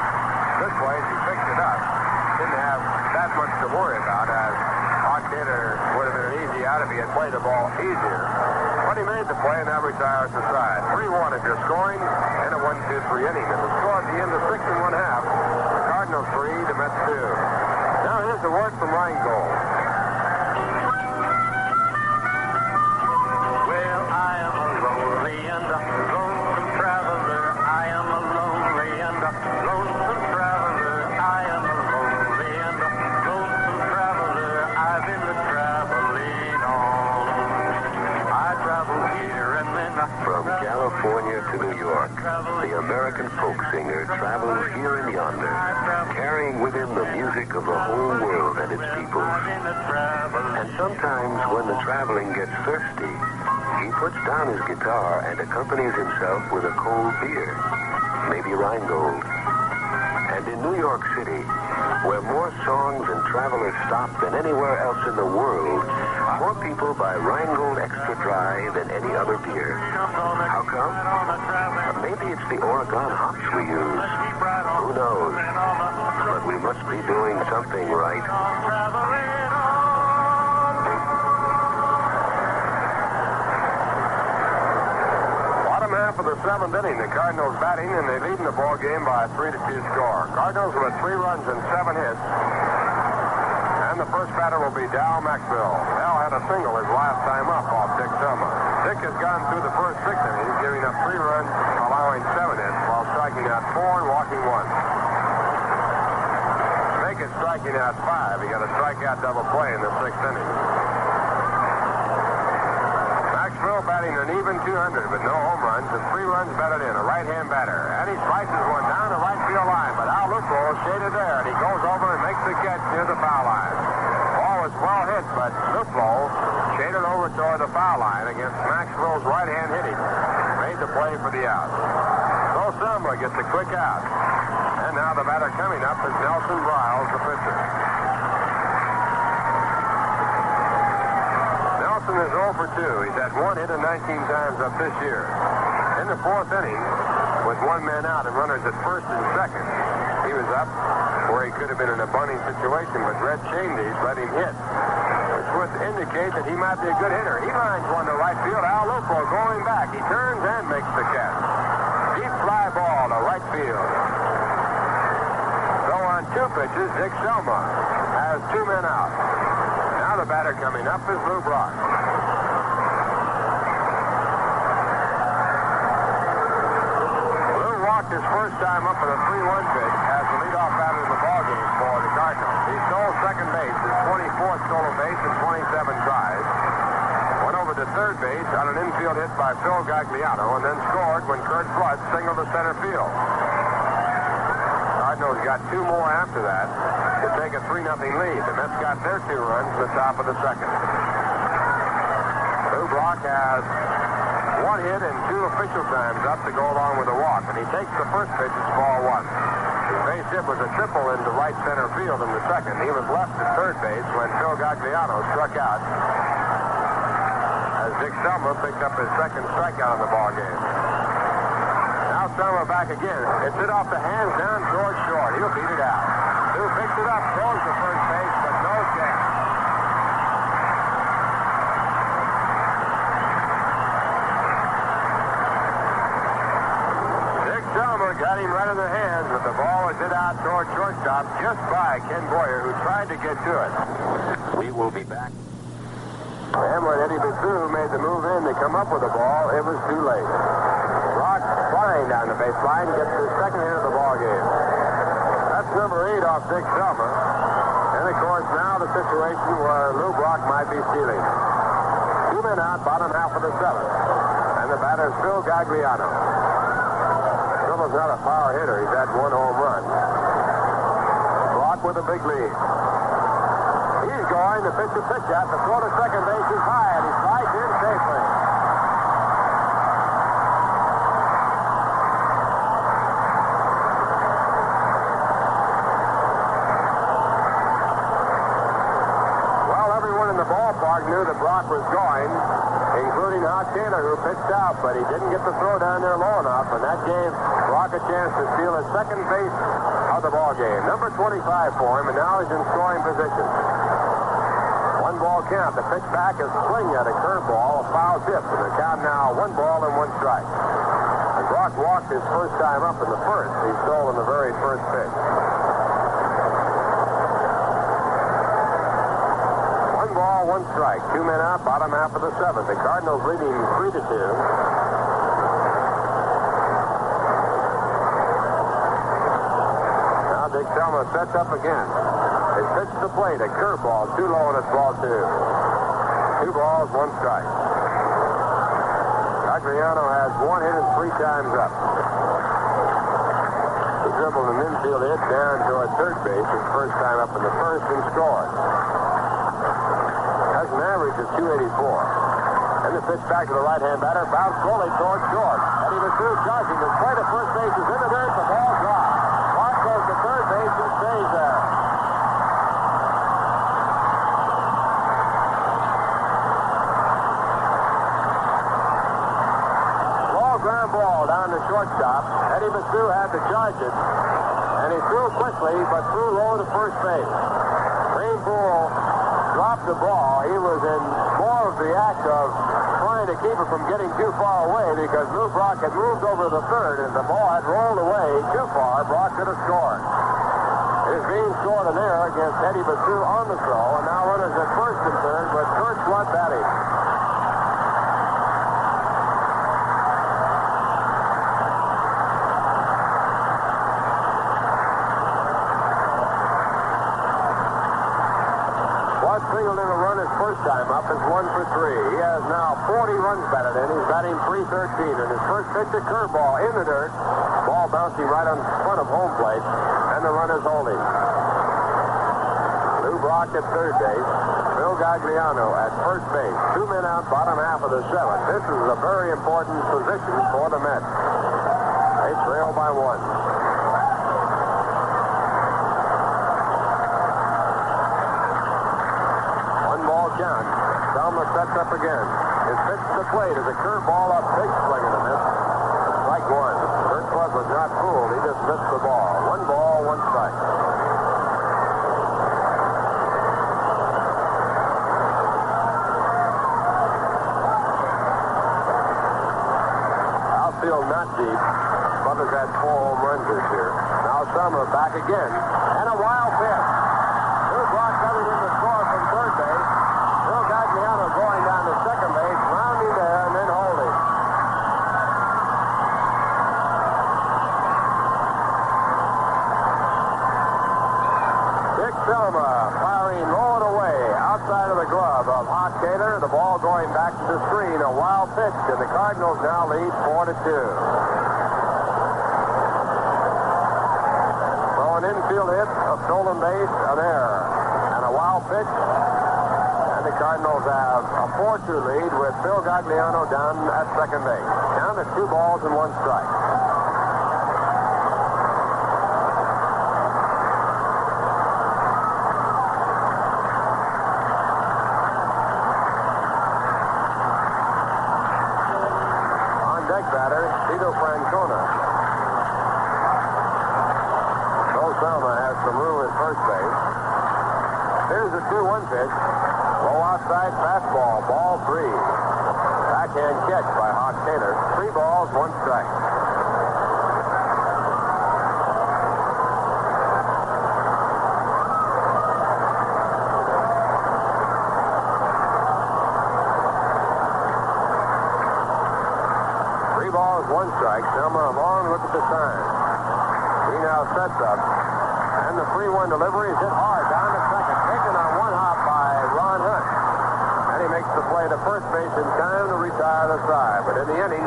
good play. He picked it up. Didn't have that much to worry about, as Arquette would have been an easy out if he had played the ball easier. But he made the play, and now retires the side. 3-1 if you're scoring, and a 1-2-3 inning. And the score at the end of 6 1/2. The Cardinals 3, the Mets 2. Now here's the word from Rheingold. Well, I am a lonely and a lonesome traveler. I am a lonely and a lonesome traveler. I am a lonely and a lonesome traveler. I've been the traveling on. I travel here and then From California to New York, the American folk singer travels here and yonder, carrying with him the music of the whole world and its people. And sometimes when the traveling gets thirsty, he puts down his guitar and accompanies himself with a cold beer, maybe Rheingold. And in New York City, where more songs and travelers stop than anywhere else in the world, more people buy Rheingold Extra Dry than any other beer. How come? Maybe it's the Oregon hops we use. Who knows? But we must be doing something right. Bottom half of the 7th inning, the Cardinals batting, and they lead in the ball game by a 3-2 score. Cardinals with 3 runs and 7 hits. And the first batter will be Dal Maxwell. Dal had a single his last time up off Dick Selma. Dick has gone through the first 6 innings, giving up 3 runs, allowing 7 hits, while striking out 4 and walking 1. To make it striking out 5, he got a strikeout double play in the 6th inning. Maxwell batting an even 200, but no home runs, and 3 runs batted in, a right-hand batter. And he slices one down the right field line, but Al Lupo shaded there, and he goes over and makes the catch near the foul line. Ball was well hit, but Lupo shaded over toward the foul line against Maxwell's right-hand hitting. Made the play for the out. So Selma gets a quick out. And now the batter coming up is Nelson Briles, the pitcher. Nelson is 0 for 2. He's had 1 hit and 19 times up this year. In the 4th inning, with one man out and runners at first and second. He was up where he could have been in a bunting situation, but Red Schoendienst let him hit, which would indicate that he might be a good hitter. He lines one to right field. Al Lupo going back. He turns and makes the catch. Deep fly ball to right field. So on 2 pitches, Dick Selma has 2 men out. Now the batter coming up is Lou Brock. Lou walked his first time up with a 3-1 pitch as the leadoff batter in the ballgame for the Cardinals. He stole second base, his 24th stolen base in 27 tries. Went over to third base on an infield hit by Phil Gagliano, and then scored when Kurt Flood singled to center field. Cardinals got 2 more after that to take a 3-0 lead. The Mets got their 2 runs at the top of the second. Lou Brock has 1 hit and 2 official times up to go along with a walk, and he takes the first pitch. It's ball 1. His base hit was a triple into right center field in the second. He was left at third base when Phil Gagliano struck out as Dick Selma picked up his second strikeout in the ball game. Now Selma back again. It's hit off the hands down towards short. He'll beat it out. Lou picks it up, throws to first base, but no chance. Dick Selma got him right in the hands, but the ball was hit out toward shortstop just by Ken Boyer, who tried to get to it. We will be back. And when Eddie Basu made the move in to come up with the ball, it was too late. Brock flying down the baseline gets his second hit of the ball game. That's number 8 off Dick Selma. And of course now the situation where Lou Brock might be stealing. 2 men out, bottom half of the 7th. And the batter is Phil Gagliano. Phil's not a power hitter. He's had 1 home run. Brock with a big lead. He's going to pitch a pitch at. The throw to second base is high, and he slides in safely. Well, everyone in the ballpark knew that Brock was going, including Hot Taylor, who pitched out, but he didn't get the throw down there low enough, and that gave Brock a chance to steal his second base of the ball game. Number 25 for him, and now he's in scoring position. 1 ball count. The pitch back is swing at a curveball, a foul tip, and the count now 1 ball and 1 strike. And Brock walked his first time up in the first. He stole in the very first pitch. 1 ball, 1 strike. 2 men out, bottom half of the 7th. The Cardinals leading 3-2. Now Dick Selma sets up again. He pitched the plate, a curveball, too low, and it's ball 2. 2 balls, 1 strike. Gagliano has 1 hit and 3 times up. He dribbled an infield hit down toward third base his first time up in the first and scored. Has an average of 284. And the pitch back to the right-hand batter, bounced slowly towards short. Eddie Basu charging. The play to first base is in the dirt. The ball dropped. Clark goes to third base and stays there. Ground ball down to shortstop. Eddie Basu had to charge it, and he threw quickly, but threw low to first base. Green Poole dropped the ball. He was in more of the act of trying to keep it from getting too far away because Lou Brock had moved over to the third, and the ball had rolled away too far. Brock could have scored. It is being scored an error against Eddie Basu on the throw, and now runners at first and third with Kurt Flood batting. Singled in a run his first time up is 1 for 3. He has now 40 runs batted in. He's batting .313, and his first pitch a curveball in the dirt. Ball bouncing right on front of home plate, and the run is holding. Lou Brock at third base. Phil Gagliano at first base. 2 men out, bottom half of the 7th. This is a very important position for the Mets. They trail by 1. Count. Selma sets up again. His pitch to the plate is a curveball, a big swing and a miss. Strike strike one. Kurt Flood was not fooled. He just missed the ball. 1 ball, 1 strike. Outfield not deep. Butler's had 4 home runs this year. Now Selma back again. And a wild pitch. Here's Rock coming in the score from third base. Bill Gagliano going down to second base, rounding there and then holding. Dick Selma firing low and away outside of the glove of Hot Taylor. The ball going back to the screen. A wild pitch, and the Cardinals now lead 4-2. Infield hit, a stolen base, an error, and a wild pitch. And the Cardinals have a 4-2 lead with Phil Gagliano down at second base. Down at 2 balls and 1 strike. On deck batter, Tito Francona. Selma has some room at first base. Here's the 2-1 pitch. Low outside fastball, ball 3. Backhand catch by Hawk Taylor. 3 balls, 1 strike. Three balls, 1 strike. Selma long look at the sign. He now sets up. And the 3-1 delivery is hit hard down to second. Taken on 1 hop by Ron Hunt. And he makes the play to first base in time to retire the side. But in the inning,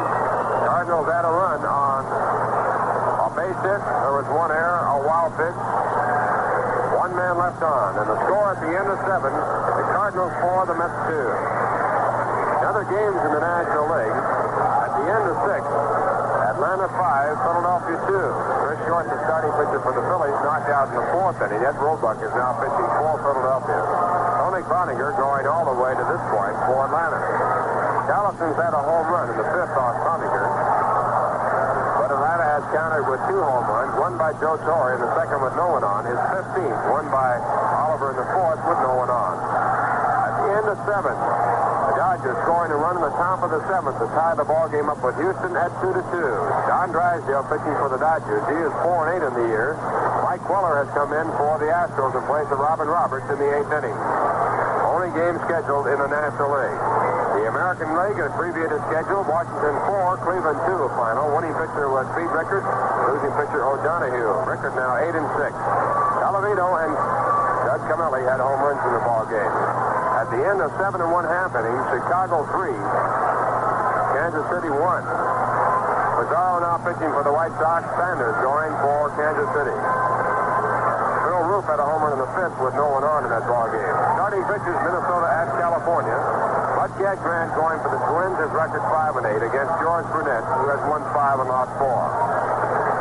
Cardinals had a run on a base hit. There was 1 error, a wild pitch. 1 man left on. And the score at the end of 7, the Cardinals 4, the Mets 2. Other games in the National League. At the end of 6, Atlanta 5, Philadelphia 2. Chris Short, the starting pitcher for the Phillies, knocked out in the 4th inning. Ed Roebuck is now pitching for Philadelphia. Tony Cloninger going all the way to this point for Atlanta. Gallison's had a home run in the 5th on Cloninger. But Atlanta has countered with 2 home runs, one by Joe Torre in the 2nd with no one on. His 15th, one by Oliver in the 4th with no one on. At the end of 7, the Dodgers scoring a run in the top of the 7th to tie the ball game up with Houston at 2-2. Don Drysdale pitching for the Dodgers. He is 4-8 in the year. Mike Queller has come in for the Astros in place of Robin Roberts in the 8th inning. Only game scheduled in the National League. The American League has abbreviated schedule. Washington 4, Cleveland 2 final. Winning pitcher was Pete Rickard. Losing pitcher O'Donohue. Rickard now 8-6. Talavino and Doug Camelli had home runs in the ball game. At the end of 7 1/2 innings, Chicago 3, Kansas City 1. Pizarro now pitching for the White Sox. Sanders going for Kansas City. Phil Roof had a home run in the 5th with no one on in that ball game. Starting pitchers, Minnesota at California. Bud Grant going for the Twins. His record 5-8 against George Brunette, who has won 5 and lost 4.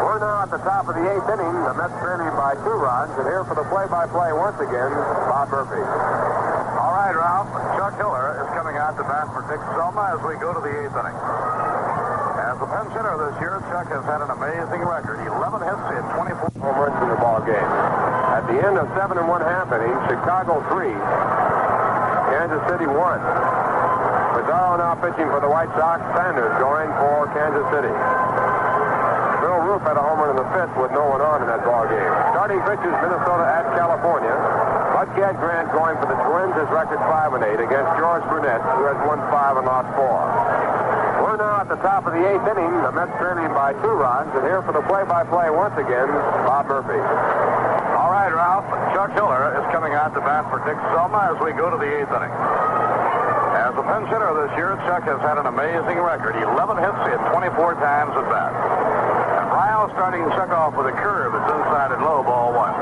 We're now at the top of the 8th inning. The Mets trailing by 2 runs. And here for the play-by-play once again, Bob Murphy. All right, Ralph. Chuck Hiller is coming out to bat for Dick Selma as we go to the 8th inning. As the pinch hitter this year, Chuck has had an amazing record. 11 hits in 24 home runs in the ball game. At the end of 7 1/2 innings, Chicago 3, Kansas City 1. Pizarro now pitching for the White Sox. Sanders going for Kansas City. Phil Roof had a home run in the 5th with no one on in that ball game. Starting pitchers, Minnesota at California. Bud Grant going for the Twins. His record 5-8 against George Brunette, who has won 5 and lost 4. We're now at the top of the 8th inning. The Mets trailing by 2 runs. And here for the play-by-play once again, Bob Murphy. All right, Ralph. Chuck Hiller is coming out to bat for Dick Selma as we go to the 8th inning. As a pinch hitter this year, Chuck has had an amazing record. 11 hits in 24 times at bat. And Briles starting Chuck off with a curve. It's inside at low, ball 1.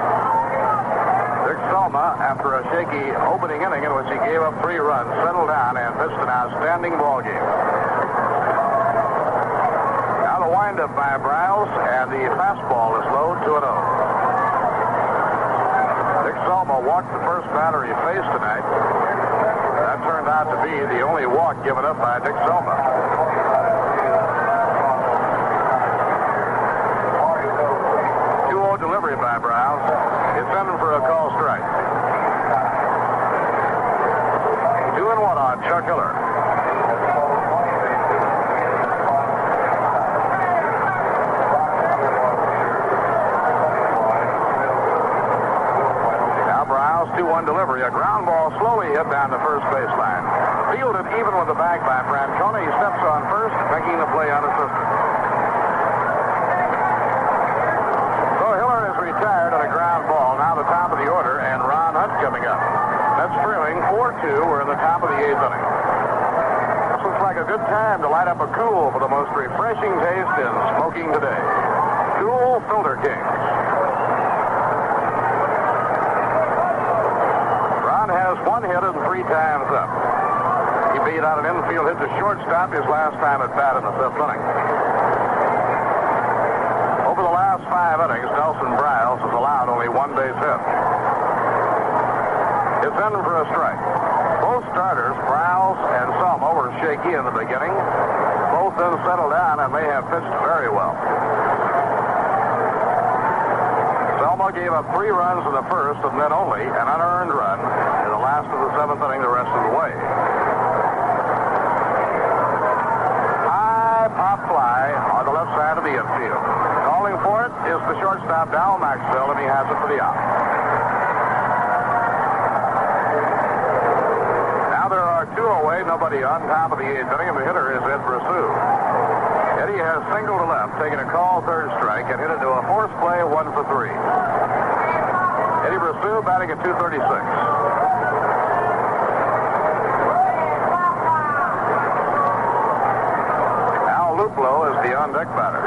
Dick Selma, after a shaky opening inning in which he gave up 3 runs, settled down and pitched an outstanding ball game. Now the windup by Briles, and the fastball is low, 2-0. Dick Selma walked the first batter he faced tonight. That turned out to be the only walk given up by Dick Selma. by Briles. It's sending for a call strike. 2-1 on Chuck Hiller. Now Briles, 2-1 delivery. A ground ball slowly hit down the first baseline. Fielded even with the bag by Francona. He steps on first, making the play unassisted. So Hiller is retired on a ground ball. Now the top of the order, and Ron Hunt coming up. That's trailing 4-2. We're in the top of the 8th inning. This looks like a good time to light up a cool for the most refreshing taste in smoking today. Cool Filter Kings. Ron has 1 hit and 3 times up. He beat out an infield hit to shortstop his last time at bat in the 5th inning. Over the last 5 innings, Nelson Briles has allowed only 1 base hit. It's ending for a strike. Both starters, Briles and Selma, were shaky in the beginning. Both then settled down and they have pitched very well. Selma gave up 3 runs in the first and then only an unearned run in the last of the 7th inning the rest of the way. Pop fly on the left side of the infield. Calling for it is the shortstop, Dal Maxwell, and he has it for the out. Now there are 2 away, nobody on top of the 8th inning, and the hitter is Ed Brassu. Eddie has singled to left, taking a call third strike, and hit into a force play 1 for 3. Eddie Brassu batting at .236. Luplo is the on-deck batter.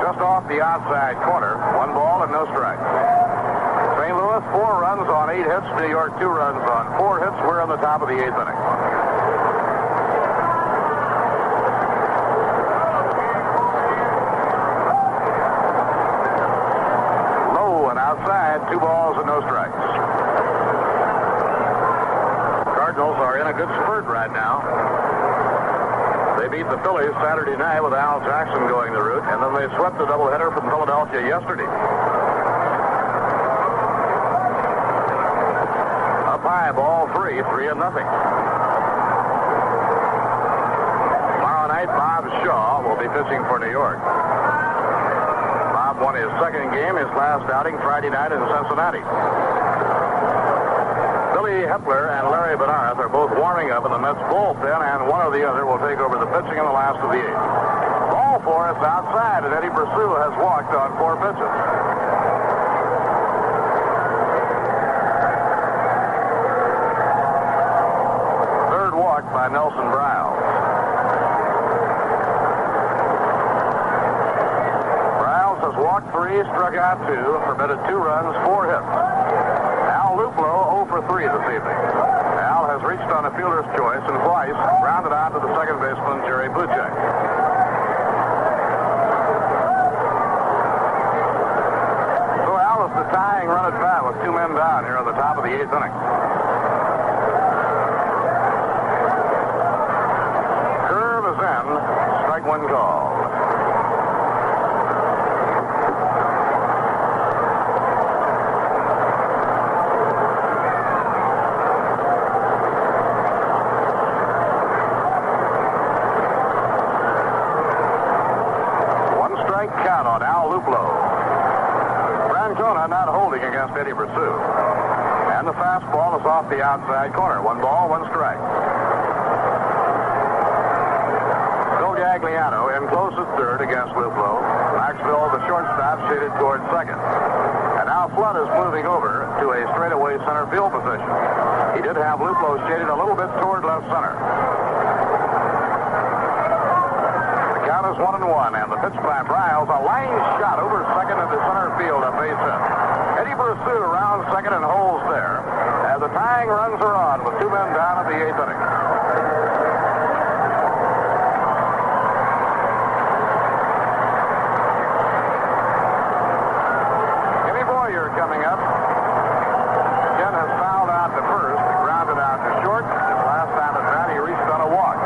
Just off the outside corner, 1 ball and no strikes. St. Louis, 4 runs on 8 hits. New York, 2 runs on 4 hits. We're in the top of the 8th inning. Low and outside, 2 balls and no strikes. Cardinals are in a good spurt right now. They beat the Phillies Saturday night with Al Jackson going the route, and then they swept the doubleheader from Philadelphia yesterday. Up high, ball 3, 3-0. Tomorrow night, Bob Shaw will be pitching for New York. Bob won his 2nd game, his last outing Friday night in Cincinnati. Billy Hepler and Larry Benarth are both warming up in the Mets bullpen, and one or the other will take over the pitching in the last of the 8th. Ball 4 is outside, and Eddie Brassu has walked on 4 pitches. Third walk by Nelson Briles. Briles has walked 3, struck out 2, permitted 2 runs, 4 hits. Al Luplo 0 for 3 this evening. Al has reached on a fielder's choice and twice grounded out to the second baseman, Jerry Buchek. So Al is the tying run at bat with 2 men down here on the top of the 8th inning. Curve is in. Strike 1 call. Count on Al Luplo. Francona not holding against Eddie Brassu. And the fastball is off the outside corner. 1 ball, 1 strike. Bill Gagliano in close at third against Luplo. Maxwell, the shortstop, shaded toward second. And now Flood is moving over to a straightaway center field position. He did have Luplo shaded a little bit toward left center. Count is 1-1, and the pitch by Briles, a line shot over second into center field, a base hit. Eddie Brassu rounds second and holds there as the tying runs are on with 2 men down at the 8th inning. Jimmy Boyer coming up. Ken has fouled out to first, grounded out to short. His last time at bat, he reached on a walk.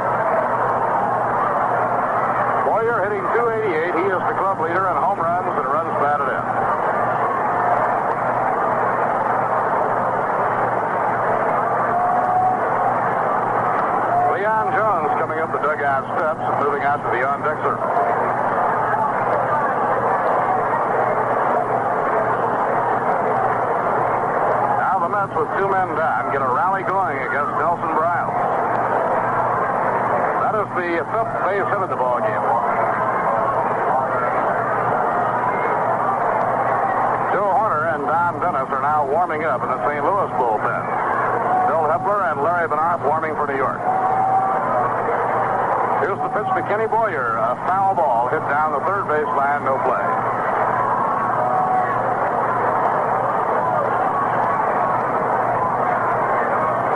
out steps and moving out to the on-deck circle. Now the Mets with 2 men down get a rally going against Nelson Briles. That is the 5th base hit of the ball game. Joe Horner and Don Dennis are now warming up in the St. Louis bullpen. Bill Hepler and Larry Bernard warming for New York. Here's the pitch to Kenny Boyer. A foul ball hit down the third base line, no play.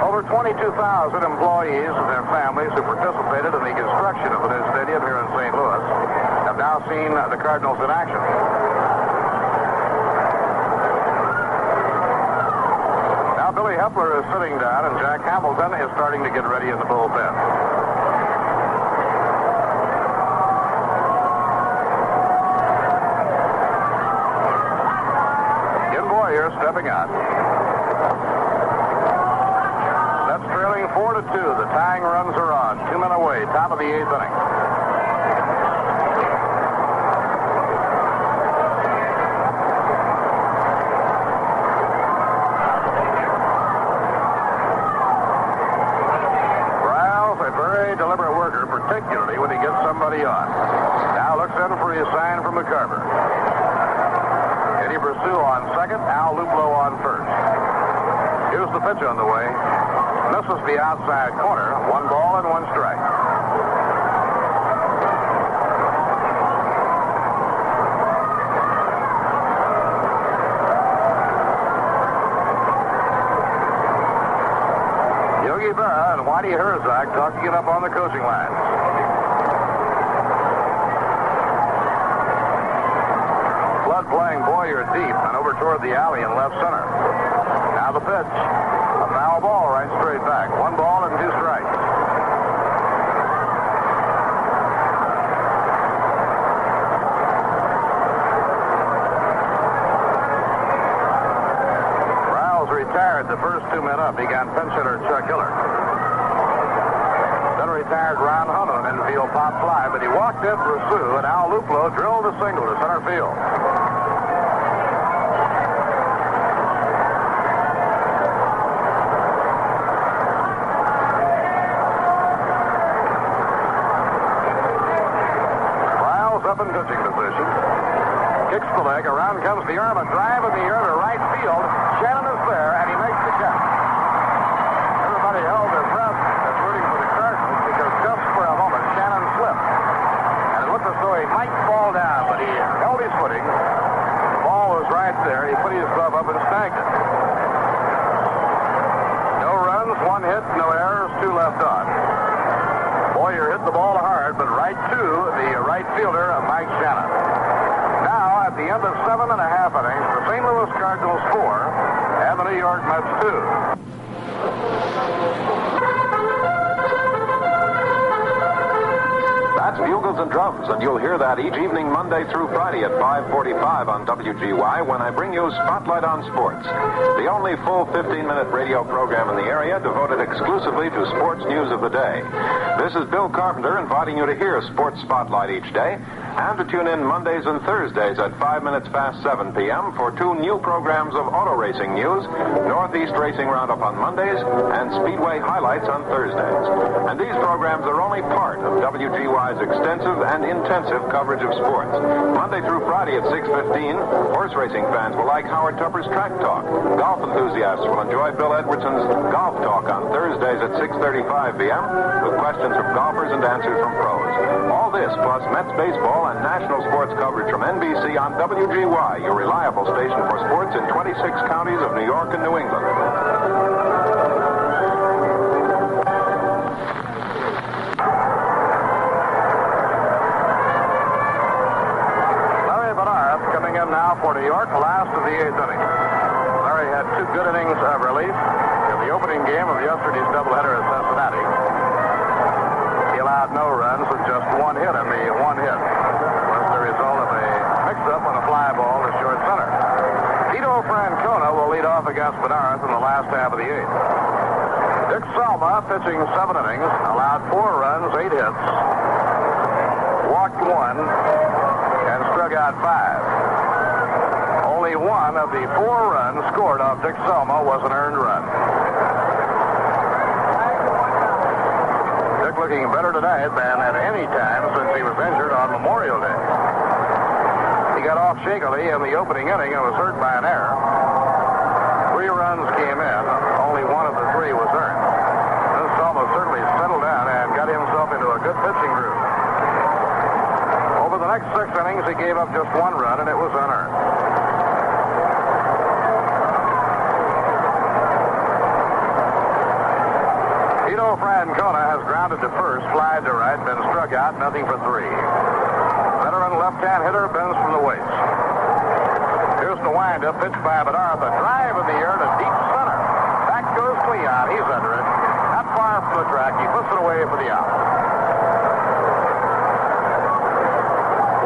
Over 22,000 employees and their families who participated in the construction of the new stadium here in St. Louis have now seen the Cardinals in action. Billy Hepler is sitting down, and Jack Hamilton is starting to get ready in the bullpen. Ken Boyer stepping out. That's trailing 4-2. The tying runs are on. 2 men away. Top of the 8th inning. Particularly when he gets somebody on. Now looks in for his sign from McCarver. Eddie Brasseau on second, Al Luplow on first. Here's the pitch on the way. Misses the outside corner. 1 ball and 1 strike. Yogi Berra and Whitey Herzog talking it up on the coaching line. Flood playing Boyer deep and over toward the alley in left center. Now the pitch. A foul ball right straight back. 1 ball and 2 strikes. Briles retired the first 2 men up. He got pinch hitter Chuck Hiller. Then retired Ron Hunt on an infield pop fly, but he walked in Brasseau, and Al Luplow drilled a single to center field. Briles up in pitching position. Kicks the leg. Around comes the arm. A drive in the air to right field. Shannon is there, and he makes the catch. Everybody held their breath as rooting for the Cardinals because just for a moment Shannon slipped. And it looked as though he might fall down, but he held his footing. The ball was right there. He put his glove up and snagged it. No runs, 1 hit, no errors, 2 left on. Boyer hit the ball hard, but right to the right fielder, Mike Shannon. Now, at the end of 7 1/2 innings, the St. Louis Cardinals 4 and the New York Mets 2. That's Bugles and Drums, and you'll hear that each evening Monday through Friday at 5:45 on WGY when I bring you Spotlight on Sports, the only full 15-minute radio program in the area devoted exclusively to sports news of the day. This is Bill Carpenter inviting you to hear Sports Spotlight each day and to tune in Mondays and Thursdays at 5 minutes past 7 p.m. for 2 new programs of auto racing news, Northeast Racing Roundup on Mondays and Speedway Highlights on Thursdays. And these programs are only part of WGY's extensive and intensive coverage of sports. Monday through Friday at 6:15, horse racing fans will like Howard Tupper's Track Talk. Golf enthusiasts will enjoy Bill Edwardson's Golf Talk on Thursdays at 6:35 p.m. with questions from golfers and answers from pros. All this plus Mets baseball and national sports coverage from NBC on WGY, your reliable station for sports in 26 counties of New York and New England. Now for New York, last of the 8th inning. Larry had 2 good innings of relief in the opening game of yesterday's doubleheader at Cincinnati. He allowed no runs with just 1 hit, and the 1 hit was the result of a mix-up on a fly ball to short center. Tito Francona will lead off against Benares in the last half of the 8th. Dick Selma, pitching 7 innings, allowed 4 runs, 8 hits, walked 1, and struck out 5. Only 1 of the 4 runs scored off Dick Selma was an earned run. Dick looking better tonight than at any time since he was injured on Memorial Day. He got off shakily in the opening inning and was hurt by an error. 3 runs came in. Only 1 of the 3 was earned. Then Selma certainly settled down and got himself into a good pitching groove. Over the next 6 innings, he gave up just 1 run, and it was unearned. Tito Francona has grounded to first, flied to right, been struck out, nothing for 3. Veteran left-hand hitter bends from the waist. Here's the windup, pitched by Bedard. A drive in the air to deep center. Back goes Cleon. He's under it. Not far from the track. He puts it away for the out.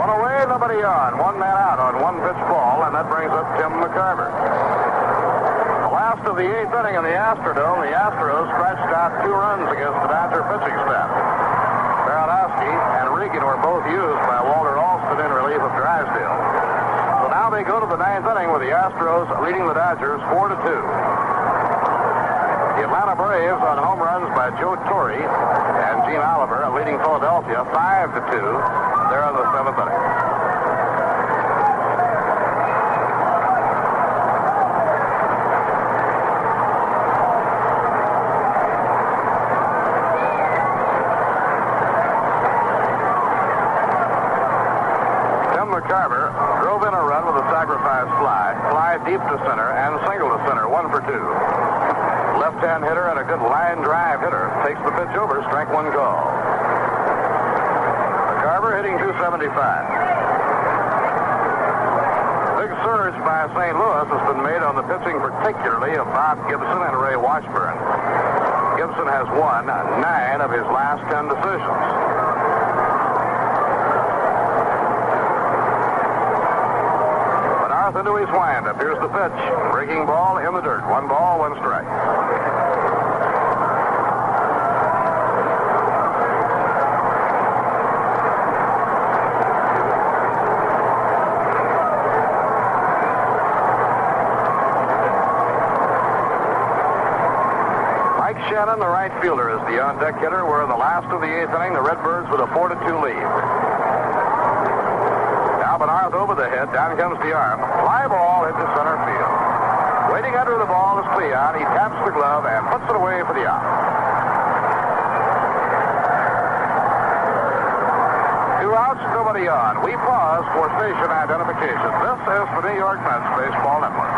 1 away, nobody on. 1 man out on 1 pitch ball, and that brings up Tim McCarver. The last of the 8th inning in the Astrodome, the Astros scratched out 2 runs against the Dodger pitching staff. Baranowski and Regan were both used by Walter Alston in relief of Drysdale. So now they go to the 9th inning with the Astros leading the Dodgers 4-2. The Atlanta Braves on home runs by Joe Torre and Gene Oliver leading Philadelphia 5-2. They're in the 7th inning. McCarver drove in a run with a sacrifice fly deep to center, and single to center, 1 for 2. Left-hand hitter and a good line drive hitter takes the pitch over, strike 1 call. McCarver hitting .275. Big surge by St. Louis has been made on the pitching, particularly of Bob Gibson and Ray Washburn. Gibson has won 9 of his last 10 decisions. Into his windup. Here's the pitch. Breaking ball in the dirt. 1 ball, 1 strike. Mike Shannon, the right fielder, is the on-deck hitter. We're in the last of the 8th inning. The Redbirds with a 4-2 lead. Bernard over the head. Down comes the arm. Fly ball into center field. Waiting under the ball is Cleon. He taps the glove and puts it away for the out. 2 outs, nobody on. We pause for station identification. This is the New York Mets Baseball Network.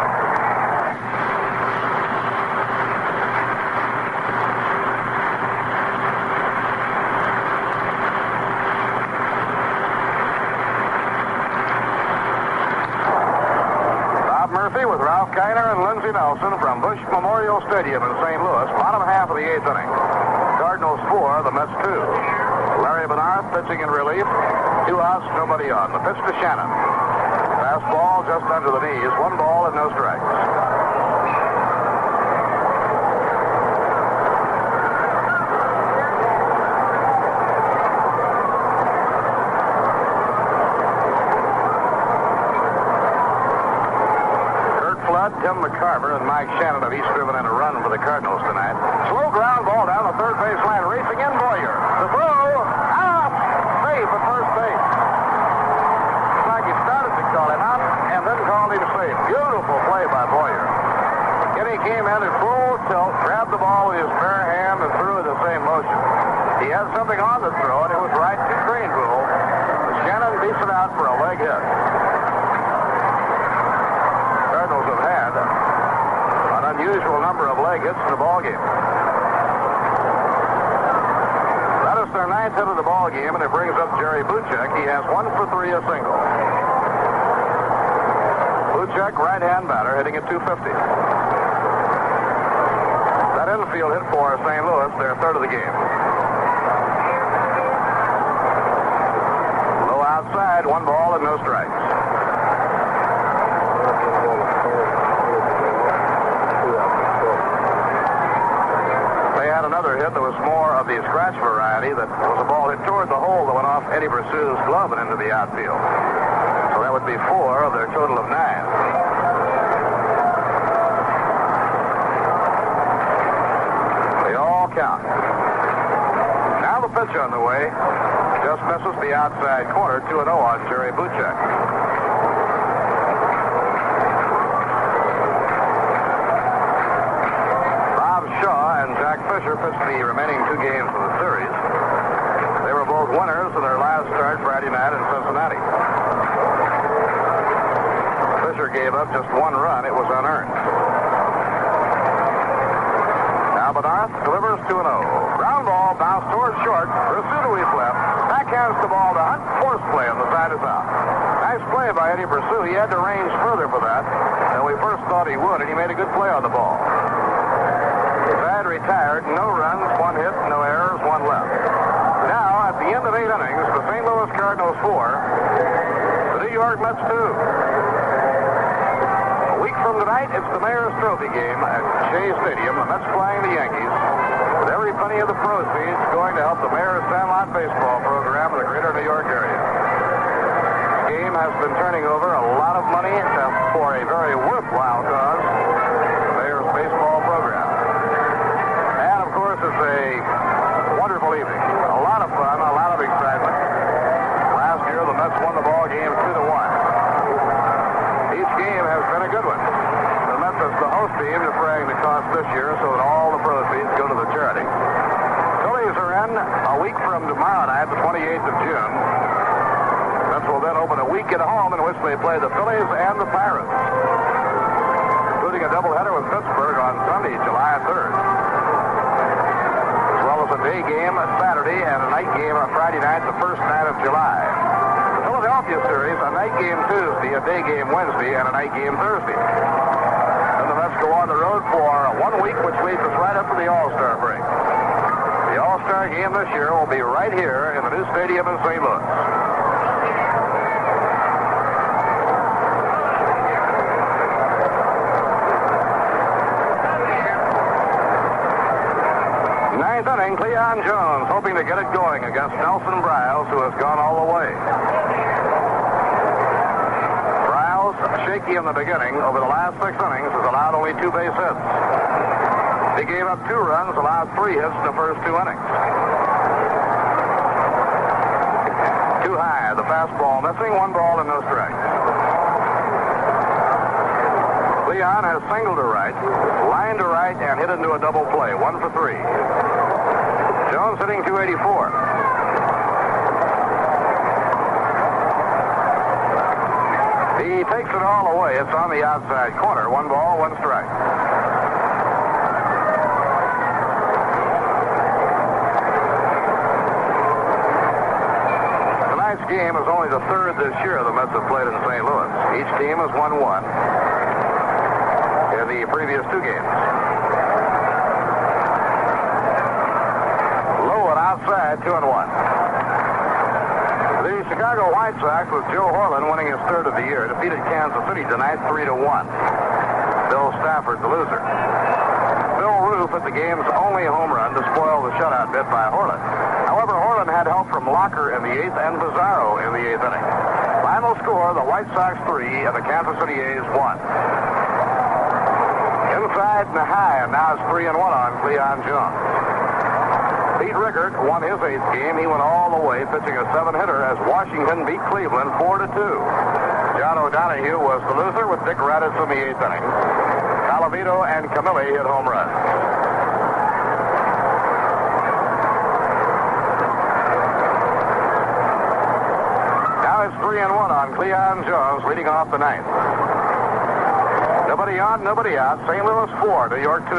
With Ralph Kiner and Lindsey Nelson from Busch Memorial Stadium in St. Louis, bottom half of the 8th inning. Cardinals 4, the Mets 2. Larry Bernard pitching in relief. 2 outs, nobody on. The pitch to Shannon. Fastball just under the knees. 1 ball and no strikes. Tim McCarver and Mike Shannon have each driven in a run for the Cardinals tonight. Slow ground ball down the third base line, racing in Boyer. The throw, out, safe at first base. It's like he started to call him out and then called him safe. Beautiful play by Boyer. Then he came in at full tilt, grabbed the ball with his bare hand and threw it the same motion. He had something on the throw, and it was right to screen rule. Shannon beats it out for a leg hit. Have had an unusual number of leg hits in the ball game. That is their 9th hit of the ball game, and it brings up Jerry Buchek. He has 1 for 3, a single. Buchek, right-hand batter, hitting at .250. That infield hit for St. Louis, their 3rd of the game. Low outside, 1 ball and no strikes. hit that was more of the scratch variety, that was a ball hit toward the hole that went off Eddie Pursue's glove and into the outfield. So that would be 4 of their total of 9. They all count. Now the pitch on the way. Just misses the outside corner, 2-0 on Jerry Buchek. Bob Shaw and Jack Fisher pitched the remaining 2 games of the series. They were both winners in their last start Friday night in Cincinnati. Fisher gave up just 1 run. It was unearned. Now Bedard delivers 2-0. Ground ball bounced towards short. Pursued to his left. Backhands the ball to Hunt. Force play on the side is out. Nice play by Eddie Pursuit. He had to range further for that than we first thought he would, and he made a good play on the ball. Bad retired. No runs, 1 hit, no errors, 1 left. Now, at the end of 8 innings, the St. Louis Cardinals 4, the New York Mets 2. A week from tonight, it's the Mayor's Trophy game at Shea Stadium. The Mets playing the Yankees. With every penny of the proceeds going to help the Mayor's Sandlot baseball program in the greater New York area. This game has been turning over a lot of money for a very worthwhile cause, the Mayor's baseball program. And, of course, it's a wonderful evening. A lot of fun, a lot of excitement. Last year, the Mets won the ball game 2-1. Each game has been a good one. The Mets, as the host team, defraying the cost this year so that all the proceeds go to the charity. Phillies are in a week from tomorrow night, the 28th of June. Mets will then open a week at home in which they play the Phillies and the Pirates, including a doubleheader with Pittsburgh on Sunday, July 3rd. As well as a day game on Saturday and a night game on Friday night, the first night of July. The Philadelphia series, a night game Tuesday, a day game Wednesday, and a night game Thursday. Then the Mets go on the road for 1 week, which leads us right up to the All-Star break. The All-Star game this year will be right here in the new stadium in St. Louis. Ninth inning, Cleon Jones hoping to get it going against Nelson Briles, who has gone all the way. Briles, shaky in the beginning, over the last 6 innings, has allowed only 2 base hits. He gave up 2 runs, allowed 3 hits in the first 2 innings. Too high, the fastball missing, 1 ball and no strikes. Leon has singled to right, lined to right, and hit into a double play, 1 for 3. Jones hitting 284. He takes it all away. It's on the outside corner. 1 ball, 1 strike. Tonight's game is only the 3rd this year the Mets have played in St. Louis. Each team has won 1 in the previous 2 games. Low and outside, 2-1. The Chicago White Sox, with Joe Horlin winning his 3rd of the year, defeated Kansas City tonight 3-1. Bill Stafford, the loser. Bill Roof hit the game's only home run to spoil the shutout bid by Horlin. However, Horlin had help from Locker in the 8th and Pizarro in the 8th inning. Final score, the White Sox 3 and the Kansas City A's 1. Inside and high, and now it's 3-1 on Cleon Jones. Pete Rickard won his 8th game. He went all the way, pitching a 7-hitter as Washington beat Cleveland 4-2. John O'Donohue was the loser with Dick Raditz in the 8th inning. Calavito and Camilli hit home runs. Now it's 3-1 on Cleon Jones, leading off the 9th. Nobody on, nobody out. St. Louis 4, New York 2.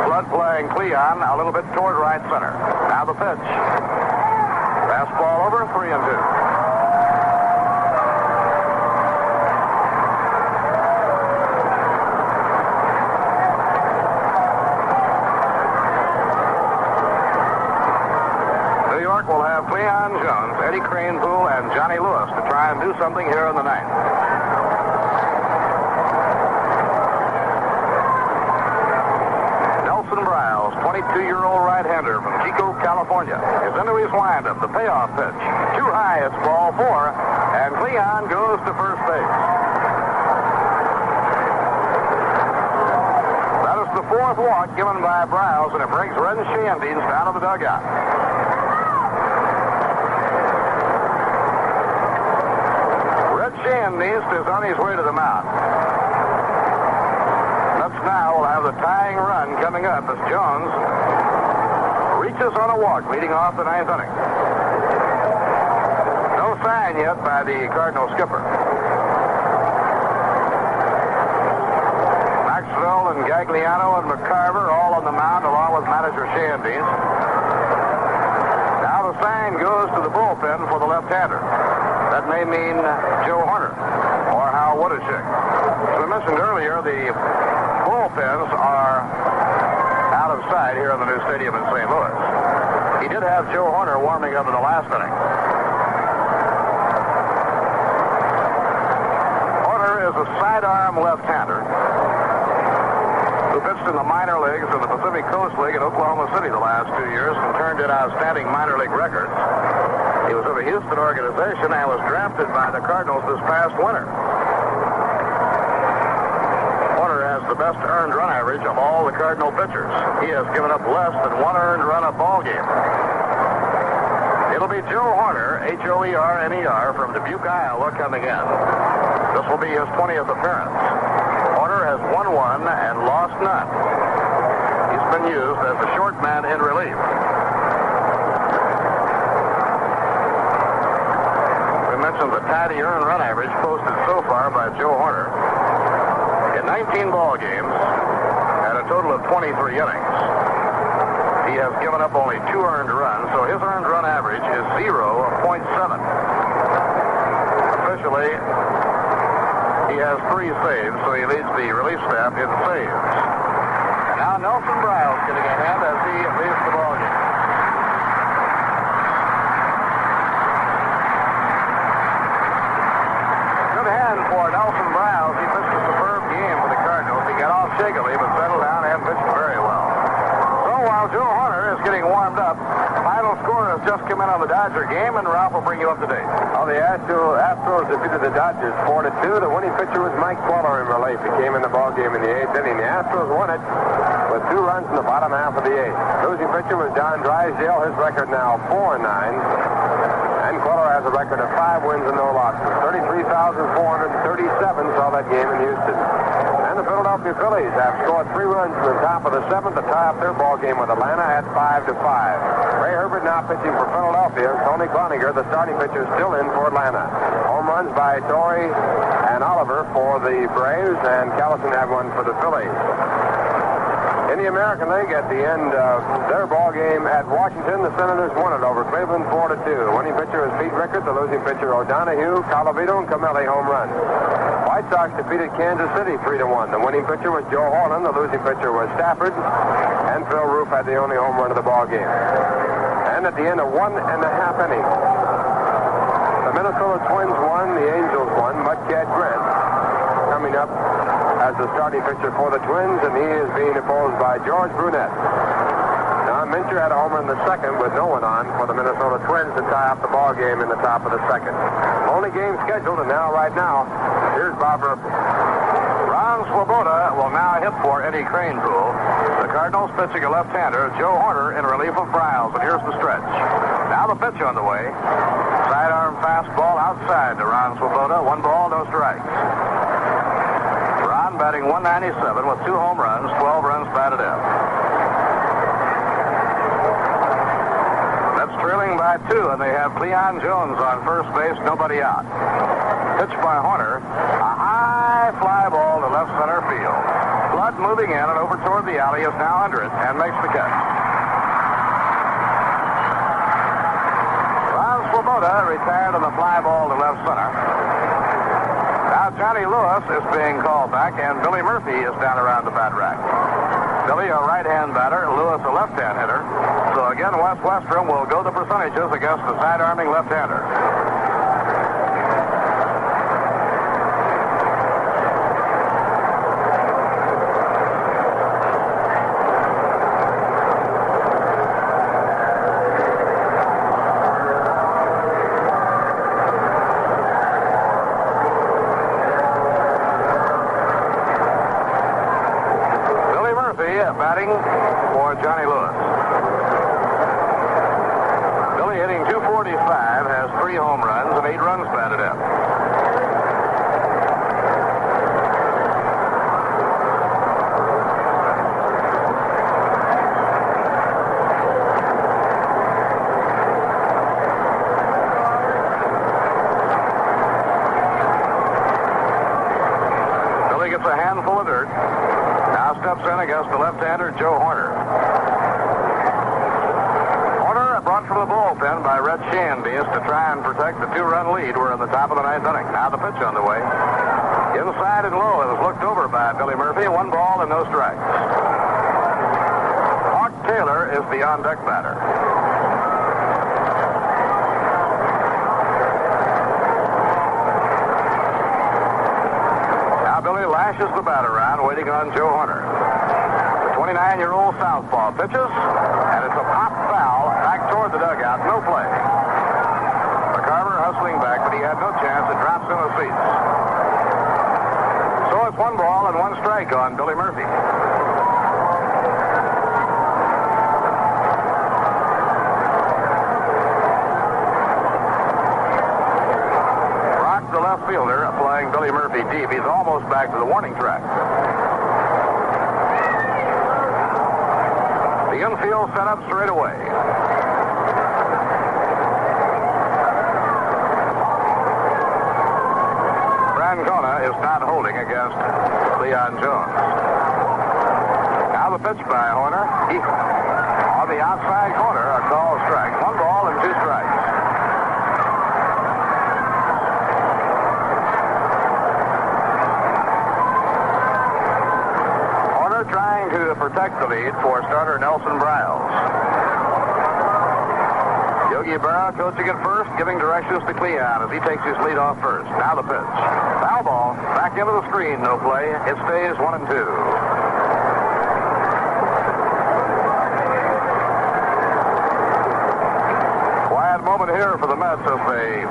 Flood playing Cleon a little bit toward right center. Now the pitch. Fastball over, 3-2. New York will have Cleon Jones, Eddie Kranepool, and Johnny Lewis to try and do something here in the 9th. Nelson Briles, 22-year-old right-hander from Chico, California, is into his windup. The payoff pitch. Too high, it's ball 4, and Cleon goes to first base. That is the 4th walk given by Briles, and it brings Red Schoendienst down to the dugout. Red Schoendienst is on his way to the mound. Now we'll have the tying run coming up as Jones reaches on a walk, leading off the 9th inning. No sign yet by the Cardinal skipper. Maxwell and Gagliano and McCarver all on the mound along with manager Schoendienst. Now the sign goes to the bullpen for the left-hander. That may mean Joe Horner or Hal Woodishik. As we mentioned earlier, the bullpens are out of sight here in the new stadium in St. Louis. He did have Joe Horner warming up in the last inning. Horner is a sidearm left-hander who pitched in the minor leagues in the Pacific Coast League in Oklahoma City the last 2 years and turned in outstanding minor league records. He was of the Houston organization and was drafted by the Cardinals this past winter. The best earned run average of all the Cardinal pitchers. He has given up less than 1 earned run a ball game. It'll be Joe Horner, Hoerner, from Dubuque, Iowa, coming in. This will be his 20th appearance. Horner has won 1 and lost none. He's been used as the short man in relief. We mentioned the tidy earned run average posted so far by Joe Horner. In 19 ball games, at a total of 23 innings, he has given up only 2 earned runs, so his earned run average is 0.7. Officially, he has 3 saves, so he leads the relief staff in saves. And now Nelson Briles getting a hand as he leaves the ball game. Good hand for Nelson Briles. He pitched a superb game for the Cardinals. He got off shakily, but settled down and pitched very well. So while Joe Horner is getting warmed up, final score has just come in on the Dodger game, and Ralph will bring you up to date. Well, the Astros defeated the Dodgers 4-2. The winning pitcher was Mike Queller in relief. He came in the ball game in the 8th inning. The Astros won it with 2 runs in the bottom half of the 8th. Losing pitcher was Don Drysdale. His record now 4-9. And Queller has a record of 5 wins and no losses. 33,437 saw that game in Houston. And the Philadelphia Phillies have scored 3 runs from the top of the 7th to tie up their ball game with Atlanta at 5-5. Ray Herbert now pitching for Philadelphia. Tony Cloninger, the starting pitcher, still in for Atlanta. Home runs by Torrey and Oliver for the Braves, and Callison had one for the Phillies. In the American League, at the end of their ball game at Washington, the Senators won it over Cleveland 4-2. Winning pitcher was Pete Rickard, the losing pitcher O'Donohue, Colavito, and Camelli home runs. White Sox defeated Kansas City 3-1. The winning pitcher was Joe Horland, the losing pitcher was Stafford, and Phil Roof had the only home run of the ball game. And at the end of 1.5 innings, the Minnesota Twins won, the Angels won. Mudcat Grant coming up as the starting pitcher for the Twins, and he is being opposed by George Brunette. Now, Mincher had a homer in the 2nd with no one on for the Minnesota Twins to tie up the ball game in the top of the 2nd. Only game scheduled, and now, right now, here's Bob Murphy. Ron Swoboda will now hit for Eddie Kranepool. The Cardinals pitching a left-hander, Joe Horner in relief of Briles, and here's the stretch. Now the pitch on the way. Sidearm fastball outside to Ron Swoboda. 1 ball, no strikes. Ron batting 197 with 2 home runs, 12 runs batted in. That's trailing by 2, and they have Cleon Jones on first base, nobody out. Pitch by Horner, a high fly ball to left center field. Flood moving in and over toward the alley is now under it and makes the catch. Ron Swoboda retired on the fly ball to left center. Now Johnny Lewis is being called back, and Billy Murphy is down around the bat rack. Billy, a right-hand batter, Lewis, a left-hand hitter. So again, Wes Westrum will go the percentages against the side-arming left-hander. batting for Johnny Lewis. Billy, hitting .245, has 3 home runs and 8 runs batted in. Gets a handful of dirt. Now steps in against the left-hander, Joe Horner. Horner brought from the bullpen by Red Schoendienst to try and protect the 2-run lead. We're in the top of the 9th inning. Now the pitch on the way. Inside and low. It was looked over by Billy Murphy. 1 ball and no strikes. Hawk Taylor is the on-deck batter. Billy lashes the bat around, waiting on Joe Horner. The 29-year-old southpaw pitches, and it's a pop foul back toward the dugout. No play. McCarver hustling back, but he had no chance. It drops in the seats. So it's 1 ball and 1 strike on Billy Murphy. The left fielder applying Billy Murphy deep. He's almost back to the warning track. The infield set up straight away. Francona is not holding against Leon Jones. Now the pitch by Horner. On the outside corner, a call strike. 1 ball and 2 strikes. Trying to protect the lead for starter Nelson Briles. Yogi Berra coaching at first, giving directions to Cleon as he takes his lead off first. Now the pitch. Foul ball. Back into the screen. No play. It stays 1-2. Quiet moment here for the Mets as they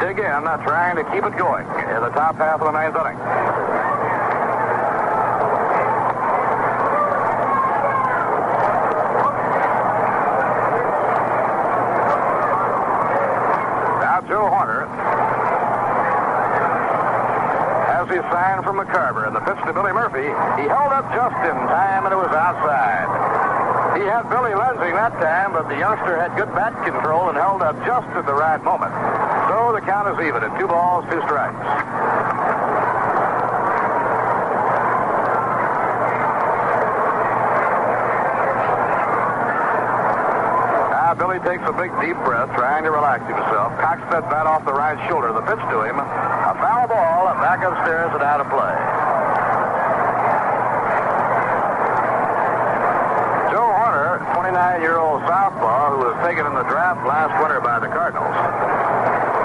dig in, trying to keep it going in the top half of the 9th inning. Joe Horner has his sign from McCarver, and the pitch to Billy Murphy. He held up just in time, and it was outside. He had Billy lensing that time, but the youngster had good bat control and held up just at the right moment. So the count is even at 2 balls, 2 strikes. Billy takes a big deep breath, trying to relax himself. Cocks that bat off the right shoulder. The pitch to him. A foul ball back upstairs and out of play. Joe Horner, 29-year-old southpaw who was taken in the draft last winter by the Cardinals.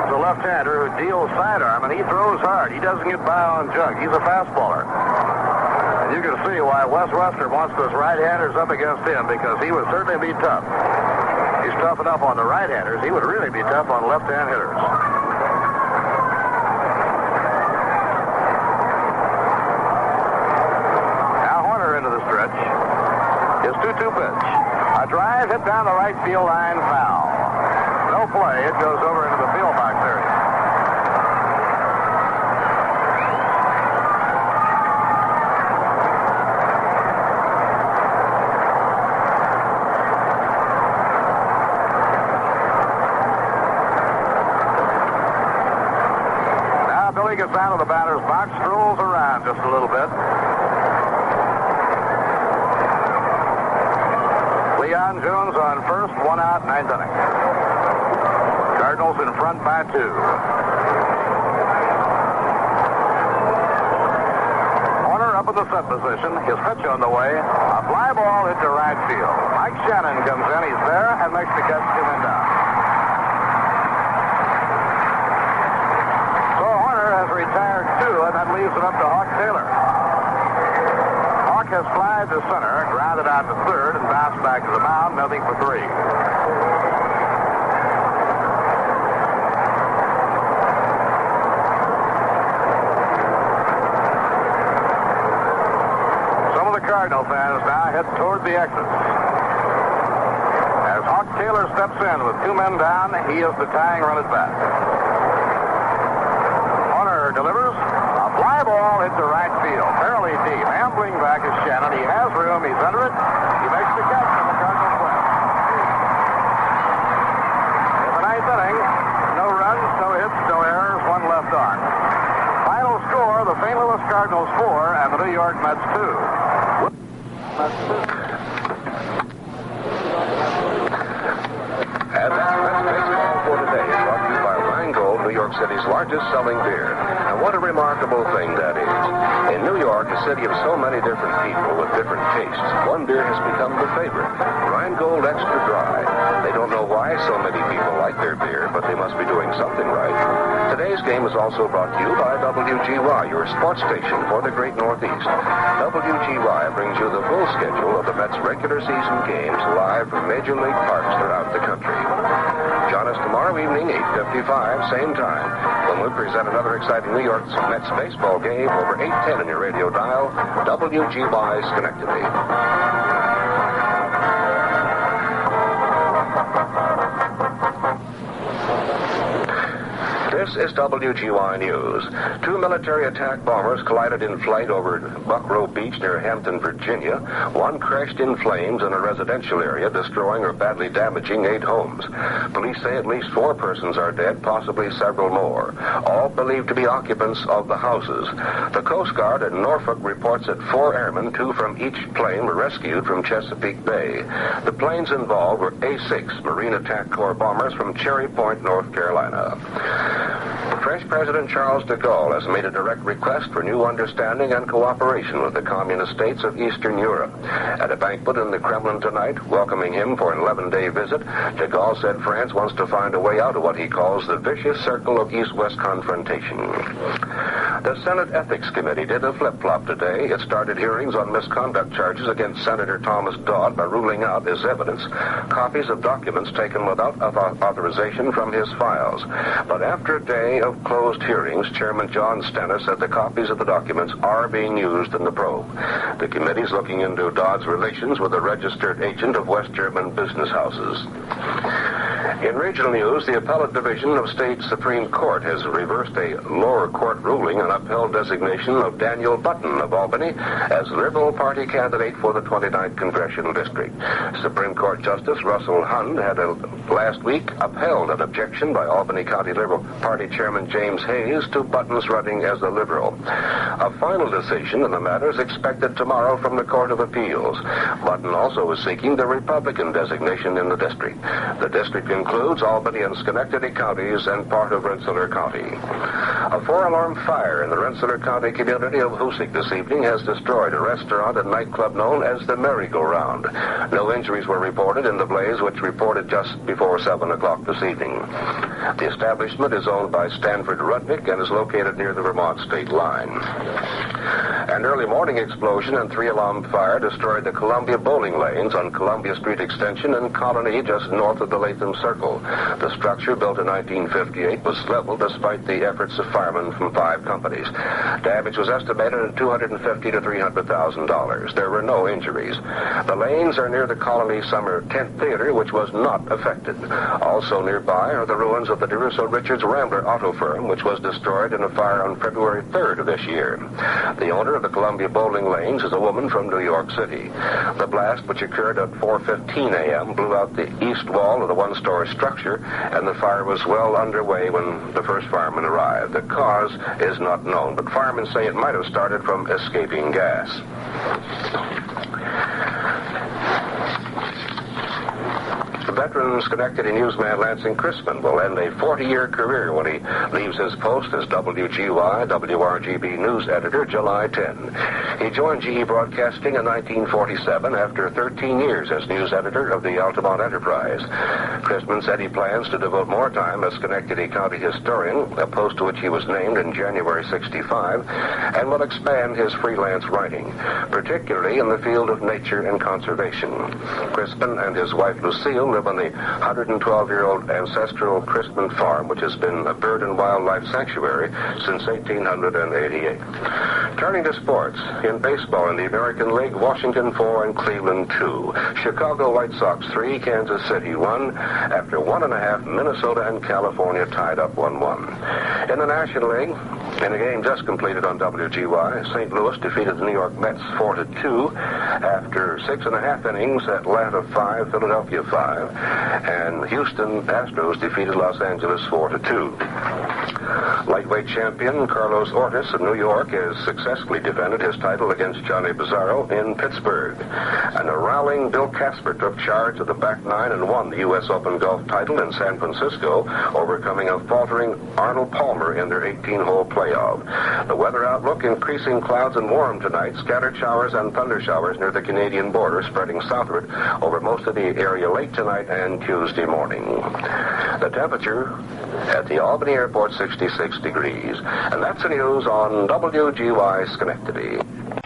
He's a left-hander who deals sidearm, and he throws hard. He doesn't get by on junk. He's a fastballer. And you can see why Wes Westrum wants those right-handers up against him, because he would certainly be tough. He's tough enough on the right-handers. He would really be tough on left-hand hitters. Now Horner into the stretch. His 2-2 pitch. A drive hit down the right field line, foul. No play. It goes over into the field box area. Gets out of the batter's box, strolls around just a little bit. Leon Jones on first, 1 out, 9th inning. Cardinals in front by 2. Horner up in the set position, his pitch on the way. A fly ball hit to right field. Mike Shannon comes in, he's there, and makes the catch to him down. Retired 2, and that leaves it up to Hawk Taylor. Hawk has flied to center, grounded out to third, and bounced back to the mound, nothing for 3. Some of the Cardinal fans now head toward the exit. As Hawk Taylor steps in with 2 men down, he is the tying run at bat. Horner delivers. A fly ball hits the right field, fairly deep. Ambling back is Shannon. He has room. He's under it. He makes the catch from the Cardinals' win. In the ninth inning, no runs, no hits, no errors, 1 left on. Final score, the St. Louis Cardinals 4 and the New York Mets 2. And that's Mets baseball for today, brought to you by Rheingold, New York City's largest selling beer. And what a remarkable thing that is. In New York, a city of so many different people with different tastes, one beer has become the favorite, Rheingold Extra Dry. They don't know why so many people like their beer, but they must be doing something right. Today's game is also brought to you by WGY, your sports station for the Great Northeast. WGY brings you the full schedule of the Mets' regular season games live from Major League parks throughout the country. Join us tomorrow evening, 8:55, same time, when we present another exciting New York Mets baseball game over 810 in your radio dial, WGY Schenectady. This is WGY News. 2 military attack bombers collided in flight over Buckrow Beach near Hampton, Virginia. 1 crashed in flames in a residential area, destroying or badly damaging 8 homes. Police say at least 4 persons are dead, possibly several more, all believed to be occupants of the houses. The Coast Guard at Norfolk reports that 4 airmen, 2 from each plane, were rescued from Chesapeake Bay. The planes involved were A-6 Marine Attack Corps bombers from Cherry Point, North Carolina. French President Charles de Gaulle has made a direct request for new understanding and cooperation with the communist states of Eastern Europe. At a banquet in the Kremlin tonight, welcoming him for an 11-day visit, de Gaulle said France wants to find a way out of what he calls the vicious circle of East-West confrontation. The Senate Ethics Committee did a flip-flop today. It started hearings on misconduct charges against Senator Thomas Dodd by ruling out as evidence copies of documents taken without authorization from his files. But after a day of closed hearings, Chairman John Stennis said the copies of the documents are being used in the probe. The committee is looking into Dodd's relations with a registered agent of West German business houses. In regional news, the Appellate Division of State Supreme Court has reversed a lower court ruling and upheld designation of Daniel Button of Albany as Liberal Party candidate for the 29th Congressional District. Supreme Court Justice Russell Hund had last week upheld an objection by Albany County Liberal Party Chairman James Hayes to Button's running as a Liberal. A final decision in the matter is expected tomorrow from the Court of Appeals. Button also is seeking the Republican designation in the district. The district includes Albany and Schenectady counties and part of Rensselaer County. A 4-alarm fire in the Rensselaer County community of Hoosick this evening has destroyed a restaurant and nightclub known as the Merry-Go-Round. No injuries were reported in the blaze, which reported just before 7 o'clock this evening. The establishment is owned by Stanford Rudnick and is located near the Vermont state line. An early morning explosion and 3-alarm fire destroyed the Columbia bowling lanes on Columbia Street Extension and Colony just north of the Latham Circle. The structure, built in 1958, was leveled despite the efforts of firemen from 5 companies. Damage was estimated at $250,000 to $300,000. There were no injuries. The lanes are near the Colony Summer Tent Theater, which was not affected. Also nearby are the ruins of the DeRusso Richards Rambler Auto Firm, which was destroyed in a fire on February 3rd of this year. The owner of the Columbia bowling lanes is a woman from New York City. The blast, which occurred at 4:15 a.m., blew out the east wall of the 1-story structure, and the fire was well underway when the first fireman arrived. The cause is not known, but firemen say it might have started from escaping gas. Veteran Schenectady newsman Lansing Crispin will end a 40-year career when he leaves his post as WGY WRGB news editor July 10. He joined GE Broadcasting in 1947 after 13 years as news editor of the Altamont Enterprise. Crispin said he plans to devote more time as Schenectady County historian, a post to which he was named in January '65, and will expand his freelance writing, particularly in the field of nature and conservation. Crispin and his wife Lucille live on the 112-year-old ancestral Crispin Farm, which has been a bird and wildlife sanctuary since 1888. Turning to sports, in baseball in the American League, Washington 4 and Cleveland 2. Chicago White Sox 3, Kansas City 1. After 1.5, Minnesota and California tied up 1-1. In the National League, in a game just completed on WGY, St. Louis defeated the New York Mets 4-2. After 6.5 innings, Atlanta 5, Philadelphia 5. And Houston Astros defeated Los Angeles 4-2. Lightweight champion Carlos Ortiz of New York has successfully defended his title against Johnny Bizzarro in Pittsburgh. And a rallying Bill Casper took charge of the back nine and won the U.S. Open golf title in San Francisco, overcoming a faltering Arnold Palmer in their 18-hole playoff. The weather outlook, increasing clouds and warm tonight, scattered showers and thunder showers near the Canadian border, spreading southward over most of the area late tonight and Tuesday morning. The temperature at the Albany Airport, 66 degrees. And that's the news on WGY Schenectady.